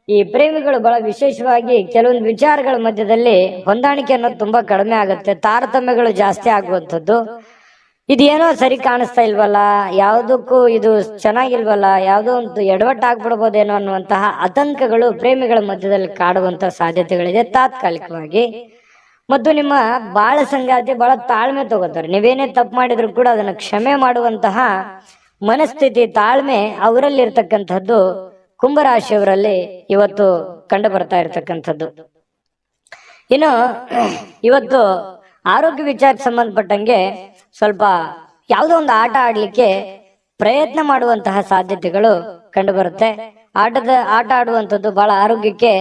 Speaker 1: ಈ ಪ್ರೇಮಿಗಳು ಬಹಳ ವಿಶೇಷವಾಗಿ ಕೆಲವೊಂದು ವಿಚಾರಗಳ ಮಧ್ಯದಲ್ಲಿ ಹೊಂದಾಣಿಕೆ ಅನ್ನೋದು ತುಂಬಾ ಕಡಿಮೆ ಆಗುತ್ತೆ, ತಾರತಮ್ಯಗಳು ಜಾಸ್ತಿ ಆಗುವಂಥದ್ದು. ಇದೇನೋ ಸರಿ ಕಾಣಿಸ್ತಾ ಇಲ್ವಲ್ಲ, ಯಾವುದಕ್ಕೂ ಇದು ಚೆನ್ನಾಗಿಲ್ವಲ್ಲ, ಯಾವುದೋ ಒಂದು ಎಡವಟ್ಟಾಗ್ಬಿಡ್ಬೋದೇನೋ ಅನ್ನುವಂತಹ ಆತಂಕಗಳು ಪ್ರೇಮಿಗಳ ಮಧ್ಯದಲ್ಲಿ ಕಾಡುವಂತಹ ಸಾಧ್ಯತೆಗಳಿದೆ ತಾತ್ಕಾಲಿಕವಾಗಿ. ಮತ್ತು ನಿಮ್ಮ ಬಾಳ ಸಂಗಾತಿ ಬಹಳ ತಾಳ್ಮೆ ತಗೋತಾರೆ. ನೀವೇನೇ ತಪ್ಪು ಮಾಡಿದ್ರು ಕೂಡ ಅದನ್ನು ಕ್ಷಮೆ ಮಾಡುವಂತಹ ಮನಸ್ಥಿತಿ, ತಾಳ್ಮೆ ಅವರಲ್ಲಿ ಇರ್ತಕ್ಕಂಥದ್ದು ಕುಂಭರಾಶಿಯವರಲ್ಲಿ ಇವತ್ತು ಕಂಡು ಬರ್ತಾ ಇರ್ತಕ್ಕಂಥದ್ದು. ಇನ್ನು ಇವತ್ತು ಆರೋಗ್ಯ ವಿಚಾರಕ್ಕೆ ಸಂಬಂಧಪಟ್ಟಂಗೆ ಸ್ವಲ್ಪ ಯಾವುದೋ ಒಂದು ಆಟ ಆಡ್ಲಿಕ್ಕೆ ಪ್ರಯತ್ನ ಮಾಡುವಂತಹ ಸಾಧ್ಯತೆಗಳು ಕಂಡು ಬರುತ್ತೆ. ಆಟ ಆಡುವಂಥದ್ದು ಬಹಳ ಆರೋಗ್ಯಕ್ಕೆ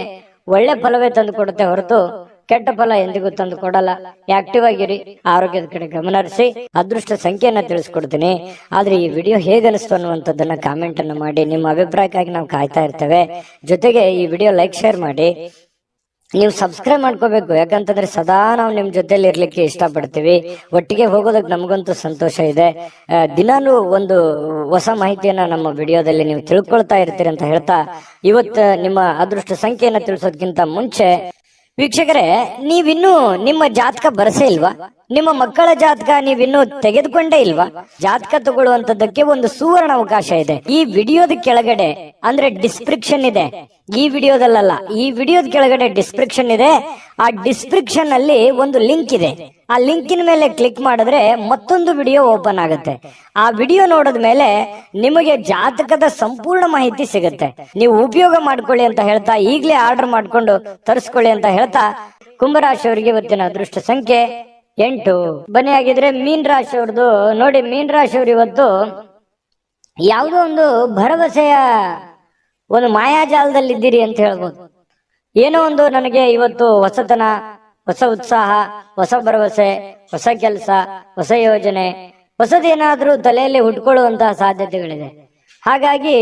Speaker 1: ಒಳ್ಳೆ ಫಲವೇ ತಂದು ಕೊಡುತ್ತೆ ಹೊರತು ಕೆಟ್ಟ ಫಲ ಎಂದಿಗೂ ತಂದು ಕೊಡಲ್ಲ. ಆಕ್ಟಿವ್ ಆಗಿರಿ, ಆರೋಗ್ಯದ ಕಡೆ ಗಮನ ಹರಿಸಿ. ಅದೃಷ್ಟ ಸಂಖ್ಯೆಯನ್ನ ತಿಳಿಸ್ಕೊಡ್ತೀನಿ. ಆದ್ರೆ ಈ ವಿಡಿಯೋ ಹೇಗನಿಸ್ತು ಅನ್ನುವಂಥದ್ದನ್ನ ಕಾಮೆಂಟ್ ಅನ್ನು ಮಾಡಿ. ನಿಮ್ಮ ಅಭಿಪ್ರಾಯಕ್ಕಾಗಿ ನಾವು ಕಾಯ್ತಾ ಇರ್ತೇವೆ. ಜೊತೆಗೆ ಈ ವಿಡಿಯೋ ಲೈಕ್, ಶೇರ್ ಮಾಡಿ. ನೀವು ಸಬ್ಸ್ಕ್ರೈಬ್ ಮಾಡ್ಕೋಬೇಕು, ಯಾಕಂತಂದ್ರೆ ಸದಾ ನಾವು ನಿಮ್ ಜೊತೆಲಿ ಇರ್ಲಿಕ್ಕೆ ಇಷ್ಟಪಡ್ತೀವಿ. ಒಟ್ಟಿಗೆ ಹೋಗೋದಕ್ಕೆ ನಮಗಂತೂ ಸಂತೋಷ ಇದೆ. ದಿನಾನು ಒಂದು ಹೊಸ ಮಾಹಿತಿಯನ್ನ ನಮ್ಮ ವಿಡಿಯೋದಲ್ಲಿ ನೀವು ತಿಳ್ಕೊಳ್ತಾ ಇರ್ತೀರಿ ಅಂತ ಹೇಳ್ತಾ, ಇವತ್ತು ನಿಮ್ಮ ಅದೃಷ್ಟ ಸಂಖ್ಯೆಯನ್ನ ತಿಳಿಸೋದಕ್ಕಿಂತ ಮುಂಚೆ ವೀಕ್ಷಕರೇ, ನೀವಿನ್ನೂ ನಿಮ್ಮ ಜಾತಕ ಬರಸೇ ಇಲ್ವಾ? ನಿಮ್ಮ ಮಕ್ಕಳ ಜಾತಕ ನೀವಿನ್ನೂ ತೆಗೆದುಕೊಂಡೇ ಇಲ್ವಾ? ಜಾತಕ ತಗೊಳ್ಳುವಂತದ್ದಕ್ಕೆ ಒಂದು ಸುವರ್ಣ ಅವಕಾಶ ಇದೆ. ಈ ವಿಡಿಯೋದ ಕೆಳಗಡೆ ಅಂದ್ರೆ ಡಿಸ್ಕ್ರಿಪ್ಷನ್ ಇದೆ. ಈ ವಿಡಿಯೋದಲ್ಲ, ಈ ವಿಡಿಯೋದ ಕೆಳಗಡೆ ಡಿಸ್ಕ್ರಿಪ್ಷನ್ ಇದೆ. ಆ ಡಿಸ್ಕ್ರಿಪ್ಷನ್ ಅಲ್ಲಿ ಒಂದು ಲಿಂಕ್ ಇದೆ. ಆ ಲಿಂಕಿನ ಮೇಲೆ ಕ್ಲಿಕ್ ಮಾಡಿದ್ರೆ ಮತ್ತೊಂದು ವಿಡಿಯೋ ಓಪನ್ ಆಗುತ್ತೆ. ಆ ವಿಡಿಯೋ ನೋಡಿದ ಮೇಲೆ ನಿಮಗೆ ಜಾತಕದ ಸಂಪೂರ್ಣ ಮಾಹಿತಿ ಸಿಗುತ್ತೆ. ನೀವು ಉಪಯೋಗ ಮಾಡ್ಕೊಳ್ಳಿ ಅಂತ ಹೇಳ್ತಾ, ಈಗಲೇ ಆರ್ಡರ್ ಮಾಡ್ಕೊಂಡು ತರಿಸ್ಕೊಳ್ಳಿ ಅಂತ ಹೇಳ್ತಾ, ಕುಂಭರಾಶಿಯವರಿಗೆ ಇವತ್ತಿನ ಅದೃಷ್ಟ ಸಂಖ್ಯೆ 8. ಬನ್ನಿ ಆಗಿದ್ರೆ ಮೀನ್ ರಾಶಿಯವ್ರದ್ದು ನೋಡಿ. ಮೀನ್ ರಾಶಿಯವರು ಇವತ್ತು ಯಾವುದೋ ಒಂದು ಭರವಸೆಯ ಒಂದು ಮಾಯಾಜಾಲದಲ್ಲಿ ಇದ್ದೀರಿ ಅಂತ ಹೇಳ್ಬೋದು. ಏನೋ ಒಂದು ನನಗೆ ಇವತ್ತು ಹೊಸತನ, ಹೊಸ ಉತ್ಸಾಹ, ಹೊಸ ಭರವಸೆ, ಹೊಸ ಕೆಲಸ, ಹೊಸ ಯೋಜನೆ, ಹೊಸದೇನಾದ್ರೂ ತಲೆಯಲ್ಲಿ ಹುಟ್ಕೊಳ್ಳುವಂತಹ ಸಾಧ್ಯತೆಗಳಿದೆ. ಹಾಗಾಗಿ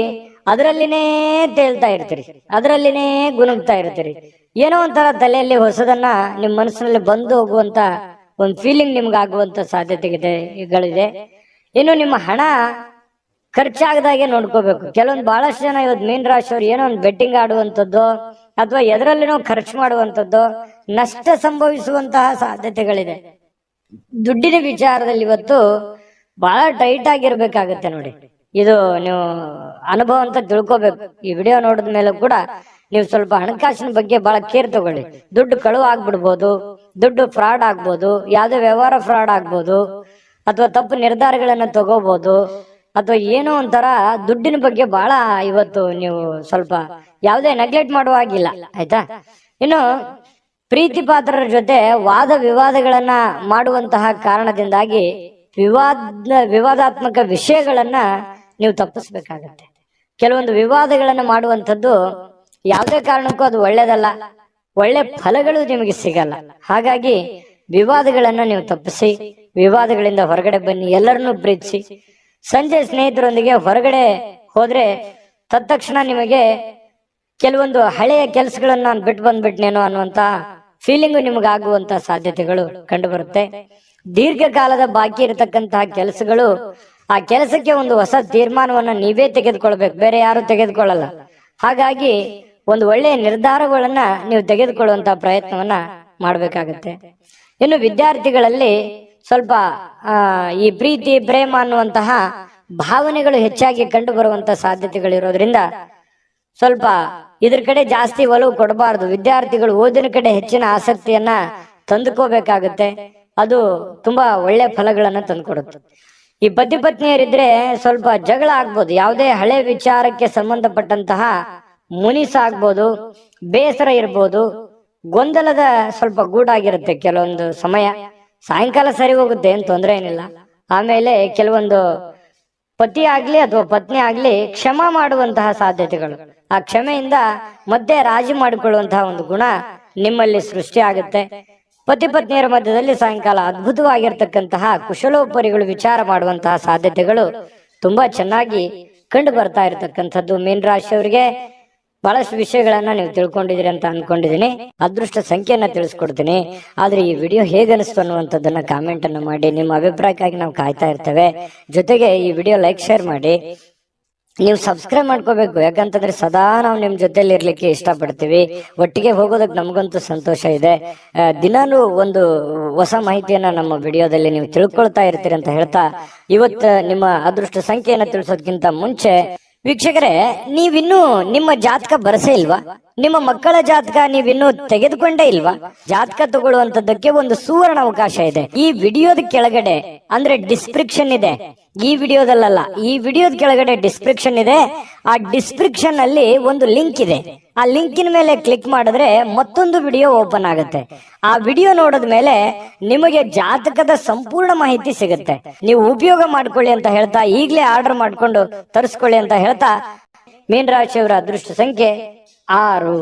Speaker 1: ಅದರಲ್ಲಿನೇ ತೇಲ್ತಾ ಇರ್ತೀರಿ, ಅದರಲ್ಲಿನೇ ಗುನುಗ್ತಾ ಇರ್ತೀರಿ. ಏನೋ ಒಂಥರ ತಲೆಯಲ್ಲಿ ಹೊಸದನ್ನ ನಿಮ್ಮ ಮನಸ್ಸಿನಲ್ಲಿ ಬಂದು ಹೋಗುವಂತ ಒಂದು ಫೀಲಿಂಗ್ ನಿಮ್ಗೆ ಆಗುವಂತ ಸಾಧ್ಯತೆಗಳಿದೆ. ಇನ್ನು ನಿಮ್ಮ ಹಣ ಖರ್ಚಾಗದಾಗೆ ನೋಡ್ಕೋಬೇಕು. ಕೆಲವೊಂದು ಬಹಳಷ್ಟು ಜನ ಇವತ್ತು ಮೀನ್ ರಾಶಿಯವ್ರು ಏನೋ ಒಂದು ಬೆಟ್ಟಿಂಗ್ ಆಡುವಂಥದ್ದು ಅಥವಾ ಎದರಲ್ಲಿನೋ ಖರ್ಚು ಮಾಡುವಂಥದ್ದು, ನಷ್ಟ ಸಂಭವಿಸುವಂತಹ ಸಾಧ್ಯತೆಗಳಿದೆ. ದುಡ್ಡಿನ ವಿಚಾರದಲ್ಲಿ ಇವತ್ತು ಬಹಳ ಟೈಟ್ ಆಗಿರ್ಬೇಕಾಗತ್ತೆ ನೋಡಿ. ಇದು ನೀವು ಅನುಭವ ಅಂತ ತಿಳ್ಕೊಬೇಕು. ಈ ವಿಡಿಯೋ ನೋಡಿದ ಮೇಲೆ ಕೂಡ ನೀವು ಸ್ವಲ್ಪ ಹಣಕಾಸಿನ ಬಗ್ಗೆ ಬಹಳ ಕೇರ್ ತಗೊಳ್ಳಿ. ದುಡ್ಡು ಕಳುವು ಆಗ್ಬಿಡ್ಬೋದು, ದುಡ್ಡು ಫ್ರಾಡ್ ಆಗ್ಬೋದು, ಯಾವುದೇ ವ್ಯವಹಾರ ಫ್ರಾಡ್ ಆಗ್ಬೋದು, ಅಥವಾ ತಪ್ಪು ನಿರ್ಧಾರಗಳನ್ನ ತಗೋಬಹುದು, ಅಥವಾ ಏನೋ ಒಂಥರ ದುಡ್ಡಿನ ಬಗ್ಗೆ ಬಹಳ ಇವತ್ತು ನೀವು ಸ್ವಲ್ಪ ಯಾವುದೇ ನೆಗ್ಲೆಕ್ಟ್ ಮಾಡುವ ಹಾಗಿಲ್ಲ, ಆಯ್ತಾ? ಇನ್ನು ಪ್ರೀತಿ ಪಾತ್ರರ ಜೊತೆ ವಾದ ವಿವಾದಗಳನ್ನ ಮಾಡುವಂತಹ ಕಾರಣದಿಂದಾಗಿ ವಿವಾದಾತ್ಮಕ ವಿಷಯಗಳನ್ನ ನೀವು ತಪ್ಪಿಸ್ಬೇಕಾಗತ್ತೆ. ಕೆಲವೊಂದು ವಿವಾದಗಳನ್ನ ಮಾಡುವಂಥದ್ದು ಯಾವುದೇ ಕಾರಣಕ್ಕೂ ಅದು ಒಳ್ಳೇದಲ್ಲ, ಒಳ್ಳೆ ಫಲಗಳು ನಿಮಗೆ ಸಿಗಲ್ಲ. ಹಾಗಾಗಿ ವಿವಾದಗಳನ್ನ ನೀವು ತಪ್ಪಿಸಿ, ವಿವಾದಗಳಿಂದ ಹೊರಗಡೆ ಬನ್ನಿ, ಎಲ್ಲರನ್ನೂ ಪ್ರೀತಿಸಿ. ಸಂಜೆ ಸ್ನೇಹಿತರೊಂದಿಗೆ ಹೊರಗಡೆ ಹೋದ್ರೆ ತತ್ಕ್ಷಣ ನಿಮಗೆ ಕೆಲವೊಂದು ಹಳೆಯ ಕೆಲಸಗಳನ್ನ ನಾನು ಬಿಟ್ಟು ಬಂದ್ಬಿಟ್ನೇನೋ ಅನ್ನುವಂತ ಫೀಲಿಂಗು ನಿಮ್ಗೆ ಆಗುವಂತ ಸಾಧ್ಯತೆಗಳು ಕಂಡು ಬರುತ್ತೆ. ದೀರ್ಘಕಾಲದ ಬಾಕಿ ಇರತಕ್ಕಂತಹ ಕೆಲಸಗಳು, ಆ ಕೆಲಸಕ್ಕೆ ಒಂದು ಹೊಸ ತೀರ್ಮಾನವನ್ನ ನೀವೇ ತೆಗೆದುಕೊಳ್ಬೇಕು, ಬೇರೆ ಯಾರು ತೆಗೆದುಕೊಳ್ಳಲ್ಲ. ಹಾಗಾಗಿ ಒಂದು ಒಳ್ಳೆಯ ನಿರ್ಧಾರಗಳನ್ನ ನೀವು ತೆಗೆದುಕೊಳ್ಳುವಂತ ಪ್ರಯತ್ನವನ್ನ ಮಾಡ್ಬೇಕಾಗತ್ತೆ. ಇನ್ನು ವಿದ್ಯಾರ್ಥಿಗಳಲ್ಲಿ ಸ್ವಲ್ಪ ಈ ಪ್ರೀತಿ ಪ್ರೇಮ ಅನ್ನುವಂತಹ ಭಾವನೆಗಳು ಹೆಚ್ಚಾಗಿ ಕಂಡು ಬರುವಂತ ಸಾಧ್ಯತೆಗಳಿರೋದ್ರಿಂದ ಸ್ವಲ್ಪ ಇದ್ರ ಕಡೆ ಜಾಸ್ತಿ ಒಲವು ಕೊಡಬಾರ್ದು. ವಿದ್ಯಾರ್ಥಿಗಳು ಓದಿನ ಕಡೆ ಹೆಚ್ಚಿನ ಆಸಕ್ತಿಯನ್ನ ತಂದುಕೋಬೇಕಾಗುತ್ತೆ. ಅದು ತುಂಬಾ ಒಳ್ಳೆ ಫಲಗಳನ್ನ ತಂದುಕೊಡುತ್ತೆ. ಈ ಪತಿ ಪತ್ನಿಯರಿದ್ರೆ ಸ್ವಲ್ಪ ಜಗಳ ಆಗ್ಬೋದು, ಯಾವುದೇ ಹಳೆ ವಿಚಾರಕ್ಕೆ ಸಂಬಂಧಪಟ್ಟಂತಹ ಮುನಿಸಾಗ್ಬೋದು, ಬೇಸರ ಇರ್ಬೋದು, ಗೊಂದಲದ ಸ್ವಲ್ಪ ಗೂಡಾಗಿರುತ್ತೆ ಕೆಲವೊಂದು ಸಮಯ. ಸಾಯಂಕಾಲ ಸರಿ ಹೋಗುತ್ತೆ, ಏನ್ ತೊಂದರೆ ಏನಿಲ್ಲ. ಆಮೇಲೆ ಕೆಲವೊಂದು ಪತಿ ಆಗ್ಲಿ ಅಥವಾ ಪತ್ನಿ ಆಗ್ಲಿ ಕ್ಷಮಾ ಮಾಡುವಂತಹ ಸಾಧ್ಯತೆಗಳು, ಆ ಕ್ಷಮೆಯಿಂದ ಮತ್ತೆ ರಾಜಿ ಮಾಡಿಕೊಳ್ಳುವಂತಹ ಒಂದು ಗುಣ ನಿಮ್ಮಲ್ಲಿ ಸೃಷ್ಟಿ ಆಗುತ್ತೆ. ಪತಿ ಪತ್ನಿಯರ ಮಧ್ಯದಲ್ಲಿ ಸಾಯಂಕಾಲ ಅದ್ಭುತವಾಗಿರ್ತಕ್ಕಂತಹ ಕುಶಲೋಪರಿಗಳು ವಿಚಾರ ಮಾಡುವಂತಹ ಸಾಧ್ಯತೆಗಳು ತುಂಬಾ ಚೆನ್ನಾಗಿ ಕಂಡು ಬರ್ತಾ ಇರತಕ್ಕಂಥದ್ದು. ಮೀನ ರಾಶಿಯವರಿಗೆ ಬಹಳಷ್ಟು ವಿಷಯಗಳನ್ನ ನೀವು ತಿಳ್ಕೊಂಡಿದ್ದೀರಿ ಅಂತ ಅನ್ಕೊಂಡಿದೀನಿ. ಅದೃಷ್ಟ ಸಂಖ್ಯೆಯನ್ನ ತಿಳಿಸ್ಕೊಡ್ತೀನಿ. ಆದ್ರೆ ಈ ವಿಡಿಯೋ ಹೇಗನಿಸ್ತು ಅನ್ನುವಂಥದ್ದನ್ನ ಕಾಮೆಂಟ್ ಅನ್ನು ಮಾಡಿ. ನಿಮ್ಮ ಅಭಿಪ್ರಾಯಕ್ಕಾಗಿ ನಾವು ಕಾಯ್ತಾ ಇರ್ತೇವೆ. ಜೊತೆಗೆ ಈ ವಿಡಿಯೋ ಲೈಕ್, ಶೇರ್ ಮಾಡಿ. ನೀವು ಸಬ್ಸ್ಕ್ರೈಬ್ ಮಾಡ್ಕೋಬೇಕು. ಯಾಕಂತಂದ್ರೆ ಸದಾ ನಾವು ನಿಮ್ ಜೊತೆಲಿ ಇರ್ಲಿಕ್ಕೆ ಇಷ್ಟಪಡ್ತೀವಿ. ಒಟ್ಟಿಗೆ ಹೋಗೋದಕ್ಕೆ ನಮಗಂತೂ ಸಂತೋಷ ಇದೆ. ದಿನಾನು ಒಂದು ಹೊಸ ಮಾಹಿತಿಯನ್ನ ನಮ್ಮ ವಿಡಿಯೋದಲ್ಲಿ ನೀವು ತಿಳ್ಕೊಳ್ತಾ ಇರ್ತೀರಿ ಅಂತ ಹೇಳ್ತಾ, ಇವತ್ತು ನಿಮ್ಮ ಅದೃಷ್ಟ ಸಂಖ್ಯೆಯನ್ನ ತಿಳಿಸೋದಕ್ಕಿಂತ ಮುಂಚೆ ವೀಕ್ಷಕರೇ, ನೀವಿನ್ನೂ ನಿಮ್ಮ ಜಾತಕ ಬರಸೇ ಇಲ್ವಾ? ನಿಮ್ಮ ಮಕ್ಕಳ ಜಾತಕ ನೀವಿನ್ನೂ ತೆಗೆದುಕೊಂಡೇ ಇಲ್ವಾ? ಜಾತಕ ತಗೊಳ್ಳುವಂತದ್ದಕ್ಕೆ ಒಂದು ಸುವರ್ಣ ಅವಕಾಶ ಇದೆ. ಈ ವಿಡಿಯೋದ ಕೆಳಗಡೆ ಅಂದ್ರೆ ಡಿಸ್ಕ್ರಿಪ್ಷನ್ ಇದೆ. ಈ ವಿಡಿಯೋದಲ್ಲ, ಈ ವಿಡಿಯೋದ ಕೆಳಗಡೆ ಡಿಸ್ಕ್ರಿಪ್ಷನ್ ಇದೆ. ಆ ಡಿಸ್ಕ್ರಿಪ್ಷನ್ ಅಲ್ಲಿ ಒಂದು ಲಿಂಕ್ ಇದೆ. ಆ ಲಿಂಕಿನ ಮೇಲೆ ಕ್ಲಿಕ್ ಮಾಡಿದ್ರೆ ಮತ್ತೊಂದು ವಿಡಿಯೋ ಓಪನ್ ಆಗುತ್ತೆ. ಆ ವಿಡಿಯೋ ನೋಡಿದ ಮೇಲೆ ನಿಮಗೆ ಜಾತಕದ ಸಂಪೂರ್ಣ ಮಾಹಿತಿ ಸಿಗುತ್ತೆ. ನೀವು ಉಪಯೋಗ ಮಾಡ್ಕೊಳ್ಳಿ ಅಂತ ಹೇಳ್ತಾ, ಈಗಲೇ ಆರ್ಡರ್ ಮಾಡ್ಕೊಂಡು ತರಿಸ್ಕೊಳ್ಳಿ ಅಂತ ಹೇಳ್ತಾ, ಮೀನ ರಾಶಿಯವರ ಅದೃಷ್ಟ ಸಂಖ್ಯೆ 6.